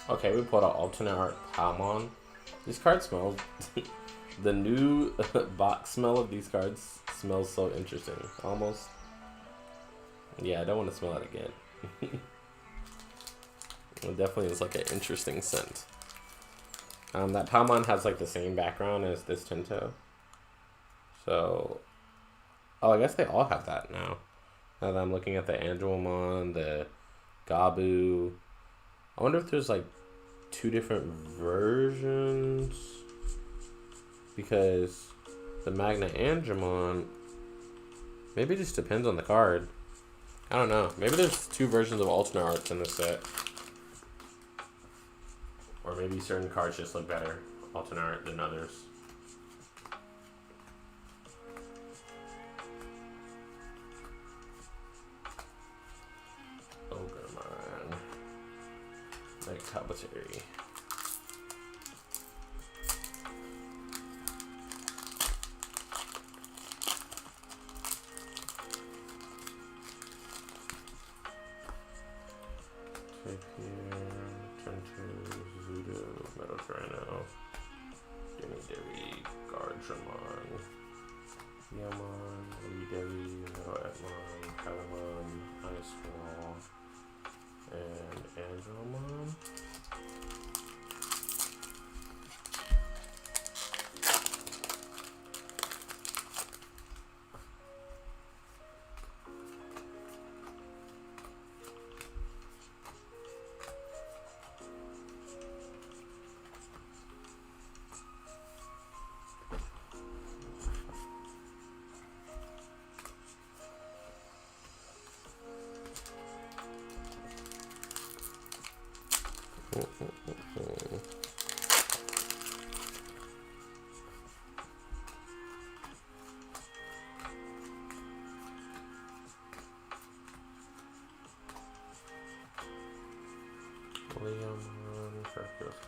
Okay, we pulled out alternate art Palmon. These cards smell. The new box smell of these cards smells so interesting. Almost. Yeah, I don't want to smell it again. It definitely is like an interesting scent. That Palmon has like the same background as this Tinto. So, oh, I guess they all have that now. Now that I'm looking at the Andremon, the Gabu. I wonder if there's like 2 different versions. Because the Magna Jumon, maybe it just depends on the card. I don't know. Maybe there's 2 versions of alternate arts in this set. Or maybe certain cards just look better alternate art than others. Ogremon. Commentary. Take here, Gargamon, Mamamon, Ladydevimon, Electmon, Kakamon, and Andremon. Lilymon, Tyrannomon.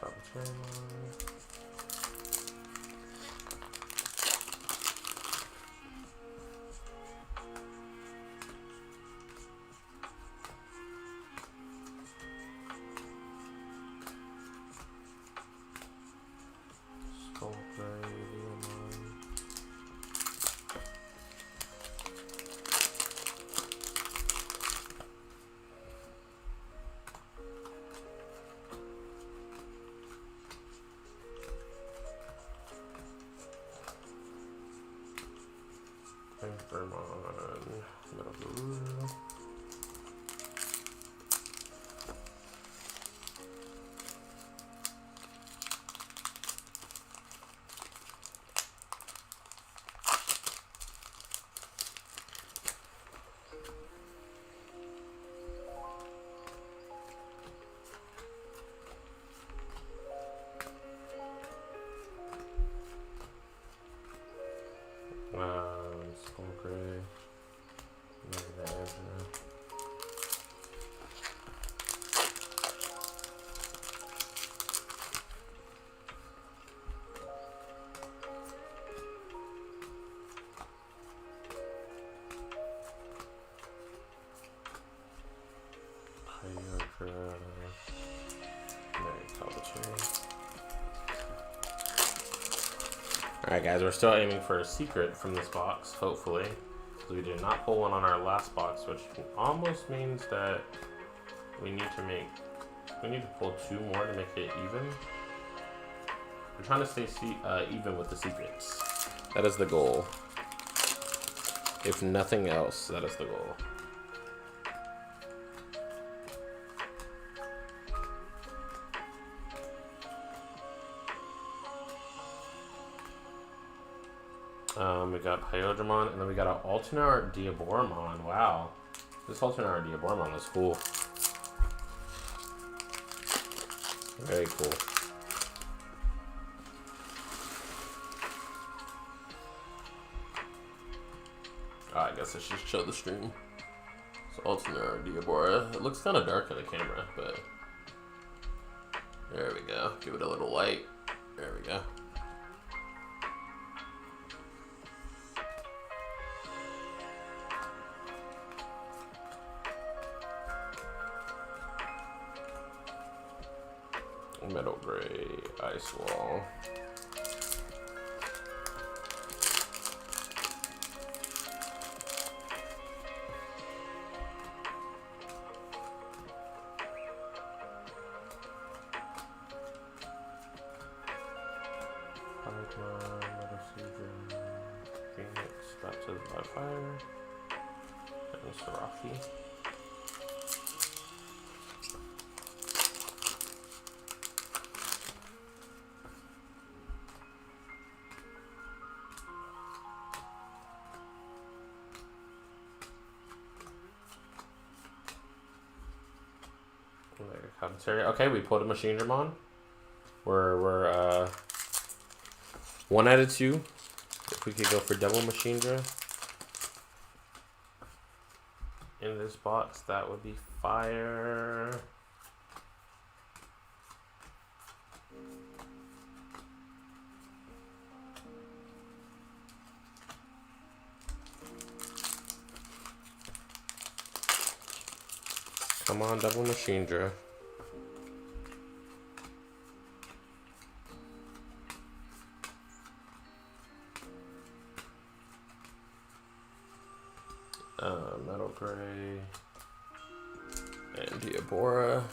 Bergemon, Skull Gray. Alright guys, we're still aiming for a secret from this box, hopefully. Because we did not pull one on our last box, which almost means that we need to pull 2 more to make it even. We're trying to stay even with the secrets. That is the goal. If nothing else, that is the goal. We got Pyodramon, and then we got an alternate art Diaboromon. Wow. This alternate art Diaboromon was cool. Very cool. I guess I should show the stream. It's alternate art Diabora. It looks kind of dark on the camera, but there we go. Give it a little light. There we go. Metal Gray, Ice Wall. Quaggamon, Metal Season, Phoenix, Baptism by Fire, and Seraphimon. Okay, we pulled a Machine Dramon. We're 1 out of 2. If we could go for double Machine Dra in this box, that would be fire. Come on, double Machine Dra. Metal Gray and Diabora.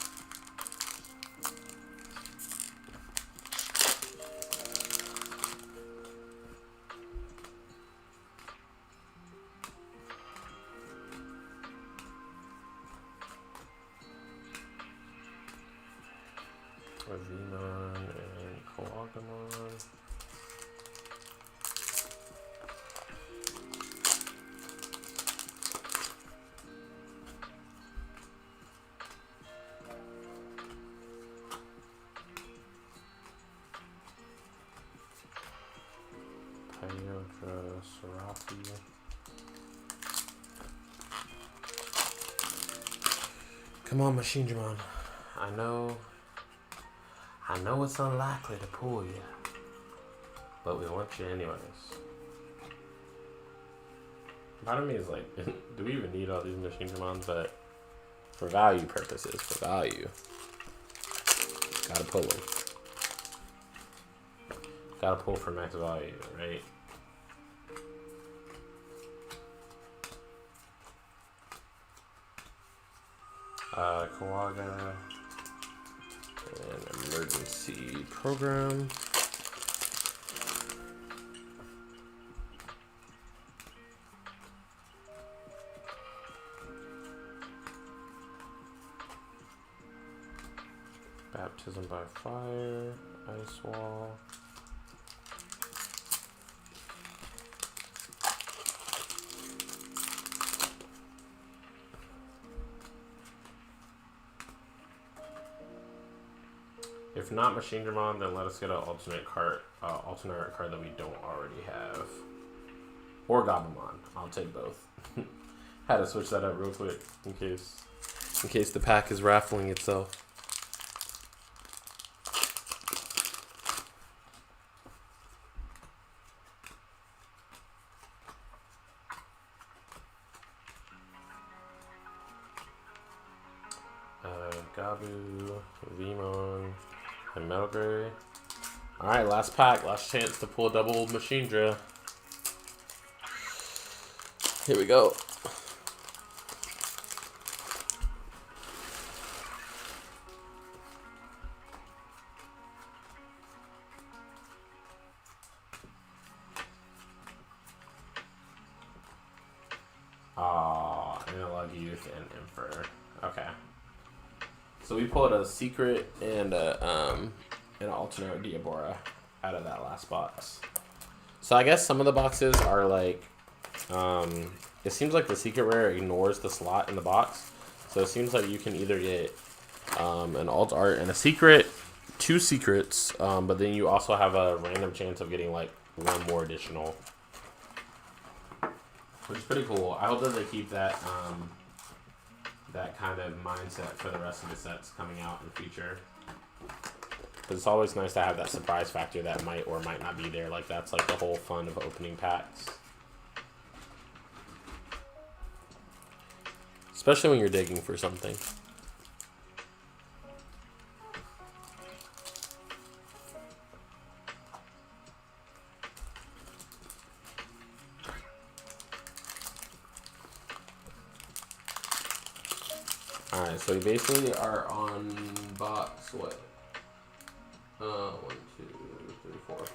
Venom and Quaggamon. Seraphimon. Come on, Machine Jumon. I know it's unlikely to pull you, but we want you anyways. Part of me is like, do we even need all these Machine Jumons? But for value purposes, gotta pull them. Gotta pull for max value, right? Quagga and emergency program. Baptism by Fire, Ice Wall. If not Machine Dramon, then let us get an alternate art card that we don't already have. Or Gatomon. I'll take both. Had to switch that up real quick in case the pack is raffling itself. Ladydevimon, and Metal Gray. Alright, last pack, last chance to pull a double Machine Dra. Here we go. Analog Youth and Emperor. Okay. So we pulled a secret and an alternate Diabora out of that last box. So I guess some of the boxes are like, it seems like the secret rare ignores the slot in the box. So it seems like you can either get an alt art and a secret, 2 secrets, but then you also have a random chance of getting like 1 more additional, which is pretty cool. I hope that they keep that that kind of mindset for the rest of the sets coming out in the future. Because it's always nice to have that surprise factor that might or might not be there. Like, that's like the whole fun of opening packs. Especially when you're digging for something. Alright, so we basically are on box what? 1, 2, 3, 4,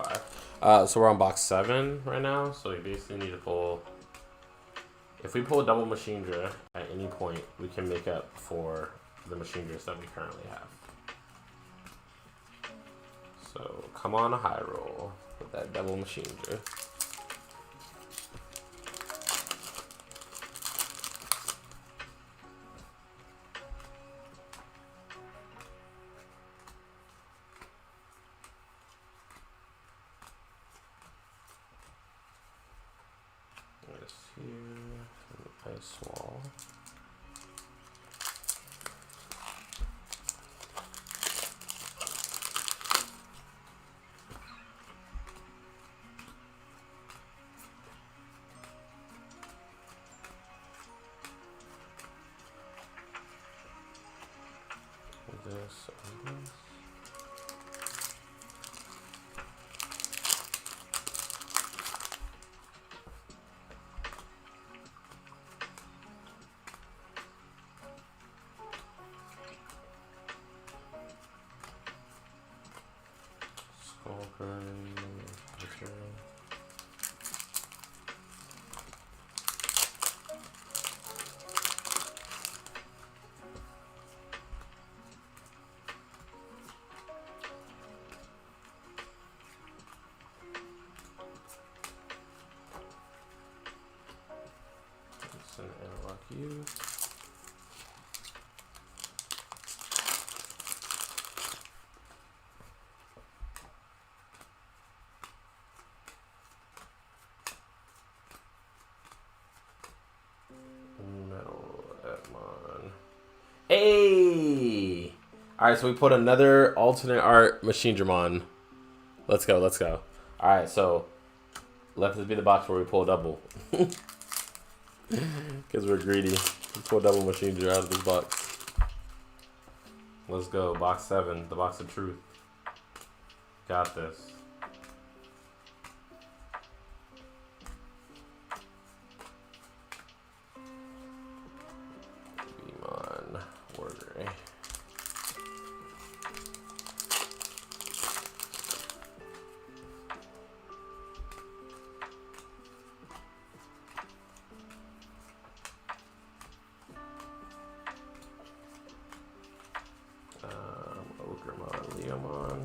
5. So we're on box 7 right now. So we basically need to pull. If we pull a double Machinedra at any point, we can make up for the Machinedras that we currently have. So come on a high roll with that double Machinedra. Ice wall. This and this. And interlock you. Megaderm. Hey! Alright, so we put another alternate art Machinedramon. Let's go, let's go. Alright, so let this be the box where we pull a double. Because we're greedy. We pull double Machinedra out of this box. Let's go. Box 7. The box of truth. Got this. Digimon. Wargreymon. Ogremon, Lilymon.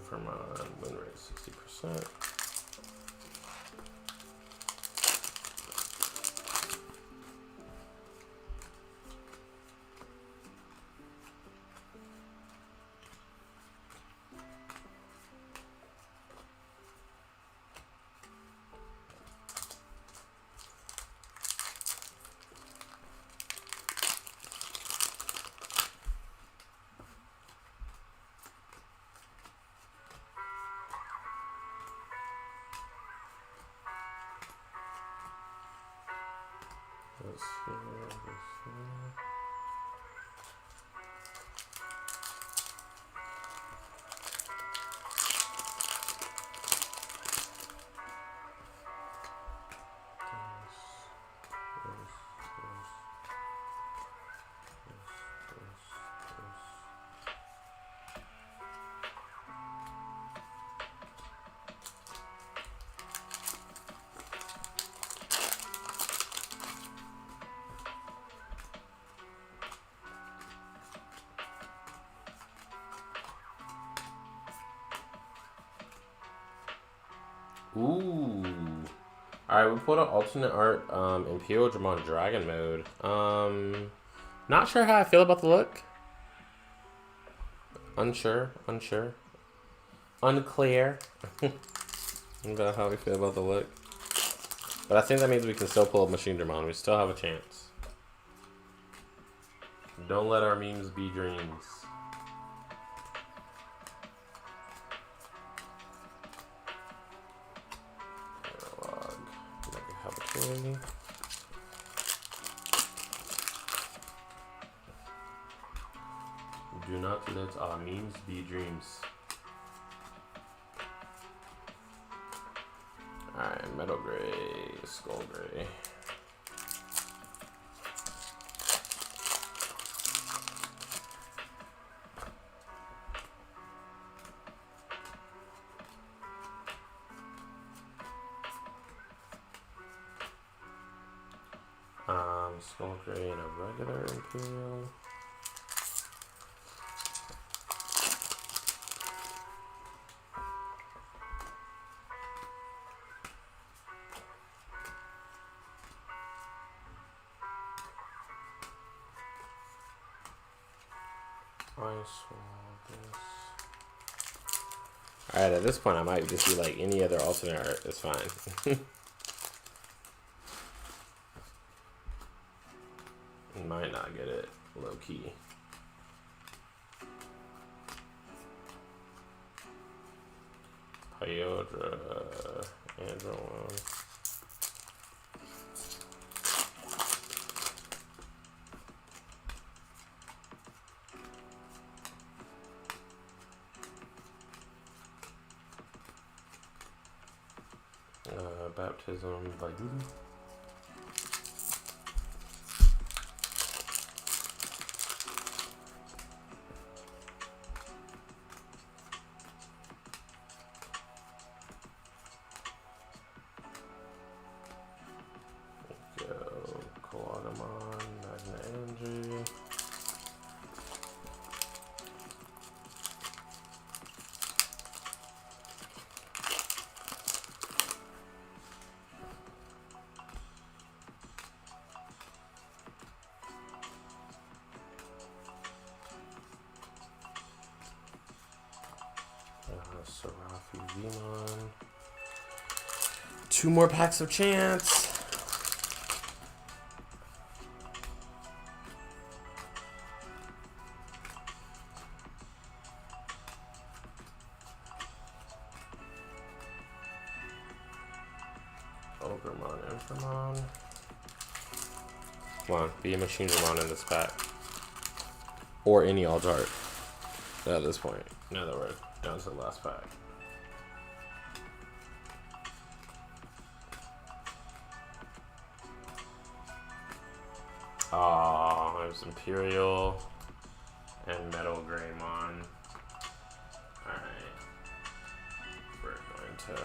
For my win rate 60%. This here, this here. Ooh. Alright, we put an alternate art in Pyogemon Dragon mode. Not sure how I feel about the look. Unsure. Unclear. About how we feel about the look. But I think that means we can still pull up Machine Dramon. We still have a chance. Don't let our memes be dreams. Analog. Mega Habitary. Do not let our memes be dreams. Alright, Metal Gray, Skull Gray. Skull Gray and a regular Imperial. Alright, at this point I might just be like any other alternate art, it's fine. Might not get it low key. Pyodra, Andremon. Baptism by Doodle. Go Quaggamon, Magna Jumon. Seraphimon. 2 more packs of chance. Ogremon, Andremon. Come on, be a Machine Jumon in this pack. Or any alt art at this point. Now that we're down to the last pack. Oh, there's Imperial and Metal Greymon. Alright. We're going to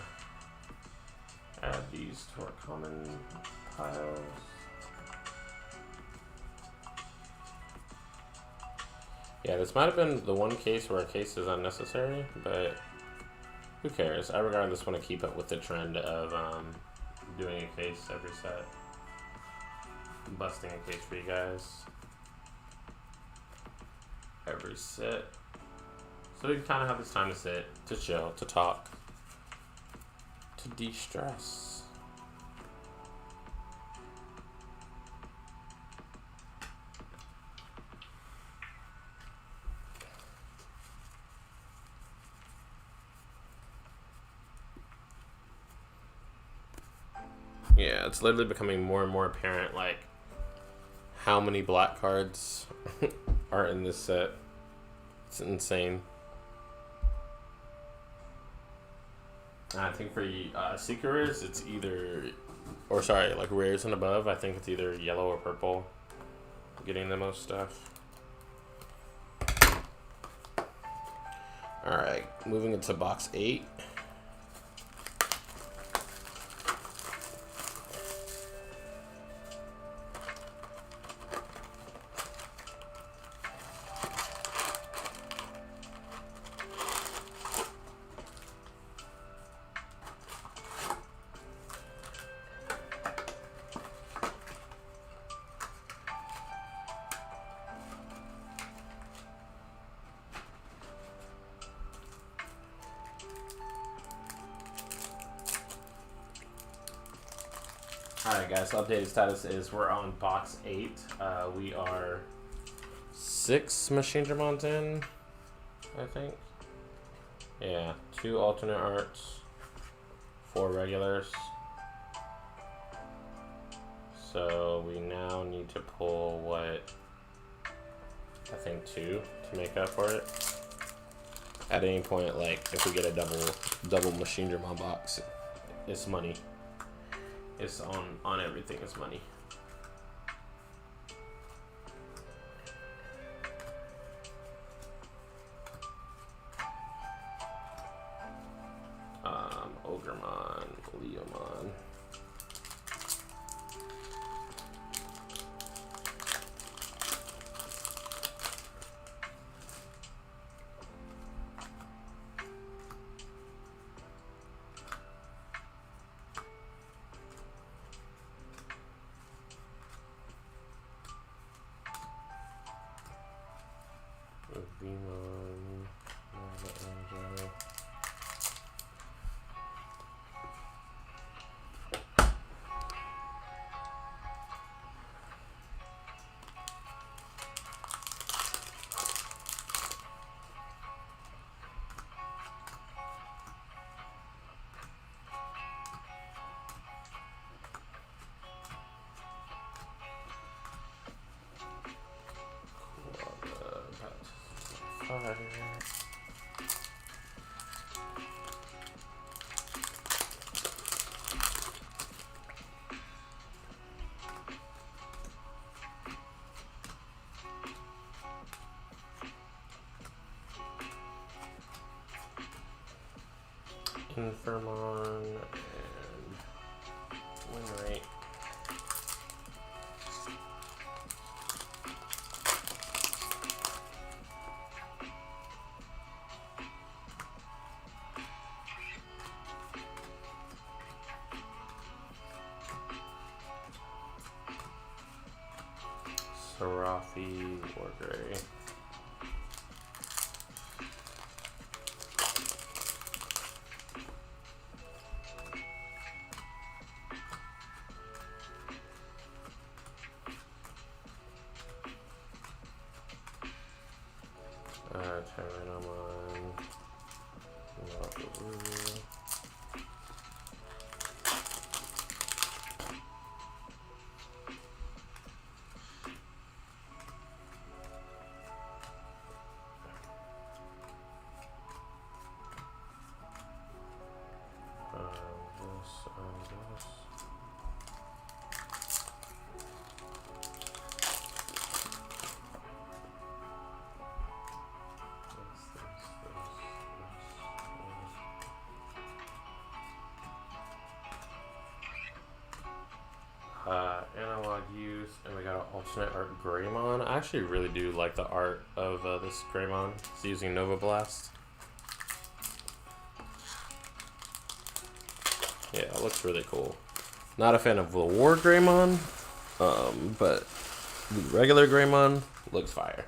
add these to our common piles. Yeah, this might have been the one case where a case is unnecessary, but who cares? I regardless want to keep up with the trend of doing a case every set. Busting a case for you guys every set. So we can kind of have this time to sit, to chill, to talk, to de-stress. Yeah, it's literally becoming more and more apparent, like, how many black cards are in this set. It's insane. I think for Secret Rares, it's either, or sorry, like Rares and above, I think it's either yellow or purple getting the most stuff. Alright, moving into box 8. Alright guys, so updated status is we're on box 8. We are 6 Machine Dramons in, I think. Yeah, 2 alternate arts, 4 regulars. So we now need to pull what, I think 2 to make up for it. At any point, like if we get a double Machine Dramon box, it's money. It's on everything. It's money. Ogremon, Lilymon. Venom, fire. Angemon and win rate. Seraphimon, Wargreymon. Tyrannomon. Analog use, and we got an alternate art Greymon. I actually really do like the art of this Greymon. It's using Nova Blast. Yeah, it looks really cool. Not a fan of the Wargreymon, but the regular Greymon looks fire.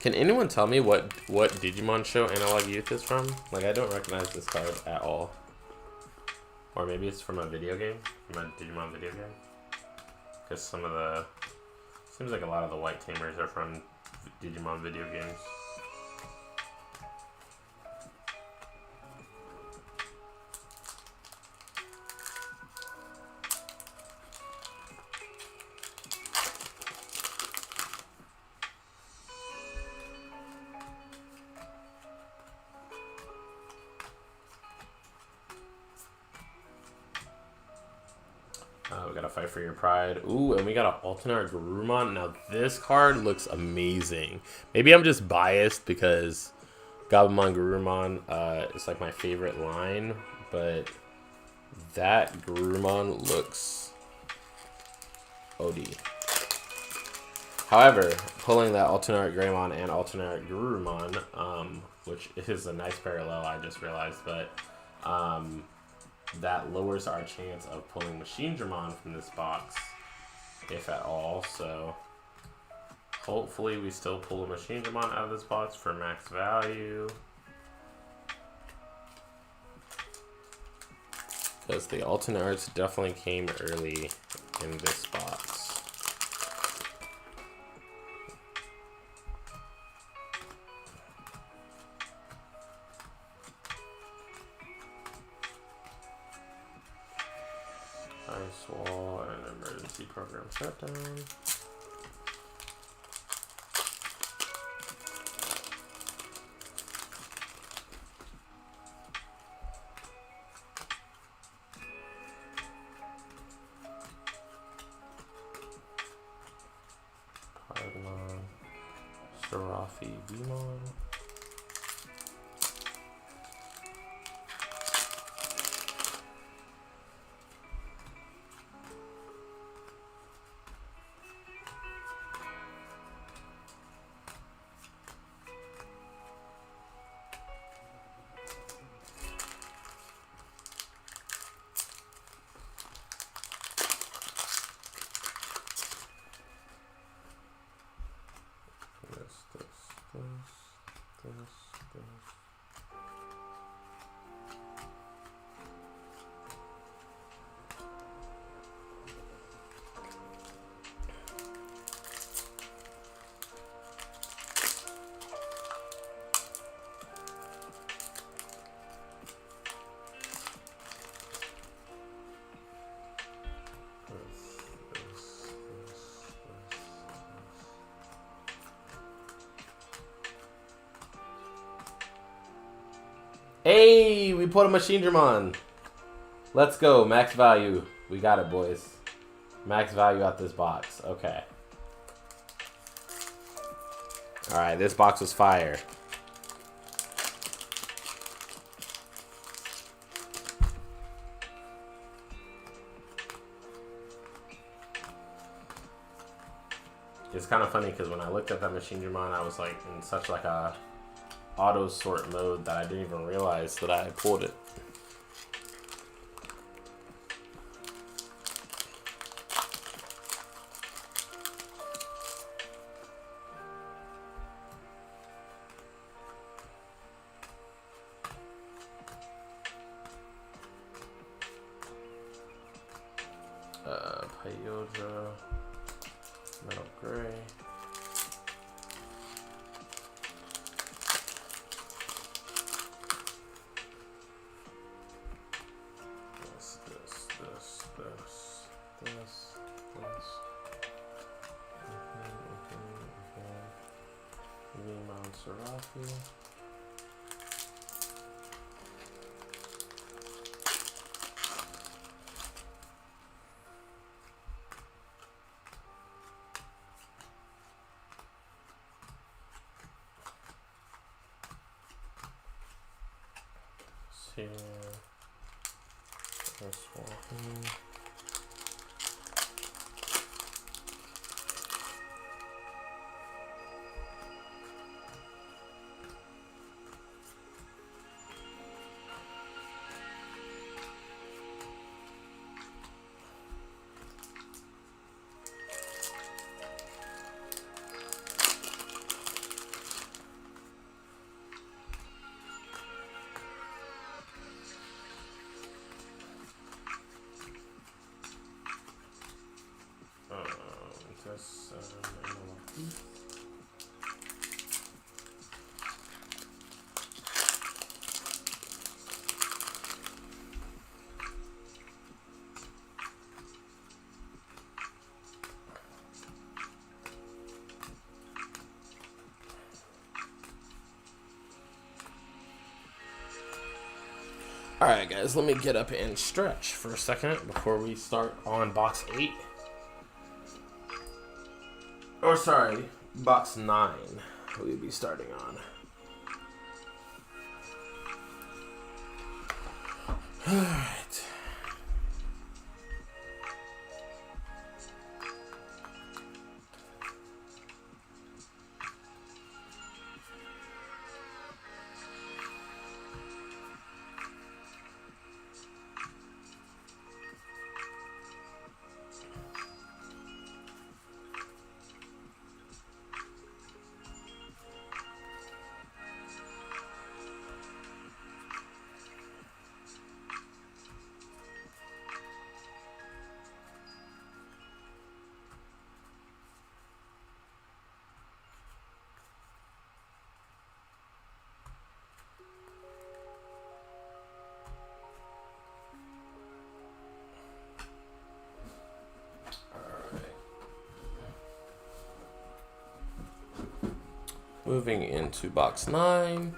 Can anyone tell me what Digimon show Analog Youth is from? Like, I don't recognize this card at all. Or maybe it's from a video game, from a Digimon video game. Because some of the, seems like a lot of the white tamers are from Digimon video games. We got a Fight for Your Pride. Ooh, and we got an alternate Gargamon. Now this card looks amazing. Maybe I'm just biased because Gatomon Gargamon is like my favorite line, but that Gargamon looks OD. However, pulling that alternate Greymon and alternate Gargamon, which is a nice parallel, I just realized, but that lowers our chance of pulling Machine Dramon from this box, if at all. So hopefully we still pull a Machine Dramon out of this box for max value. Because the alternate arts definitely came early in this box. Ice wall and emergency program shutdown. Quaggamon, Seraphimon. This. Hey, we put a Machine Dramon. Let's go, max value. We got it, boys. Max value out this box. Okay. Alright, this box was fire. It's kind of funny because when I looked at that Machine Dramon, I was like in such like a auto sort mode that I didn't even realize that I pulled it. Pyoja, Metal Gray. Seraphimon. Here. This one. Alright guys, let me get up and stretch for a second before we start on box 8. Or sorry, box 9 we'll be starting on. Alright. Moving into box 9.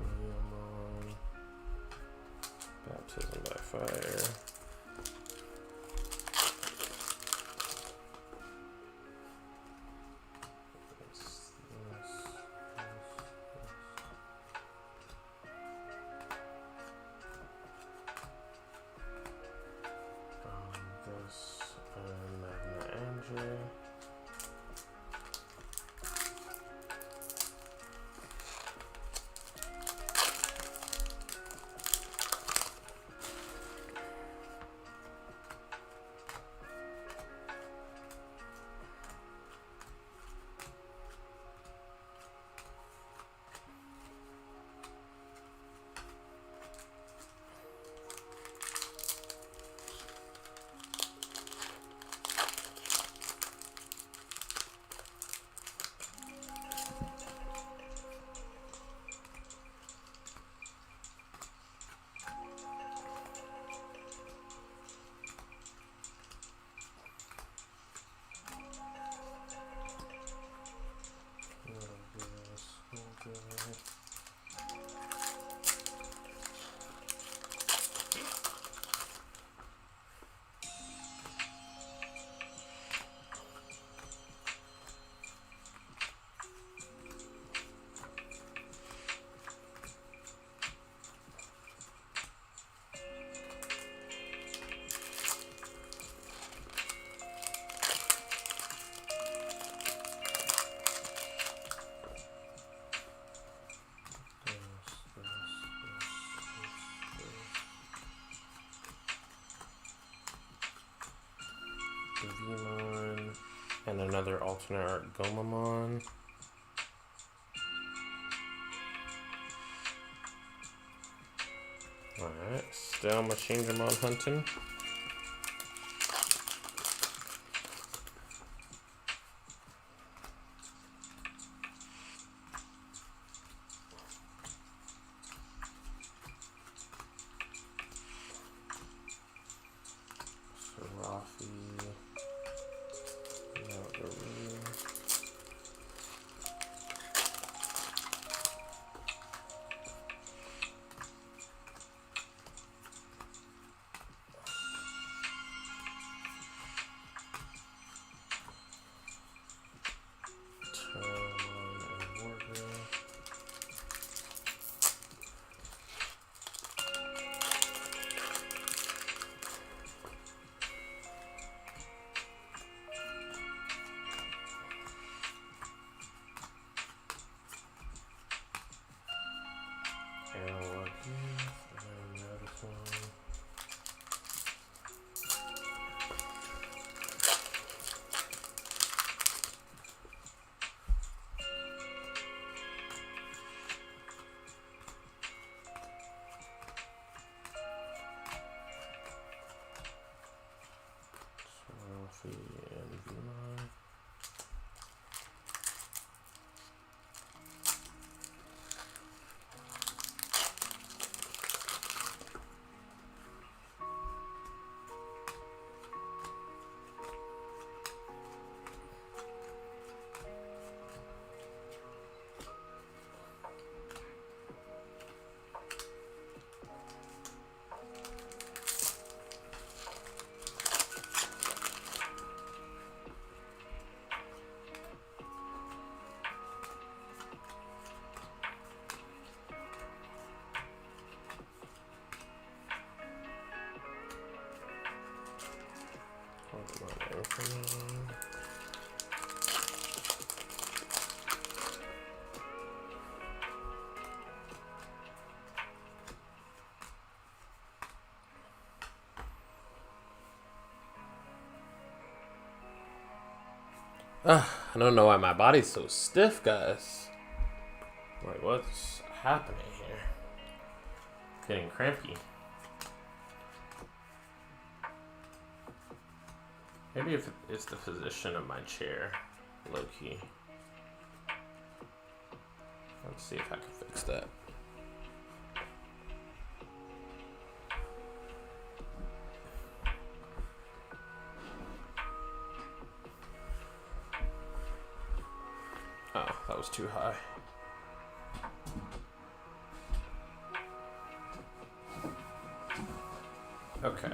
Mamamon, Baptism by Fire. This Magna Jumon. Digimon, and another alternate art Gatomon. Alright, still Machine Angemon hunting. for me. I don't know why my body's so stiff, guys. Like, what's happening here? Getting crampy. Maybe if it's the position of my chair, low-key. Let's see if I can fix that. Oh, that was too high. Okay.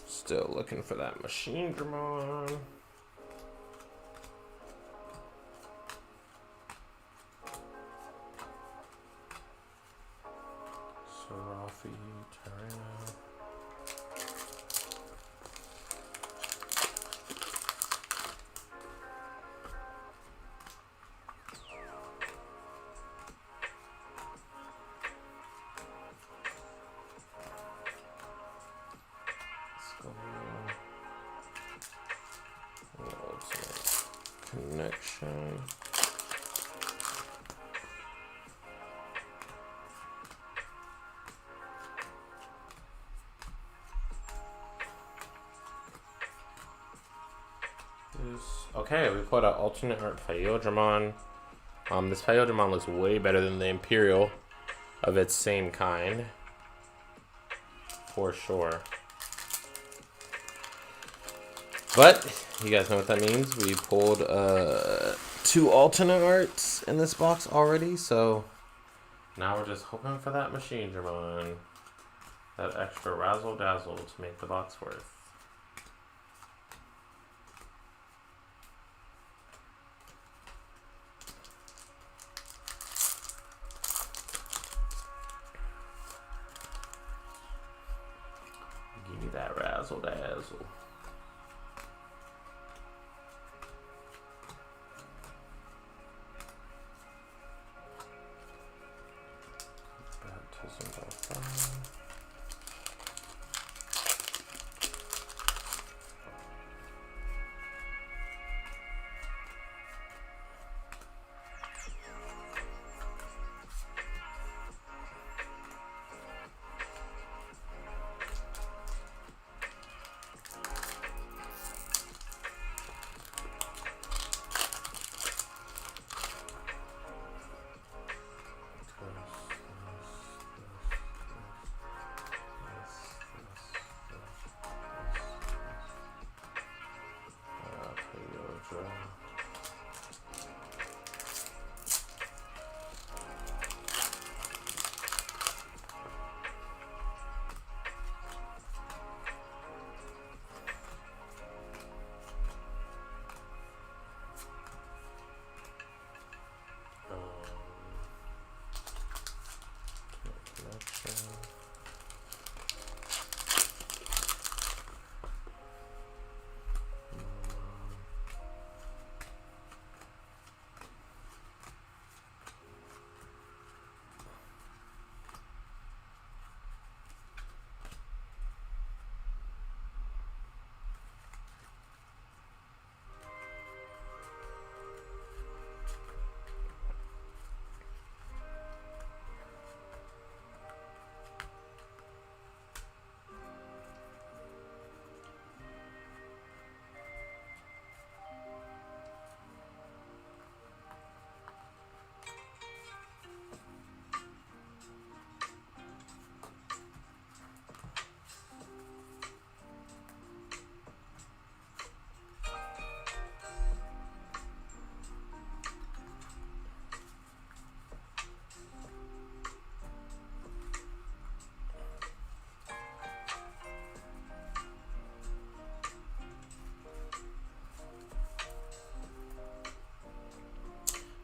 Still looking for that Machine Dramon. Seraphimon, Tyrannomon. Connection. Okay, we put an alternate art Pyogemon. This Pyogemon looks way better than the Imperial of its same kind, for sure. But you guys know what that means. We pulled 2 alternate arts in this box already, so now we're just hoping for that Machine Dramon, that extra razzle dazzle to make the box worth. Give me that razzle dazzle.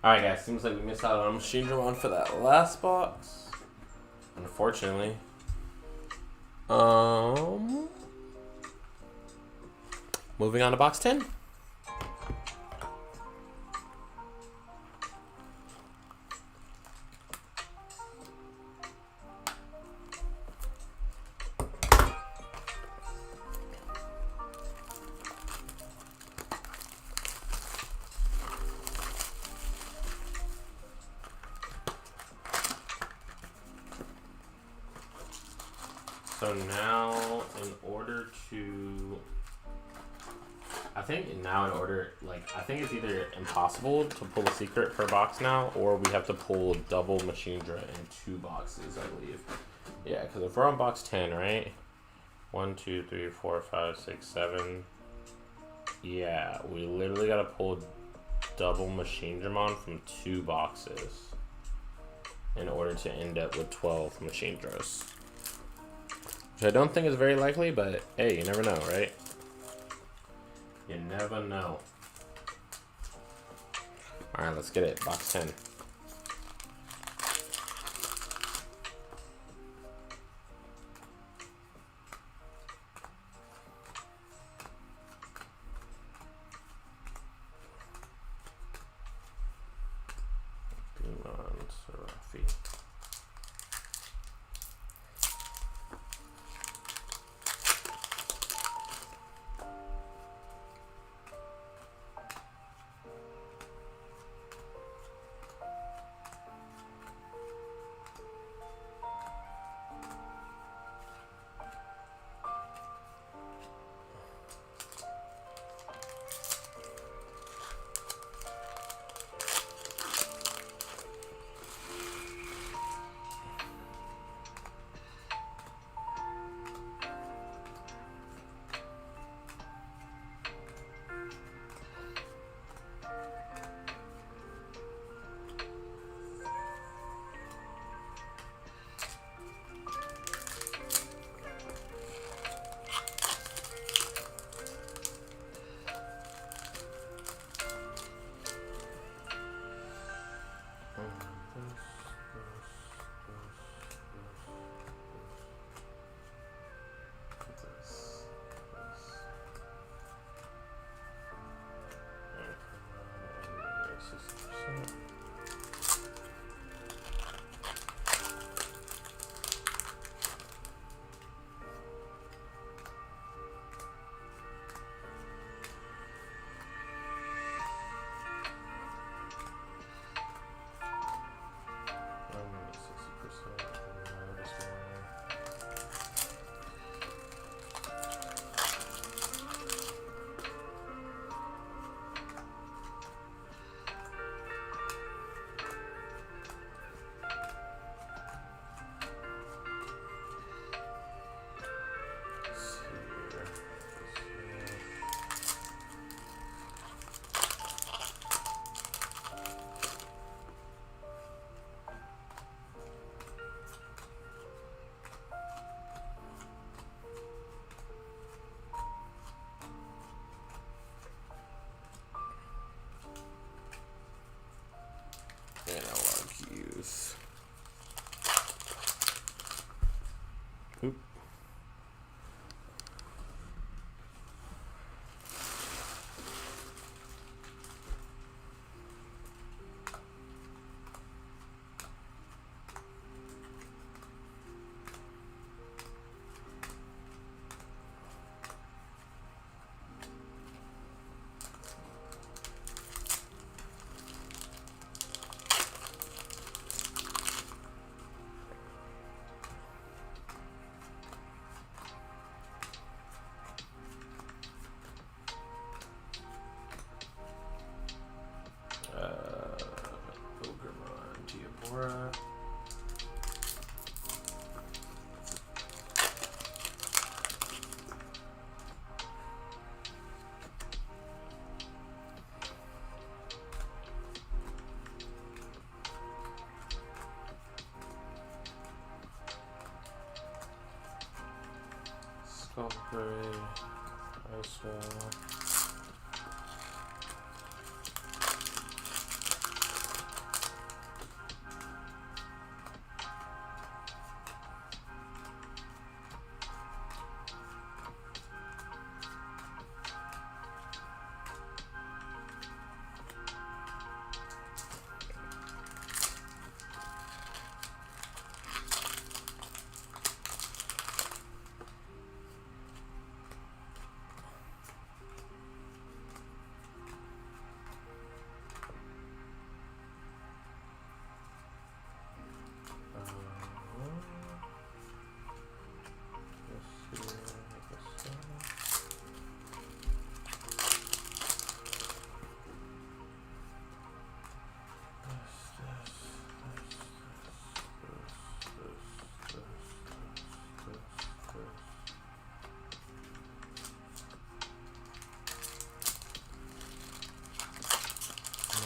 Alright guys, seems like we missed out on Machine Dramon for that last box. Unfortunately. Moving on to box 10. So now, in order to, I think it's either impossible to pull a secret per box now, or we have to pull double Machindra in 2 boxes, I believe. Yeah, because if we're on box 10, right? 1, 2, 3, 4, 5, 6, 7. Yeah, we literally got to pull double Machindramon from 2 boxes in order to end up with 12 Machindras. Which I don't think is very likely, but hey, you never know, right? You never know. Alright, let's get it. Box 10. Digimon, Seraphimon.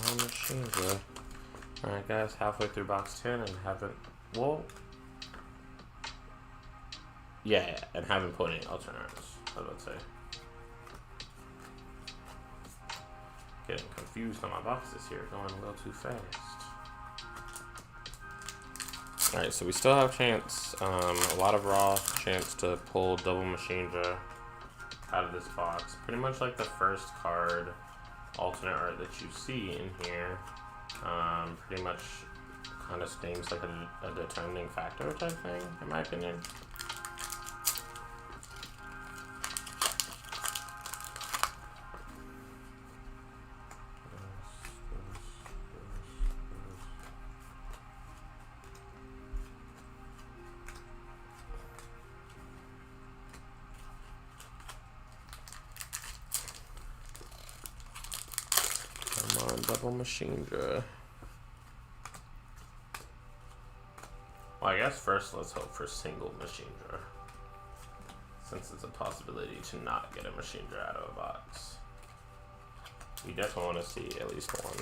Machinga. Alright guys, halfway through box 10 and haven't, well, yeah, and haven't put any alternatives, I was about to say. Getting confused on my boxes here, going a little too fast. Alright, so we still have chance, a lot of raw chance to pull double Machinga out of this box. Pretty much like the first card alternate art that you see in here. Pretty much kind of seems like a determining factor type thing, in my opinion. Come on, double Machinga. Well, I guess first let's hope for single Machinga, since it's a possibility to not get a Machinga out of a box. We definitely want to see at least one.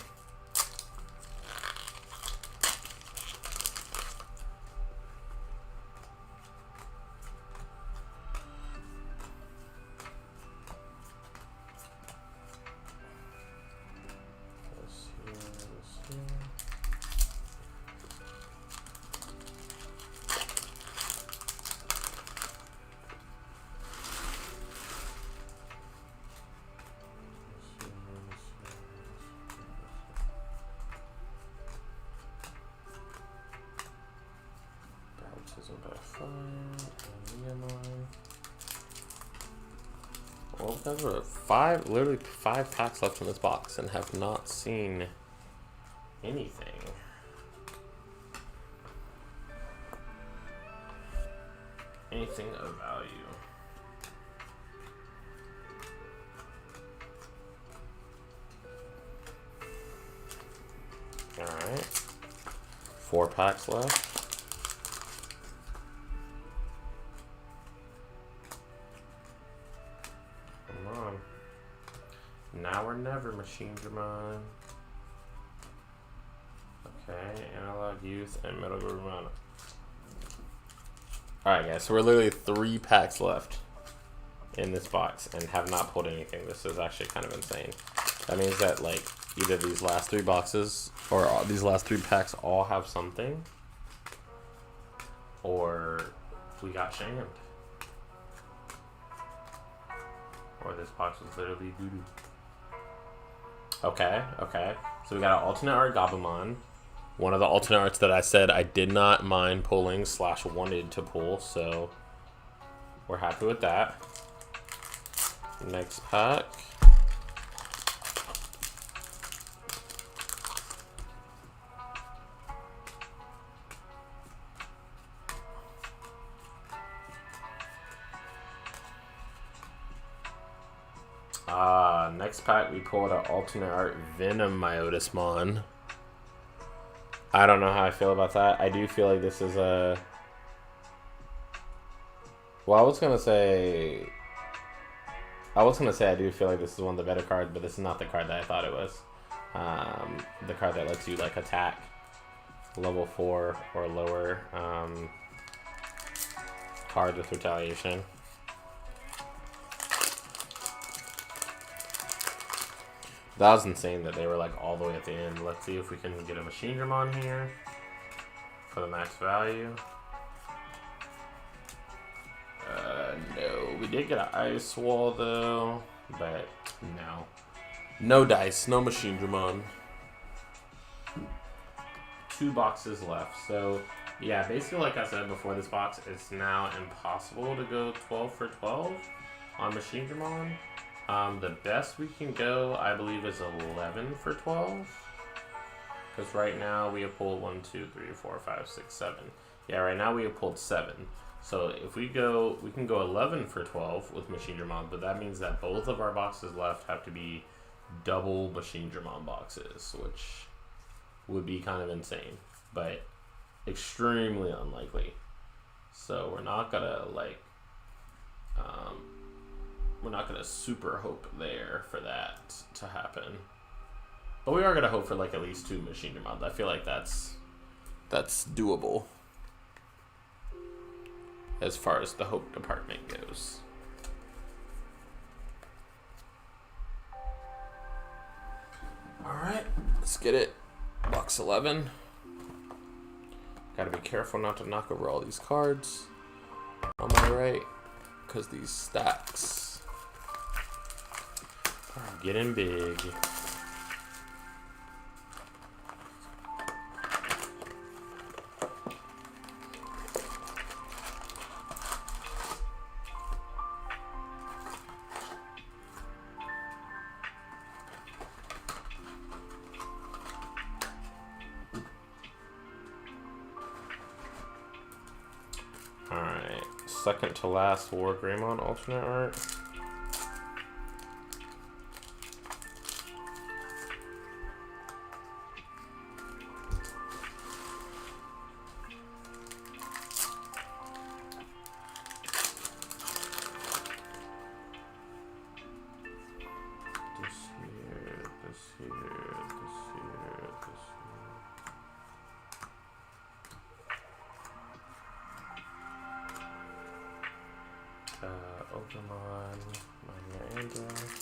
Well, there are literally five packs left in this box and have not seen anything. Anything of value. Alright. 4 packs left. Now or never, Angemon. Okay, Analog Youth and Megaderm. Alright guys, so we're literally 3 packs left in this box and have not pulled anything. This is actually kind of insane. That means that like either these last 3 boxes or these last 3 packs all have something, or we got shamed. Or this box was literally doo-doo. Okay, okay. So we got an alternate art Gatomon. One of the alternate arts that I said I did not mind pulling / wanted to pull, so we're happy with that. Next pack. Next pack we pulled an alternate art Venom Myotismon. I don't know how I feel about that. I do feel like this is a... Well, I was gonna say I do feel like this is one of the better cards, but this is not the card that I thought it was. The card that lets you like attack level 4 or lower cards with retaliation. That was insane that they were like all the way at the end. Let's see if we can get a Angemon here for the max value. No, we did get an ice wall though, but no. No dice, no Angemon. 2 boxes left. So yeah, basically like I said before this box, it's now impossible to go 12 for 12 on Angemon. The best we can go, I believe, is 11 for 12. Because right now we have pulled 1, 2, 3, 4, 5, 6, 7. Yeah, right now we have pulled 7. So if we go, we can go 11 for 12 with Angemon, but that means that both of our boxes left have to be double Angemon boxes, which would be kind of insane, but extremely unlikely. So we're not gonna like, we're not gonna super hope there for that to happen. But we are gonna hope for like at least 2 Machinimons. I feel like that's doable as far as the hope department goes. Alright, let's get it. Box 11. Gotta be careful not to knock over all these cards on my right, because these stacks are getting big. Alright, second to last Wargreymon alternate art. Ogremon, Magna Jumon.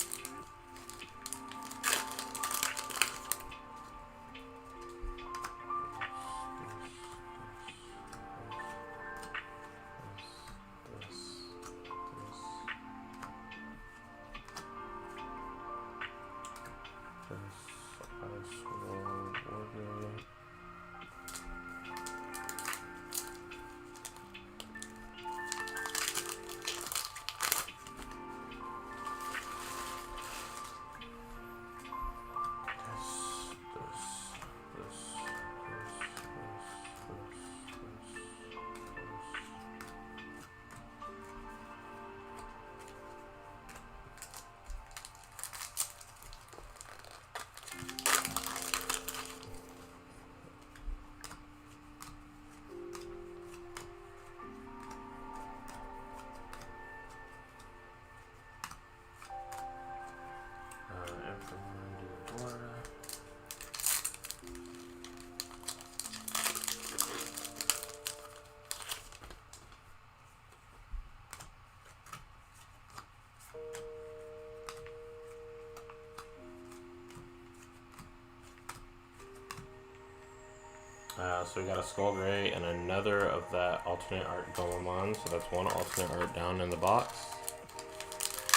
So we got a Skull Gray and another of that alternate art Gatomon. So that's one alternate art down in the box,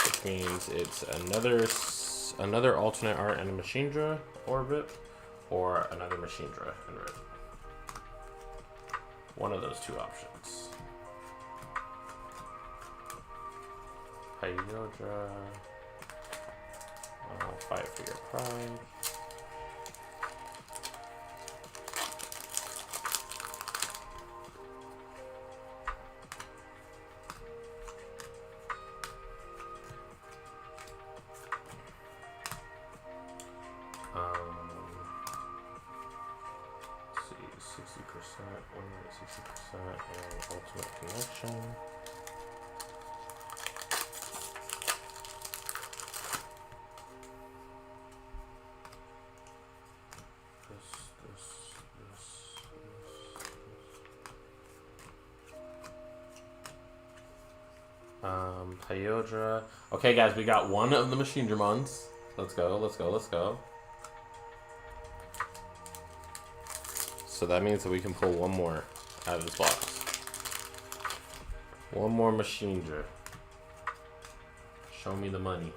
which means it's another alternate art and a Machindra orbit, or another Machindra in red. One of those 2 options. Hyodra. Fight for your pride. Let's see, 60%, 60%, and Ultimate Connection. Hyodra. Okay, guys, we got one of the Machinimons. Let's go, let's go, let's go. So that means that we can pull one more out of this box. One more Machindra. Show me the money.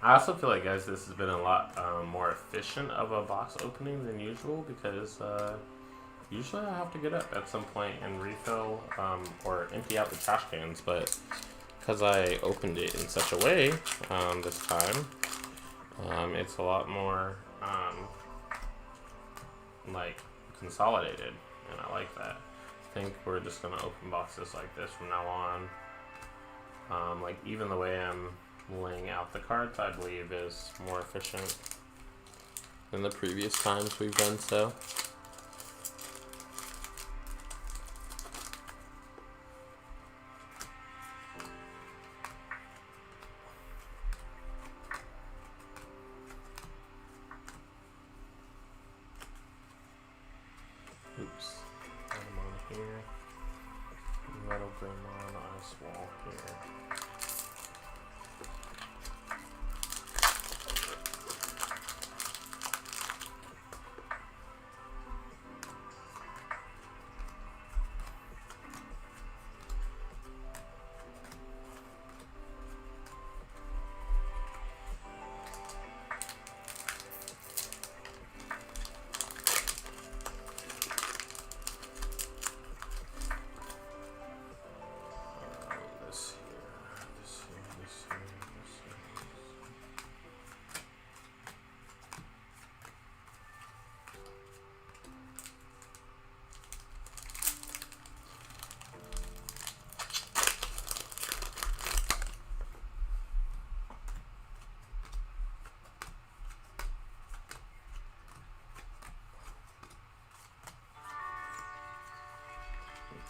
I also feel like, guys, this has been a lot more efficient of a box opening than usual because usually I have to get up at some point and refill or empty out the trash cans, but because I opened it in such a way this time, it's a lot more like consolidated, and I like that. I think we're just gonna open boxes like this from now on. Like even the way I'm laying out the cards, I believe, is more efficient than the previous times we've done so. Oops. Angemon here. Megaderm ice wall here.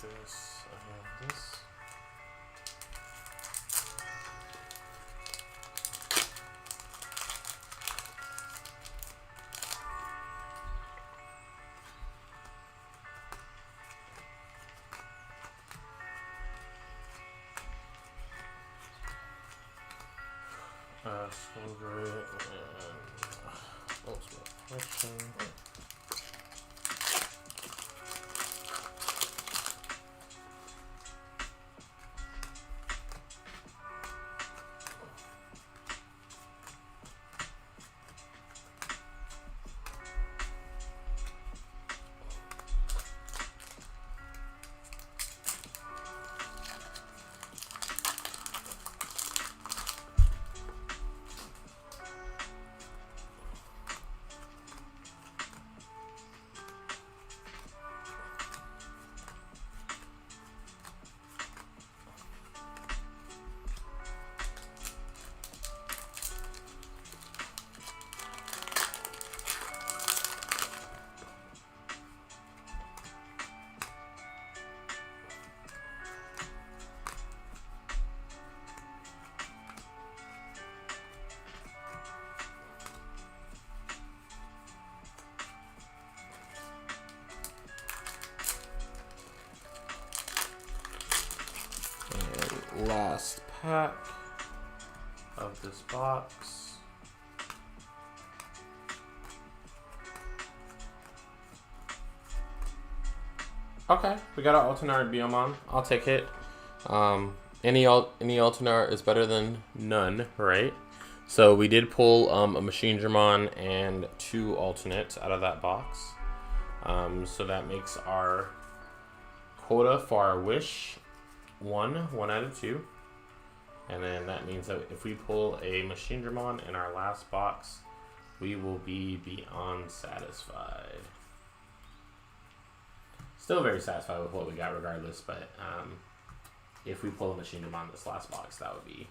This, I have this. Silver and ultimate collection. Last pack of this box. Okay, we got our Alternate Biomon. I'll take it. Any Alternate is better than none, right? So we did pull a Machine Dramon and 2 alternates out of that box. So that makes our quota for our wish 1 out of 2. And then that means that if we pull a Machine Dramon in our last box, we will be beyond satisfied. Still very satisfied with what we got regardless, but if we pull a Machine Dramon in this last box, that would be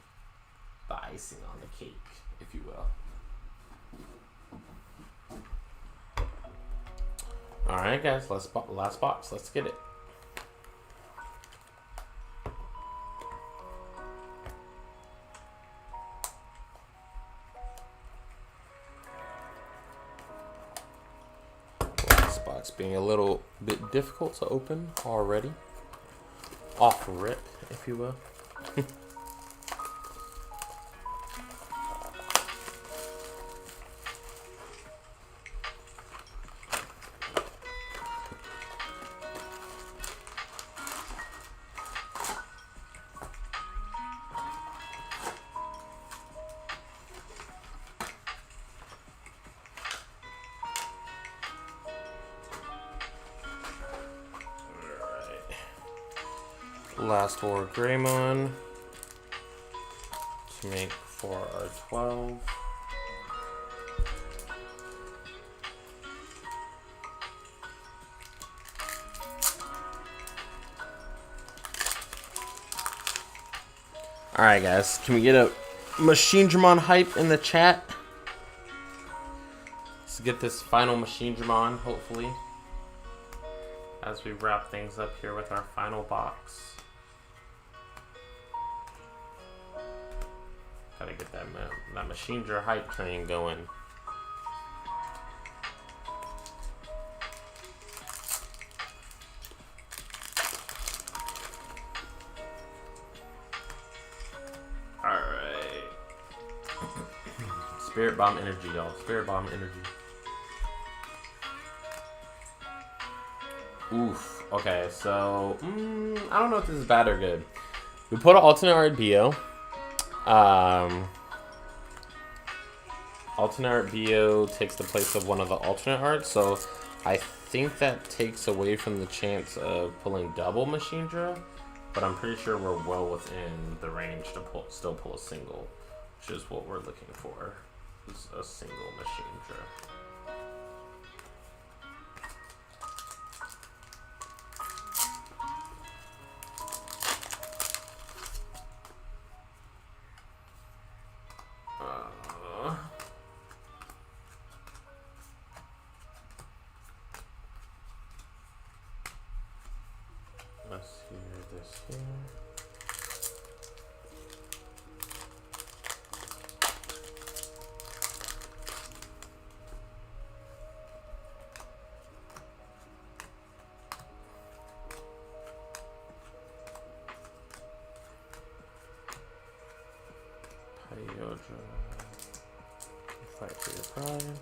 the icing on the cake, if you will. Alright guys, last box, let's get it. Being a little bit difficult to open already. Off rip, if you will. Last Wargreymon to make for our 12. Alright guys, can we get a Machinedramon hype in the chat? Let's get this final Machinedramon, hopefully, as we wrap things up here with our final box. Gotta get that Machinedra hype train going. Spirit Bomb energy, y'all. Spirit Bomb energy. Oof. Okay, so I don't know if this is bad or good. We put an alternate art BO. Alternate art BO takes the place of one of the alternate arts, so I think that takes away from the chance of pulling double Machinedra, but I'm pretty sure we're well within the range to still pull a single, which is what we're looking for. Is a single Machinedra. Let's see this here. Fight for your pride.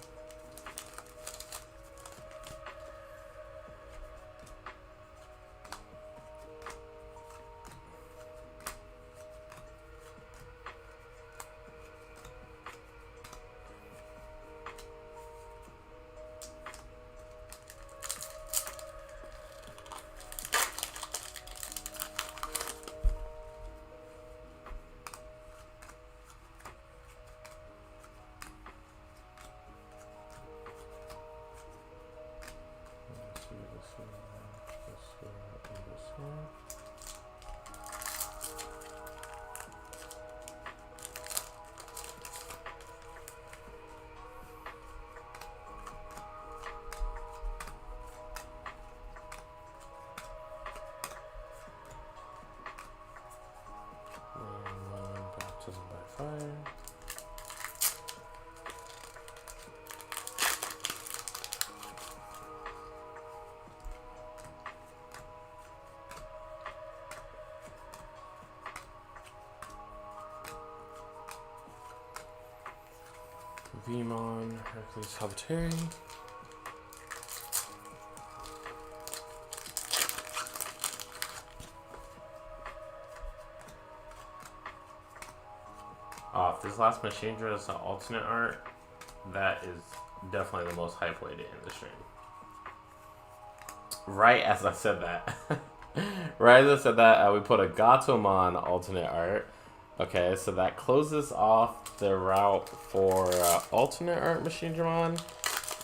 Baptism by fire. Venom, Hercules Habitary. If this last Machinedra is an alternate art, that is definitely the most hype way to end the stream. Right as I said that. Right as I said that, we put a Gatomon alternate art. Okay, so that closes off the route for alternate art Machinedramon.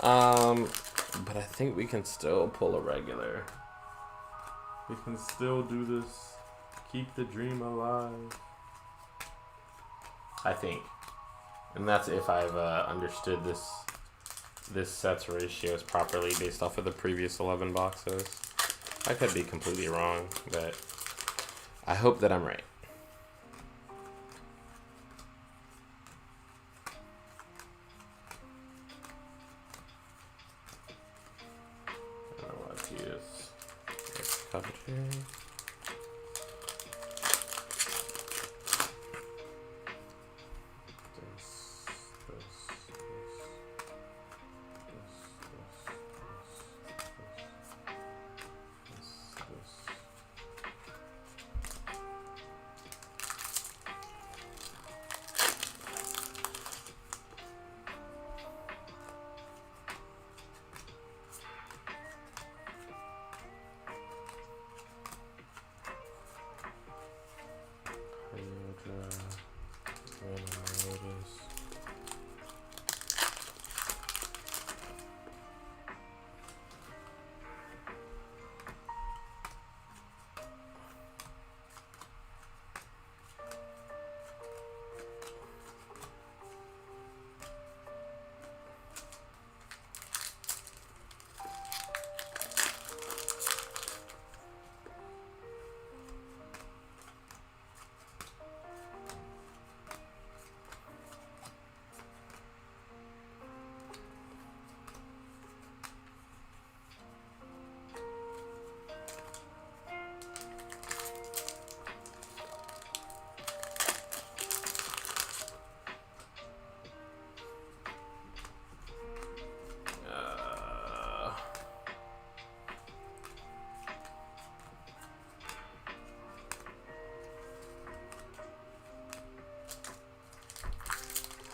But I think we can still pull a regular. We can still do this. Keep the dream alive. I think. And that's if I've understood this set's ratios properly based off of the previous 11 boxes. I could be completely wrong, but I hope that I'm right. I don't know what to use. Let's cover here.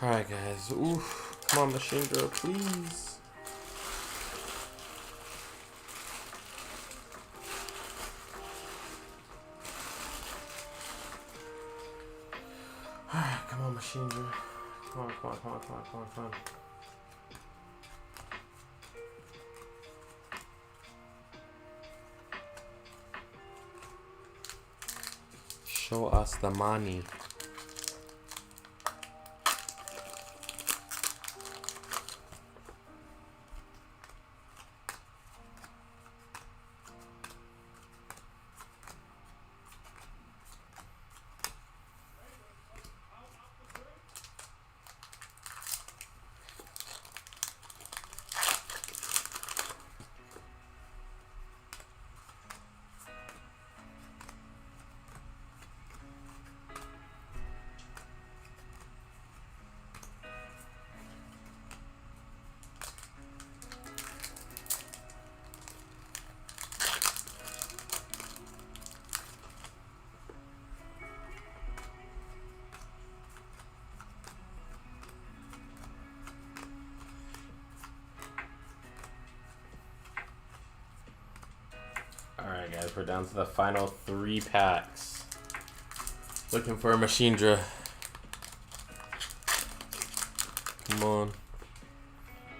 Alright, guys. Oof. Come on, Machine Girl, please. Alright, come on, Machine Girl. Come on, come on, come on, come on, come on, come on. Show us the money. Alright, guys, we're down to the final 3 packs. Looking for a Machindra. Come on.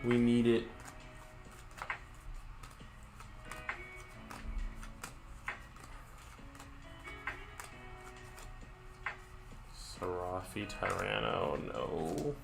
We need it. Seraphimon, Tyranno, no.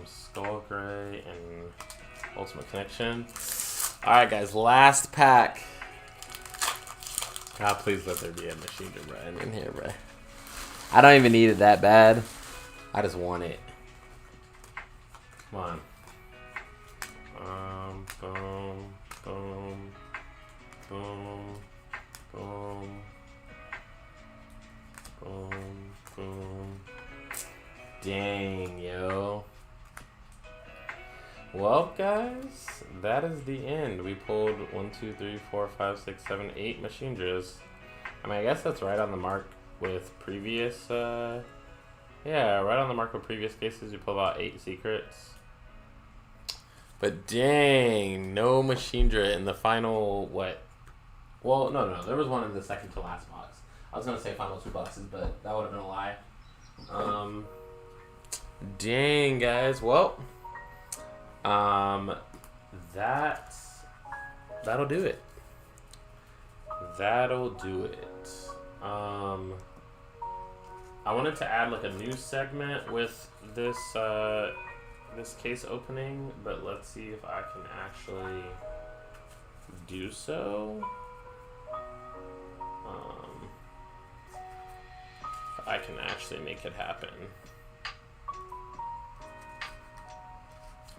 Skull Gray and Ultimate Connection. Alright, guys, last pack. God, please let there be a Machindra Brian in here, bro. I don't even need it that bad. I just want it. Come on. Boom, boom, boom, boom, boom, boom. Dang, yo. Well, guys, that is the end. We pulled 1, 2, 3, 4, 5, 6, 7, 8 Machindras. I mean, I guess that's right on the mark with previous, yeah, right on the mark with previous cases. We pulled about 8 secrets. But dang, no Machindra in the final, what? Well, no, there was one in the second to last box. I was going to say final 2 boxes, but that would have been a lie. Dang, guys. Well, that'll do it. That'll do it. I wanted to add like a new segment with this this case opening, but let's see if I can actually do so. If I can actually make it happen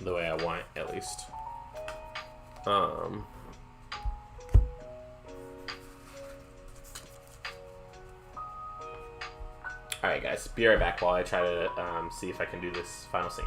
the way I want, at least. Alright, guys, be right back while I try to see if I can do this final scene.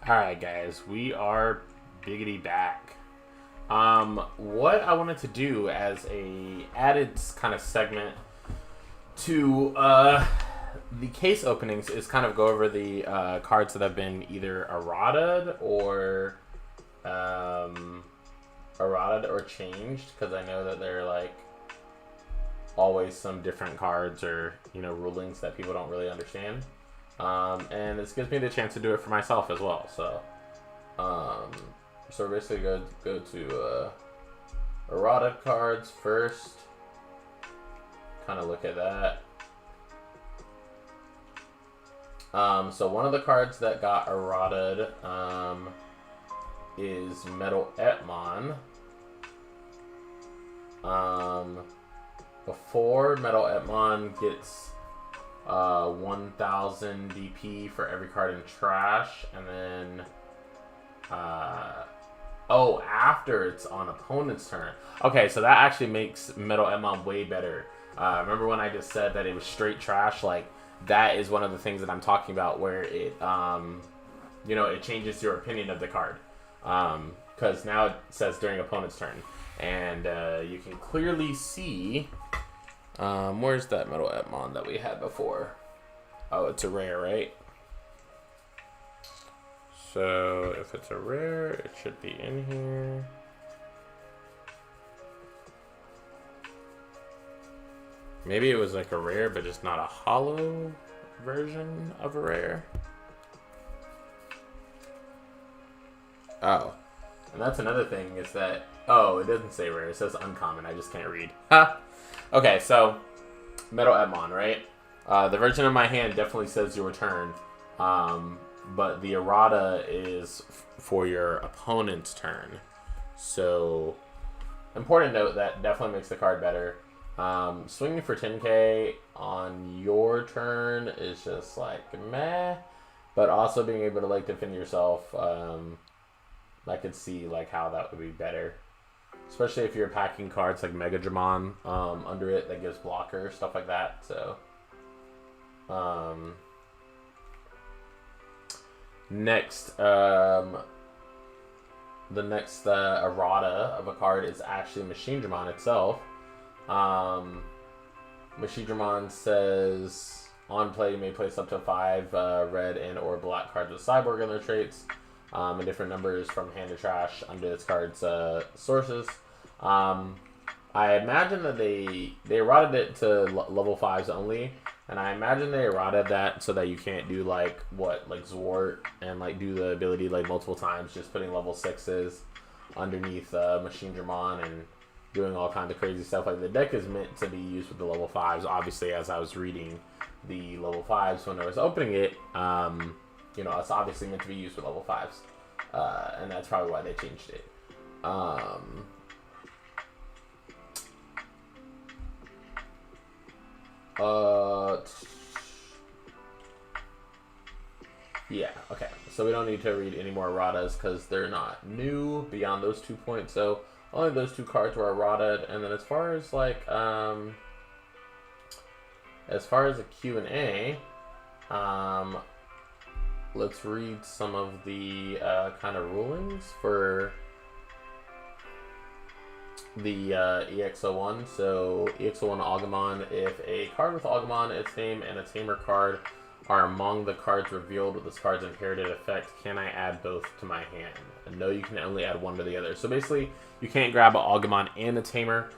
Alright guys, we are biggity back. What I wanted to do as a added kind of segment to the case openings is kind of go over the cards that have been either errataed or changed, because I know that there are like always some different cards or rulings that people don't really understand. And this gives me the chance to do it for myself as well. So, so basically go to errata cards first. Kind of look at that. So one of the cards that got errataed is Megaderm. Before Megaderm gets 1000 DP for every card in trash, and then after it's on opponent's turn. Okay, so that actually makes Megaderm way better. Remember when I just said that it was straight trash? Like, that is one of the things that I'm talking about, where it it changes your opinion of the card, because now it says during opponent's turn, and you can clearly see. Where's that Megaderm that we had before? Oh, it's a rare, right? So if it's a rare, it should be in here. Maybe it was like a rare, but just not a hollow version of a rare. Oh, and that's another thing, is that, it doesn't say rare, it says uncommon. I just can't read. Ha! Okay, so Megaderm, right? The version of my hand definitely says your turn, but the errata is for your opponent's turn. So, important note, that definitely makes the card better. Swinging for 10k on your turn is just like meh, but also being able to like defend yourself, I could see like how that would be better. Especially if you're packing cards like Magna Jumon under it that gives blocker, stuff like that. So, next, the next errata of a card is actually Magna itself. Magna says, on play you may place up to 5 red and or black cards with cyborg in their traits. And different numbers from hand to trash under this card's sources. I imagine that they errated it to level 5s only, and I imagine they errated that so that you can't do like Zwart and like do the ability like multiple times, just putting level 6s underneath Magna and doing all kinds of crazy stuff. Like, the deck is meant to be used with the level 5s. Obviously, as I was reading the level 5s when I was opening it, it's obviously meant to be used with level 5s. And that's probably why they changed it. Yeah, okay. So we don't need to read any more erratas because they're not new beyond those 2 points. So only those 2 cards were errated. And then as far as like, as far as the Q&A, let's read some of the kind of rulings for the EX01. So EX01 Ogremon. If a card with Ogremon, its name, and a Tamer card are among the cards revealed with this card's inherited effect, can I add both to my hand? And no, you can only add one to the other. So basically, you can't grab an Ogremon and a Tamer.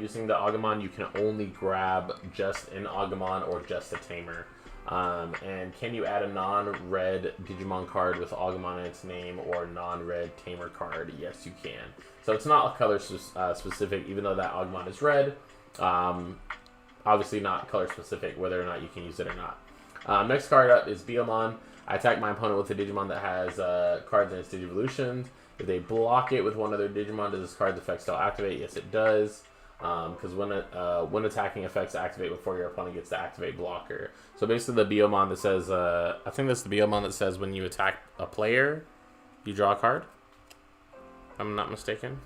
Using the Ogremon, you can only grab just an Ogremon or just a Tamer. And can you add a non-red Digimon card with Ogremon in its name or non-red Tamer card? Yes, you can. So it's not color specific, even though that Ogremon is red. Obviously not color specific, whether or not you can use it or not. Next card up is Biomon. I attack my opponent with a Digimon that has cards in its Digivolution. If they block it with one of their Digimon, does this card's effect still activate? Yes, it does. Because when attacking effects activate before your opponent gets to activate blocker. So basically the Biomon that says, I think that's the Biomon that says when you attack a player, you draw a card. If I'm not mistaken.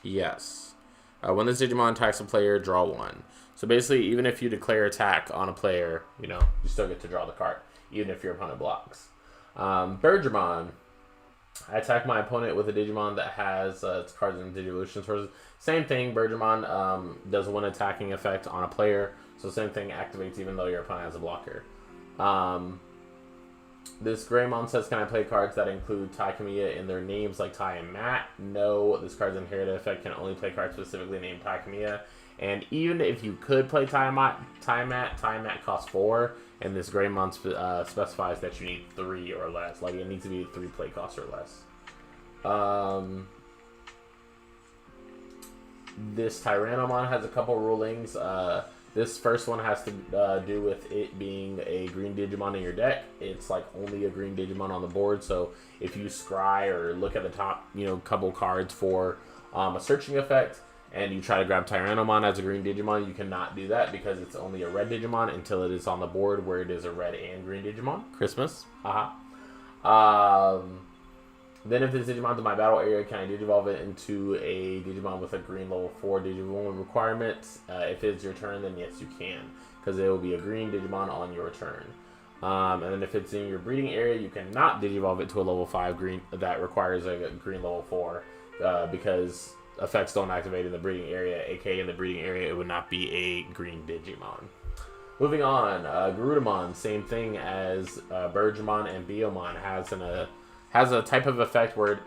Yes. When this Digimon attacks a player, draw 1. So basically, even if you declare attack on a player, you still get to draw the card, even if your opponent blocks. Bergemon. I attack my opponent with a Digimon that has its cards and Digivolution sources. Same thing, Bergemon does one attacking effect on a player. So same thing activates even though your opponent has a blocker. This Greymon says, can I play cards that include Takemiya in their names like Tai and Matt? No, this card's inherited effect can only play cards specifically named Takemiya. And even if you could play Tai Matt costs 4, and this Greymon specifies that you need 3 or less. Like, it needs to be 3 play costs or less. This Tyrannomon has a couple rulings. This first one has to do with it being a green Digimon in your deck. It's like only a green Digimon on the board. So if you scry or look at the top, couple cards for a searching effect, and you try to grab Tyrannomon as a green Digimon, you cannot do that because it's only a red Digimon until it is on the board where it is a red and green Digimon. Christmas. Then if this Digimon's in my battle area, can I Digivolve it into a Digimon with a green level 4 Digivolve requirement? If it's your turn, then yes, you can, because it will be a green Digimon on your turn. And then if it's in your breeding area, you cannot Digivolve it to a level 5 green that requires a green level 4, because effects don't activate in the breeding area, aka in the breeding area, it would not be a green Digimon. Moving on, Gatomon, same thing as Bergemon and Biomon, has a type of effect where it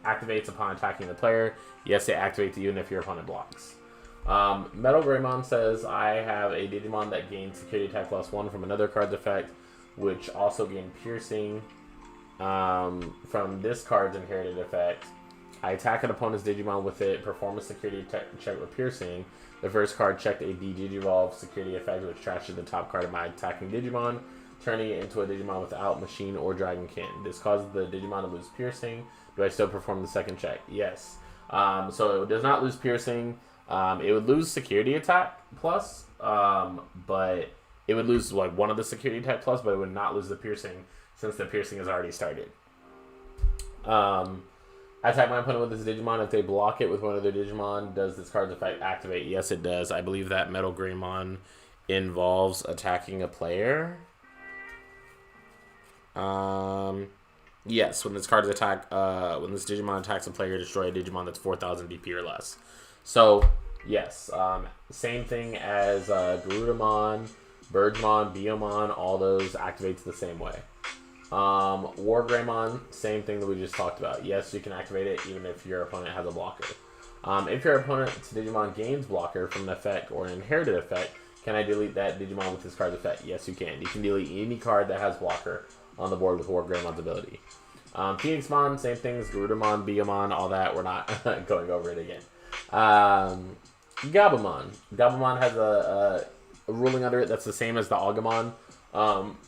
activates upon attacking the player. Yes, it activates even if your opponent blocks. Megaderm says, I have a Digimon that gains security attack +1 from another card's effect, which also gained piercing from this card's inherited effect. I attack an opponent's Digimon with it, perform a security check with piercing. The first card checked a Digivolve security effect, which trashes the top card of my attacking Digimon, turning it into a Digimon without Machine or Dragonkin. This causes the Digimon to lose piercing. Do I still perform the second check? Yes. So it does not lose piercing. It would lose security attack plus, but it would lose like one of the security attack plus, but it would not lose the piercing since the piercing has already started. I attack my opponent with this Digimon. If they block it with one of their Digimon, does this card's effect activate? Yes, it does. I believe that Megaderm involves attacking a player. Yes, when this card is when this Digimon attacks a player, destroy a Digimon that's 4,000 DP or less. So, yes, same thing as Gatomon, Bergemon, Biomon, all those activates the same way. Wargreymon, same thing that we just talked about. Yes, you can activate it even if your opponent has a blocker. If your opponent's Digimon gains blocker from an effect or an inherited effect, can I delete that Digimon with this card's effect? Yes, you can. You can delete any card that has blocker on the board with Wargreymon's ability. Phoenixmon, same things. Gatomon, Biomon, all that. We're not going over it again. Gabumon. Gabumon has a ruling under it that's the same as the Ogremon.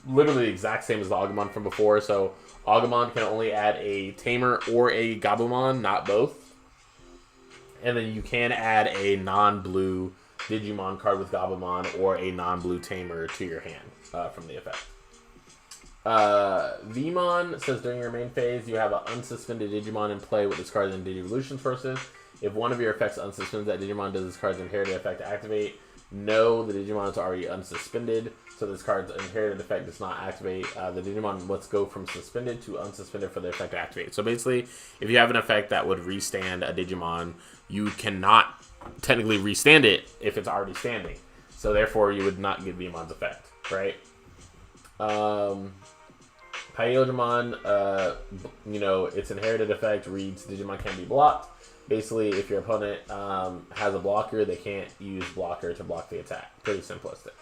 Literally the exact same as the Ogremon from before. So Ogremon can only add a Tamer or a Gabumon, not both. And then you can add a non-blue Digimon card with Gabumon or a non-blue Tamer to your hand from the effect. Vemon says, during your main phase, you have an unsuspended Digimon in play with this card's in Digivolution sources. If one of your effects unsuspends that Digimon, does this card's inherited effect activate? No, the Digimon is already unsuspended, so this card's inherited effect does not activate. The Digimon must go from suspended to unsuspended for the effect to activate. So basically, if you have an effect that would restand a Digimon, you cannot technically restand it if it's already standing. So therefore, you would not get Vemon's effect, right? Pyogemon, its inherited effect reads Digimon can be blocked. Basically, if your opponent has a blocker, they can't use blocker to block the attack. Pretty simplistic.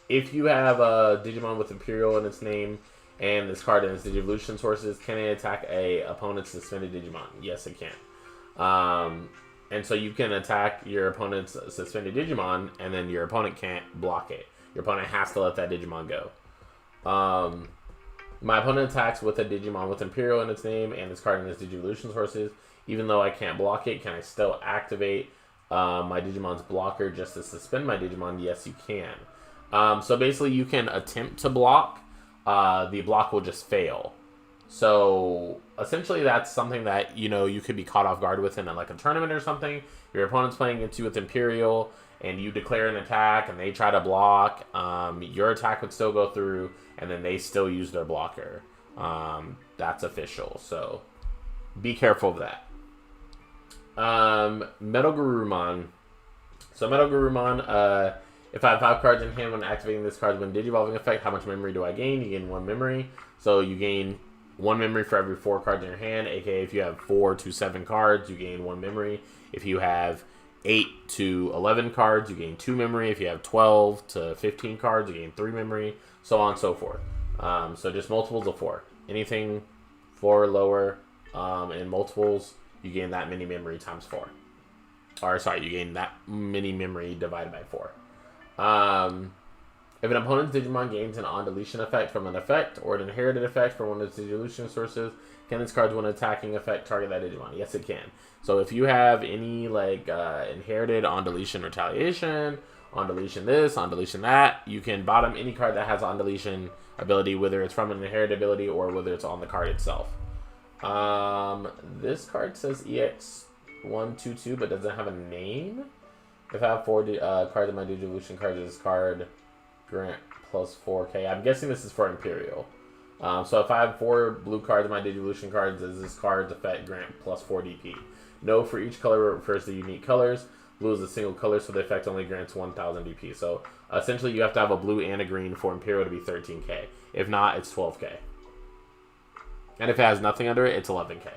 If you have a Digimon with Imperial in its name and this card in its Digivolution sources, can it attack a opponent's suspended Digimon? Yes, it can. And so you can attack your opponent's suspended Digimon, and then your opponent can't block it. Your opponent has to let that Digimon go. My opponent attacks with a Digimon with Imperial in its name and this card in its Digivolution sources. Even though I can't block it, can I still activate my Digimon's blocker just to suspend my Digimon? Yes, you can. So basically, you can attempt to block. The block will just fail. So essentially, that's something that you could be caught off guard with in like a tournament or something. Your opponent's playing against you with Imperial, and you declare an attack and they try to block, your attack would still go through, and then they still use their blocker. That's official, so be careful of that. Megaderm. So Megaderm, if I have 5 cards in hand when activating this card, when Digivolving effect, how much memory do I gain? You gain 1 memory. So you gain 1 memory for every 4 cards in your hand, aka if you have 4 to 7 cards, you gain 1 memory. If you have 8 to 11 cards, you gain 2 memory. If you have 12 to 15 cards, you gain 3 memory, so on and so forth. So just multiples of 4. Anything 4 or lower in multiples, you gain that many memory times 4. Or sorry, you gain that many memory divided by 4. If an opponent's Digimon gains an on-deletion effect from an effect or an inherited effect from one of its deletion sources, can this card, when attacking effect, target that Digimon? Yes, it can. So if you have any inherited on-deletion retaliation, on-deletion this, on-deletion that, you can bottom any card that has on-deletion ability, whether it's from an inherited ability or whether it's on the card itself. This card says EX122 but doesn't have a name. If I have 4 cards in my Digivolution cards, this card grant plus 4k. I'm guessing this is for Imperial. So if I have 4 blue cards in my Digivolution cards, does this card's effect grant plus 4 DP? No, for each color refers to unique colors. Blue is a single color, so the effect only grants 1000 DP. So essentially you have to have a blue and a green for Imperial to be 13k. If not, it's 12k. And if it has nothing under it, it's 11k.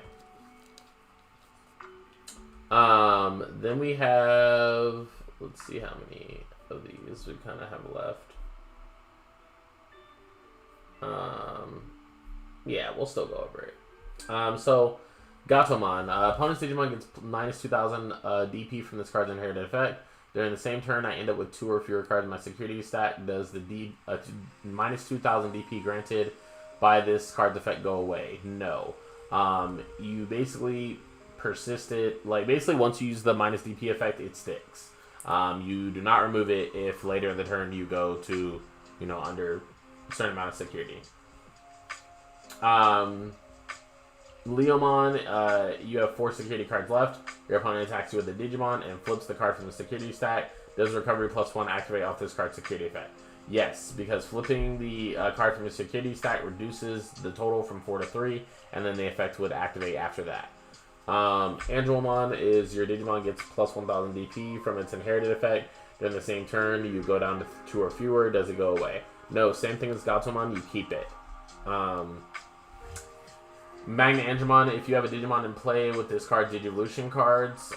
Then we have, let's see how many of these we kind of have left. Yeah, we'll still go over it. So Gatomon, opponent's Digimon gets minus 2000 DP from this card's inherited effect. During the same turn, I end up with 2 or fewer cards in my security stack. Does the minus 2000 DP granted by this card's effect go away? No. You basically persist it. Basically, once you use the minus DP effect, it sticks. You do not remove it if later in the turn you go to, under a certain amount of security. Lilymon, you have 4 security cards left. Your opponent attacks you with a Digimon and flips the card from the security stack. Does recovery plus 1 activate off this card's security effect? Yes, because flipping the card from the security stack reduces the total from 4 to 3, and then the effect would activate after that. Angemon is your Digimon gets plus 1000 DP from its inherited effect. During the same turn, you go down to 2 or fewer. Does it go away? No, same thing as Gatomon, you keep it. Magna Jumon, if you have a Digimon in play with this card's Digivolution cards,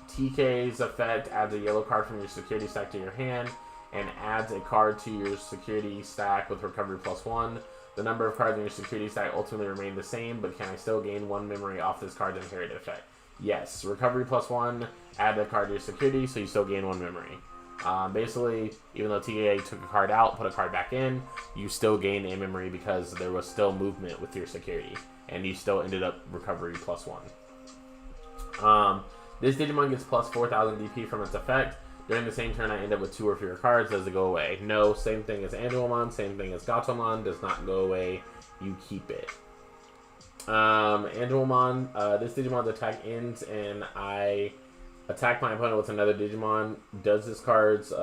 TK's effect adds a yellow card from your security stack to your hand and adds a card to your security stack with recovery plus 1. The number of cards in your security stack ultimately remain the same, but can I still gain 1 memory off this card's inherited effect? Yes. Recovery plus 1, add the card to your security, so you still gain 1 memory. Basically, even though TKA took a card out, put a card back in, you still gain a memory because there was still movement with your security, and you still ended up recovery plus 1. This Digimon gets plus 4000 DP from its effect. During the same turn, I end up with 2 or fewer cards. Does it go away? No. Same thing as Angemon, same thing as Gatomon. Does not go away. You keep it. Angemon, this Digimon's attack ends and I attack my opponent with another Digimon. Does this card's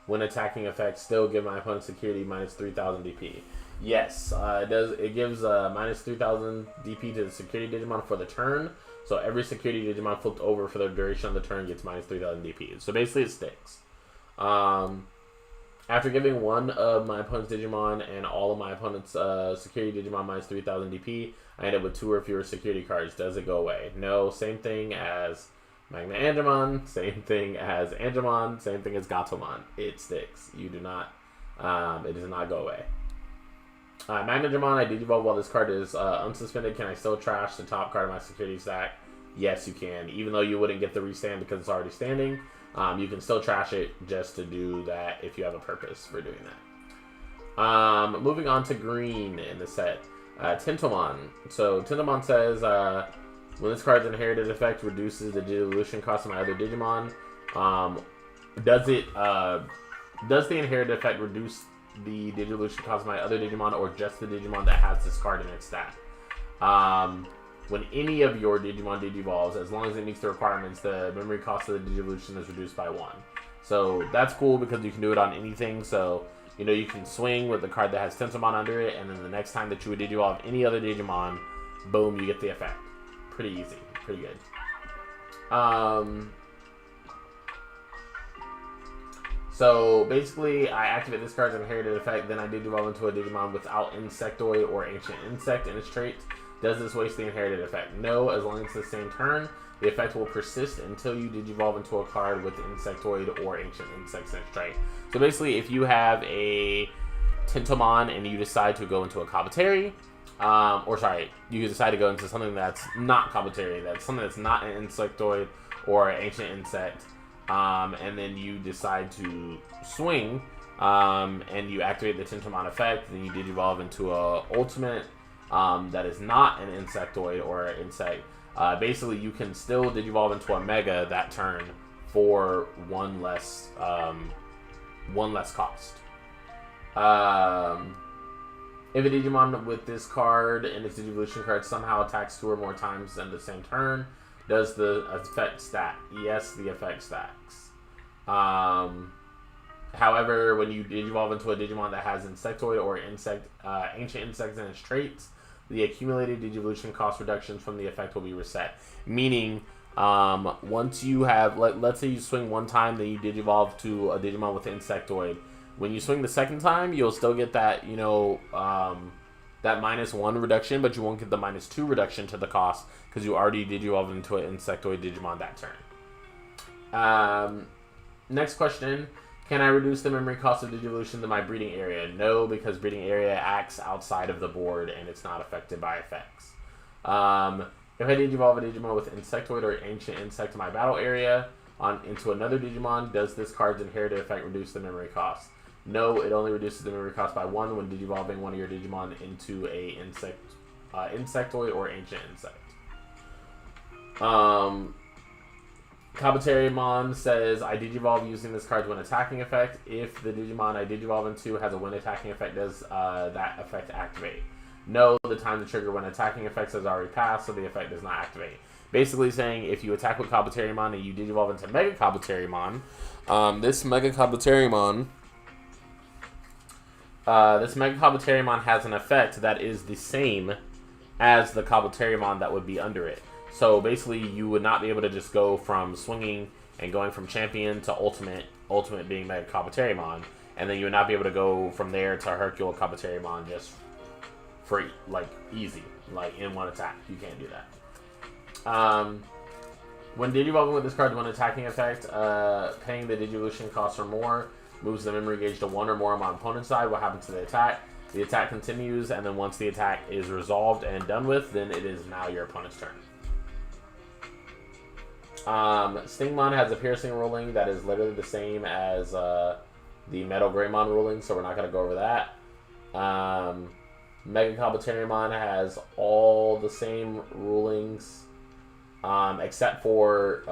when attacking effect still give my opponent security minus 3000 DP? Yes, it does. It gives minus 3000 DP to the security Digimon for the turn. So every security Digimon flipped over for the duration of the turn gets minus 3000 DP. So basically it sticks. After giving one of my opponent's Digimon and all of my opponent's security Digimon minus 3000 DP, I end up with 2 or fewer security cards. Does it go away? No. Same thing as Magna Jumon, same thing as Angemon, same thing as Gatomon. It sticks. You do not, it does not go away. Magna Jumon, I Digivolve while this card is unsuspended. Can I still trash the top card of my security stack? Yes, you can. Even though you wouldn't get the restand because it's already standing, you can still trash it just to do that if you have a purpose for doing that. Moving on to green in the set. Tintomon. So Tintomon says, when this card's inherited effect reduces the dilution cost of my other Digimon, does the inherited effect reduce the dilution cost of my other Digimon or just the Digimon that has this card in its stack? When any of your Digimon digivolves, as long as it meets the requirements, the memory cost of the Digivolution is reduced by 1. So that's cool because you can do it on anything. So, you know, you can swing with the card that has Tentomon under it, and then the next time that you would digivolve any other Digimon, boom, you get the effect. Pretty easy. Pretty good. So basically, I activate this card's inherited effect, then I digivolve into a Digimon without Insectoid or Ancient Insect in its trait. Does this waste the inherited effect? No, as long as it's the same turn, the effect will persist until you digivolve into a card with Insectoid or Ancient Insect in its trait. So basically, if you have a Tentomon and you decide to go into a Kabuterin, you decide to go into something that's not Kabuterin, that's something that's not an Insectoid or an Ancient Insect, and then you decide to swing, and you activate the Tentomon effect, then you digivolve into a Ultimate that is not an Insectoid or an Insect. Basically, you can still digivolve into a Mega that turn for one less cost. If a Digimon with this card and its Digivolution card somehow attacks 2 or more times in the same turn, does the effect stack? Yes, the effect stacks. However, when you digivolve into a Digimon that has Insectoid or Ancient Insects in its traits, the accumulated Digivolution cost reductions from the effect will be reset. Meaning, once you have, let's say you swing one time, then you digivolve to a Digimon with Insectoid. When you swing the second time, you'll still get that, you know, that -1 reduction, but you won't get the -2 reduction to the cost because you already digivolved into an Insectoid Digimon that turn. Next question. Can I reduce the memory cost of Digivolution to my breeding area? No, because breeding area acts outside of the board and it's not affected by effects. If I digivolve a Digimon with Insectoid or Ancient Insect in my battle area into another Digimon, does this card's inherited effect reduce the memory cost? No, it only reduces the memory cost by 1 when digivolving one of your Digimon into a Insectoid or Ancient Insect. Kabuterimon says, I digivolve using this card's when attacking effect. If the Digimon I digivolve into has a when attacking effect, does that effect activate? No, the time to trigger when attacking effects has already passed, so the effect does not activate. Basically saying, if you attack with Kabuterimon and you digivolve into Mega Kabuterimon, this Mega Kabuterimon has an effect that is the same as the Kabuterimon that would be under it. So basically, you would not be able to just go from swinging and going from Champion to Ultimate being Mega Kabuterimon, and then you would not be able to go from there to Hercule Kabuterimon just free, like easy, like in one attack. You can't do that. When digivolving with this card's one attacking effect, paying the Digivolution cost or more moves the memory gauge to 1 or more on my opponent's side. What happens to the attack? The attack continues, and then once the attack is resolved and done with, then it is now your opponent's turn. Stingmon has a piercing ruling that is literally the same as the Metal Greymon ruling, so we're not going to go over that. Mega Kabuterimon has all the same rulings, except for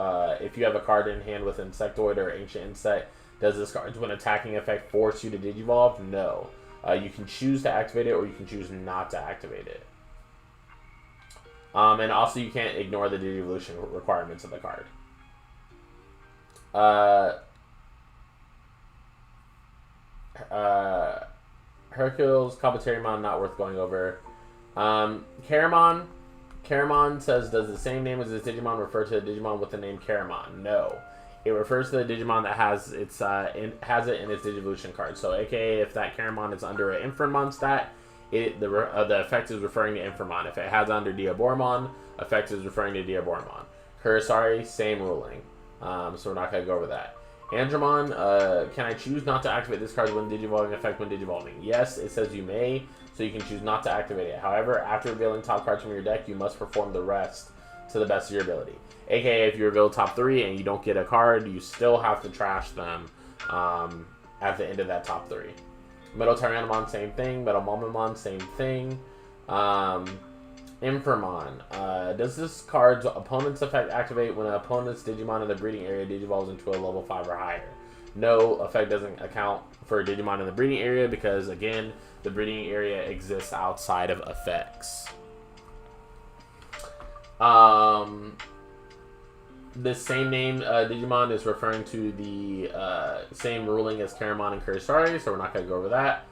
if you have a card in hand with Insectoid or Ancient Insect, does this card, when attacking effect, force you to digivolve? No. You can choose to activate it or you can choose not to activate it. And also you can't ignore the Digivolution requirements of the card. Hercules, Kabuterimon, not worth going over. Karamon says, does the same name as this Digimon refer to a Digimon with the name Karamon? No. It refers to the Digimon that has it in its Digivolution card. So, aka if that Karamon is under an Infernmon stat, the effect is referring to Infernmon. If it has under Diaboromon, effect is referring to Diaboromon. Kurosari, same ruling. So we're not going to go over that. Andremon, can I choose not to activate this card when digivolving effect when digivolving? Yes, it says you may, so you can choose not to activate it. However, after revealing top cards from your deck, you must perform the rest to the best of your ability. AKA, if you reveal top 3 and you don't get a card, you still have to trash them at the end of that top 3. Metal Tyrannomon, same thing. Metal Mamamon, same thing. Infernmon. Does this card's opponent's effect activate when an opponent's Digimon in the breeding area digivolves into a level 5 or higher? No, effect doesn't account for Digimon in the breeding area because, again, the breeding area exists outside of effects. This same name, Digimon, is referring to the same ruling as Karamon and Kurisari, so we're not going to go over that.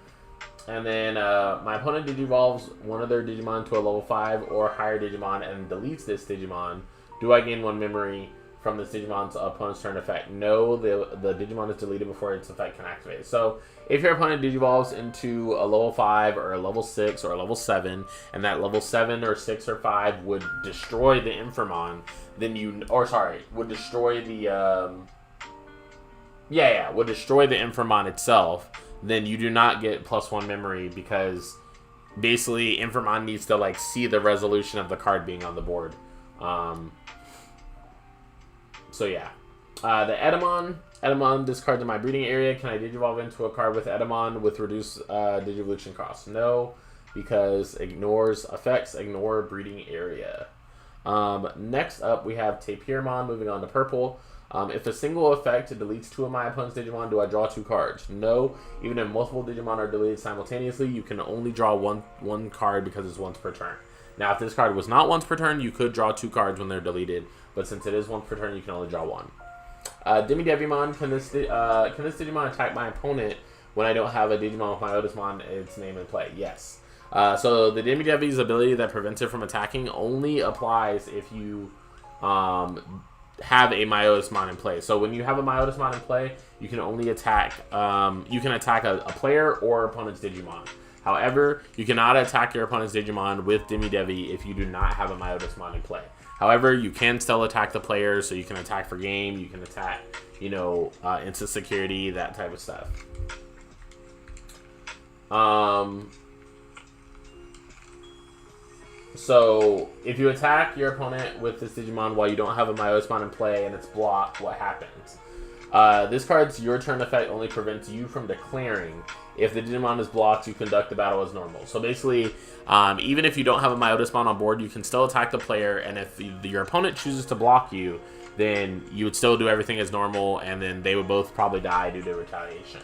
And then my opponent digivolves one of their Digimon to a level 5 or higher Digimon and deletes this Digimon. Do I gain 1 memory from this Digimon's opponent's turn effect? No, the Digimon is deleted before its effect can activate. So if your opponent digivolves into a level 5 or a level 6 or a level 7, and that level 7 or 6 or 5 would destroy the Inframon, then would destroy the, would destroy the Inframon itself, then you do not get +1 memory, because basically Inframon needs to like see the resolution of the card being on the board. So yeah. The Edamon discards in my breeding area. Can I digivolve into a card with Edamon with reduced digivolution cost? No, because ignores effects, ignore breeding area. Next up, we have Tapirmon, moving on to purple. If a single effect deletes 2 of my opponent's Digimon, do I draw 2 cards? No. Even if multiple Digimon are deleted simultaneously, you can only draw one card because it's once per turn. Now, if this card was not once per turn, you could draw 2 cards when they're deleted, but since it is once per turn, you can only draw 1. Ladydevimon, can this Digimon attack my opponent when I don't have a Digimon with Myotismon its name in play? Yes. So the Ladydevim's ability that prevents it from attacking only applies if you have a Myotismon in play. So when you have a Myotismon in play, you can only attack a player or opponent's Digimon. However, you cannot attack your opponent's Digimon with Demidevi if you do not have a Myotismon in play. However, you can still attack the player, so you can attack for game, you can attack, instant security, that type of stuff. So, if you attack your opponent with this Digimon while you don't have a Myotismon in play and it's blocked, what happens? This card's your turn effect only prevents you from declaring. If the Digimon is blocked, you conduct the battle as normal. So basically, even if you don't have a Myotismon on board, you can still attack the player, and if your opponent chooses to block you, then you would still do everything as normal, and then they would both probably die due to retaliation.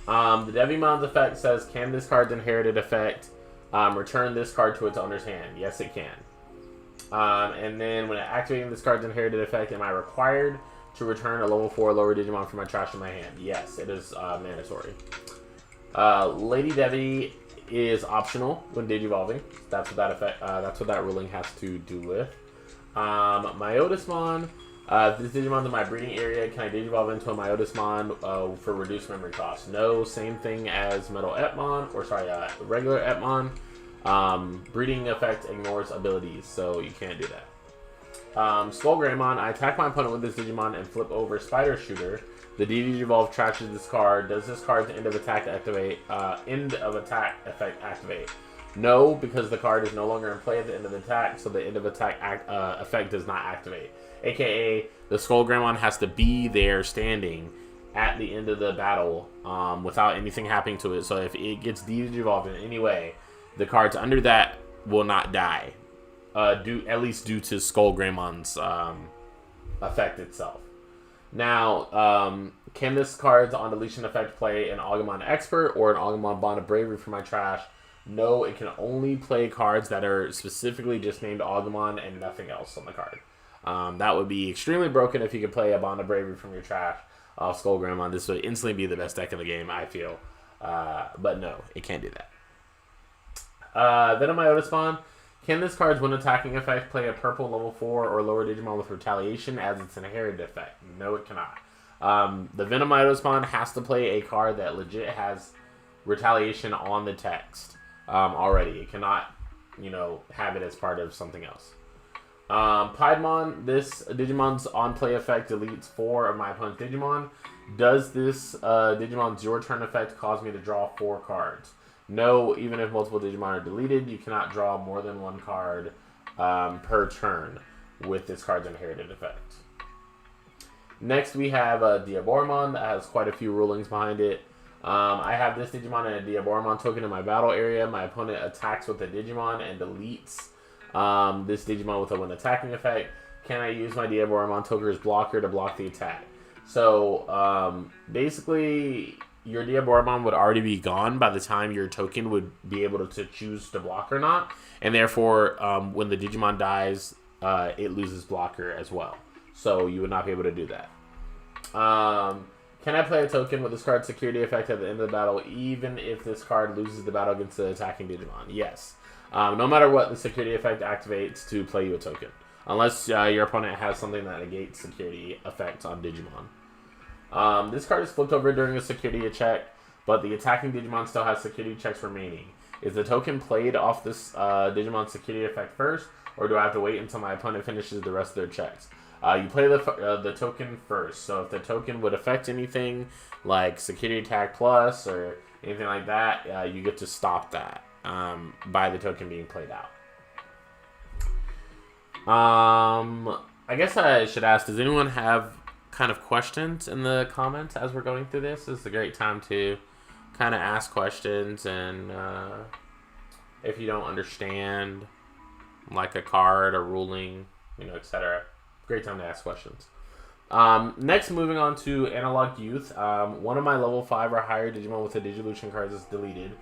The Devimon's effect says, can this card's inherited effect return this card to its owner's hand? Yes, it can. And then when activating this card's inherited effect, am I required to return a level 4 lower Digimon from my trash in my hand? Yes, it is mandatory. Ladydevi is optional when digivolving. That's what that effect. That's what that ruling has to do with. Myotismon. If this Digimon's in my breeding area, can I digivolve into a Myotismon for reduced memory cost? No. Same thing as regular Etmon. Breeding effect ignores abilities, so you can't do that. Skullgreymon, I attack my opponent with this Digimon and flip over Spider Shooter. The Digivolve trashes this card. Does this card's end of attack effect activate? No, because the card is no longer in play at the end of the attack, so the end of attack effect does not activate. AKA, the Skullgreymon has to be there standing at the end of the battle without anything happening to it. So if it gets Digivolved in any way, the cards under that will not die. At least due to Skullgreymon's effect itself. Now, can this card's on deletion effect play an Ogremon Expert or an Ogremon Bond of Bravery for my trash? No, it can only play cards that are specifically just named Ogremon and nothing else on the card. That would be extremely broken if you could play a Bond of Bravery from your trash off Skullgreymon. This would instantly be the best deck in the game, I feel. But no, it can't do that. Venom Myotismon. Can this card's when attacking effect play a purple level 4 or lower Digimon with retaliation as its inherited effect? No, it cannot. The Venom Myotismon has to play a card that legit has retaliation on the text already. It cannot, have it as part of something else. Piedmon, this Digimon's on-play effect deletes 4 of my opponent's Digimon. Does this Digimon's your turn effect cause me to draw 4 cards? No, even if multiple Digimon are deleted, you cannot draw more than 1 card per turn with this card's inherited effect. Next, we have Diaboromon that has quite a few rulings behind it. I have this Digimon and a Diaboromon token in my battle area. My opponent attacks with a Digimon and deletes this Digimon with a when attacking effect. Can I use my Diaboromon token's blocker to block the attack? So, basically, your Diaboromon would already be gone by the time your token would be able to choose to block or not. And therefore, when the Digimon dies, it loses blocker as well. So you would not be able to do that. Can I play a token with this card's security effect at the end of the battle, even if this card loses the battle against the attacking Digimon? Yes. No matter what, the security effect activates to play you a token. Unless your opponent has something that negates security effects on Digimon. This card is flipped over during a security check, but the attacking Digimon still has security checks remaining. Is the token played off this Digimon security effect first, or do I have to wait until my opponent finishes the rest of their checks? You play the token first, so if the token would affect anything like security attack plus or anything like that, you get to stop that by the token being played out. I guess I should ask, does anyone have kind of questions in the comments as we're going through this? This is a great time to kind of ask questions, and if you don't understand like a card, a ruling, etc., great time to ask questions. Next, moving on to Analog Youth. One of my level 5 or higher Digimon with a Digivolution card is deleted.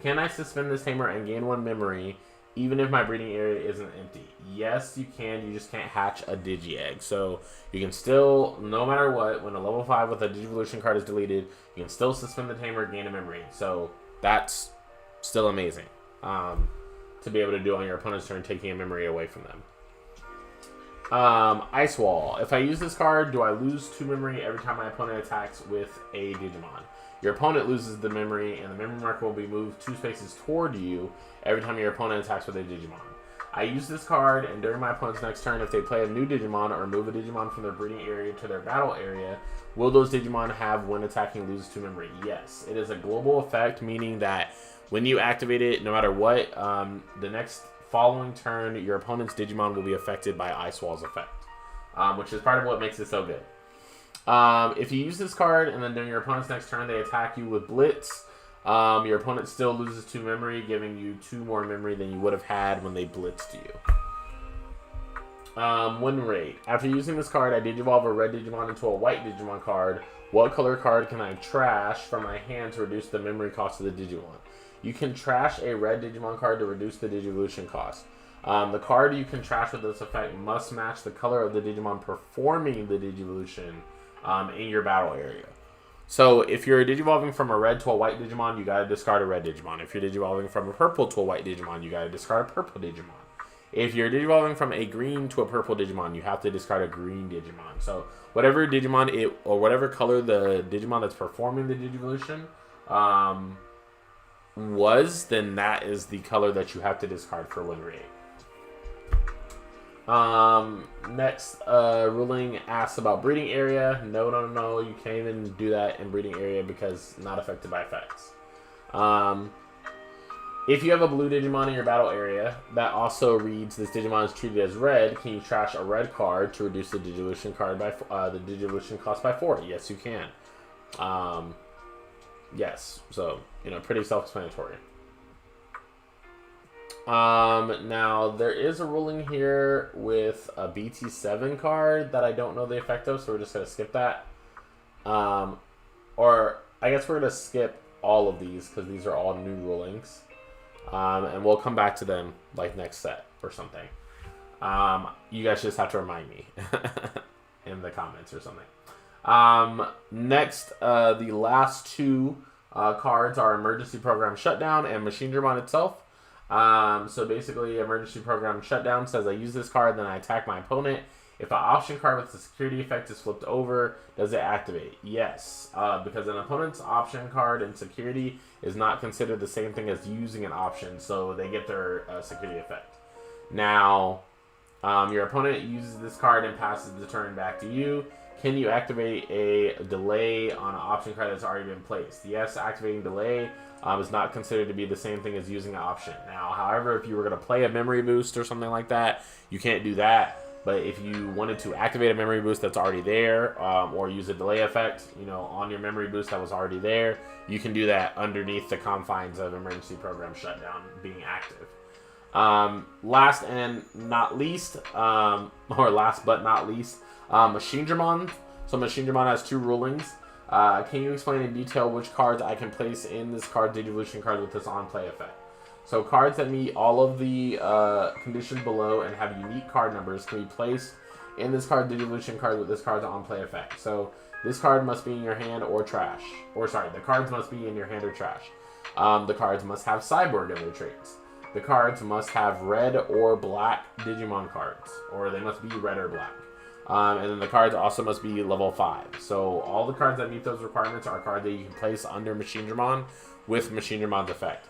Can I suspend this tamer and gain 1 memory even if my breeding area isn't empty? Yes, you can. You just can't hatch a Digi-Egg. So you can still, no matter what, when a level 5 with a Digivolution card is deleted, you can still suspend the tamer and gain a memory. So that's still amazing to be able to do on your opponent's turn, taking a memory away from them. Ice Wall. If I use this card, do I lose 2 memory every time my opponent attacks with a Digimon? Your opponent loses the memory, and the memory marker will be moved 2 spaces toward you every time your opponent attacks with a Digimon. I use this card, and during my opponent's next turn, if they play a new Digimon or move a Digimon from their breeding area to their battle area, will those Digimon have, when attacking, lose 2 memory? Yes. It is a global effect, meaning that when you activate it, no matter what, the next following turn, your opponent's Digimon will be affected by Ice Wall's effect, which is part of what makes it so good. If you use this card and then during your opponent's next turn they attack you with Blitz, your opponent still loses 2 memory, giving you 2 more memory than you would have had when they blitzed you. Win rate. After using this card, I Digivolve a red Digimon into a white Digimon card. What color card can I trash from my hand to reduce the memory cost of the Digimon? You can trash a red Digimon card to reduce the Digivolution cost. The card you can trash with this effect must match the color of the Digimon performing the Digivolution in your battle area. So if you're Digivolving from a red to a white Digimon, you gotta discard a red Digimon. If you're Digivolving from a purple to a white Digimon, you gotta discard a purple Digimon. If you're Digivolving from a green to a purple Digimon, you have to discard a green Digimon. So whatever Digimon or whatever color the Digimon that's performing the Digivolution was, then that is the color that you have to discard for win rate. Next, ruling asks about breeding area. No, you can't even do that in breeding area because not affected by effects. If you have a blue Digimon in your battle area that also reads this Digimon is treated as red, can you trash a red card to reduce the Digivolution card by the Digivolution cost by 4? Yes, you can. Yes, so pretty self-explanatory. Now there is a ruling here with a BT7 card that I don't know the effect of, so we're just gonna skip that. Or I guess we're gonna skip all of these because these are all new rulings. And we'll come back to them like next set or something. You guys just have to remind me in the comments or something. Next, the last 2 cards are Emergency Program Shutdown and Machine Dramon itself. So basically, Emergency Program Shutdown says I use this card, then I attack my opponent. If an option card with the security effect is flipped over, does it activate? Yes, because an opponent's option card and security is not considered the same thing as using an option, so they get their security effect. Now, your opponent uses this card and passes the turn back to you. Can you activate a delay on an option card that's already been placed? Yes, activating delay is not considered to be the same thing as using an option. Now, however, if you were going to play a memory boost or something like that, you can't do that. But if you wanted to activate a memory boost that's already there, or use a delay effect, on your memory boost that was already there, you can do that underneath the confines of Emergency Program Shutdown being active. Last and not least, or last but not least, Machine Dramon. So Machine Dramon has 2 rulings. Can you explain in detail which cards I can place in this card Digivolution card with this on-play effect? So cards that meet all of the conditions below and have unique card numbers can be placed in this card Digivolution card with this card's on-play effect. So this card must be in your hand or trash. Or sorry, the cards must be in your hand or trash. The cards must have Cyborg in their traits. The cards must have red or black Digimon cards. Or they must be red or black. And then the cards also must be level 5. So all the cards that meet those requirements are cards that you can place under Machine Dramon with Machine Dramon's effect.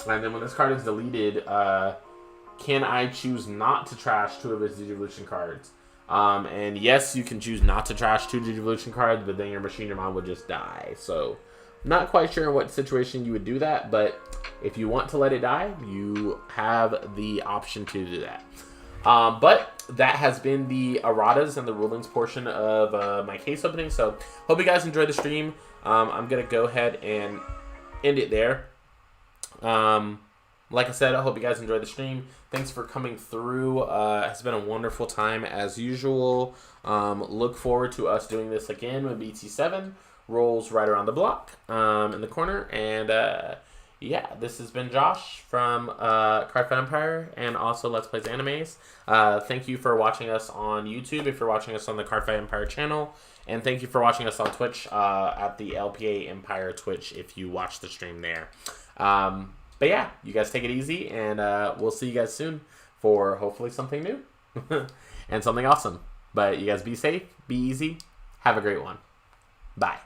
And then when this card is deleted, can I choose not to trash 2 of its Digivolution cards? And yes, you can choose not to trash 2 Digivolution cards, but then your Machine Dramon would just die. So not quite sure in what situation you would do that, but if you want to let it die, you have the option to do that. But that has been the erratas and the rulings portion of my case opening. So hope you guys enjoyed the stream. I'm going to go ahead and end it there. Like I said, I hope you guys enjoyed the stream. Thanks for coming through. It's been a wonderful time as usual. Look forward to us doing this again when BT7 rolls right around the block in the corner. And yeah, this has been Josh from Cardfight Empire and also Let's Plays Animes. Thank you for watching us on YouTube if you're watching us on the Cardfight Empire channel. And thank you for watching us on Twitch at the LPA Empire Twitch if you watch the stream there. But yeah, you guys take it easy, and we'll see you guys soon for hopefully something new and something awesome. But you guys be safe, be easy, have a great one. Bye.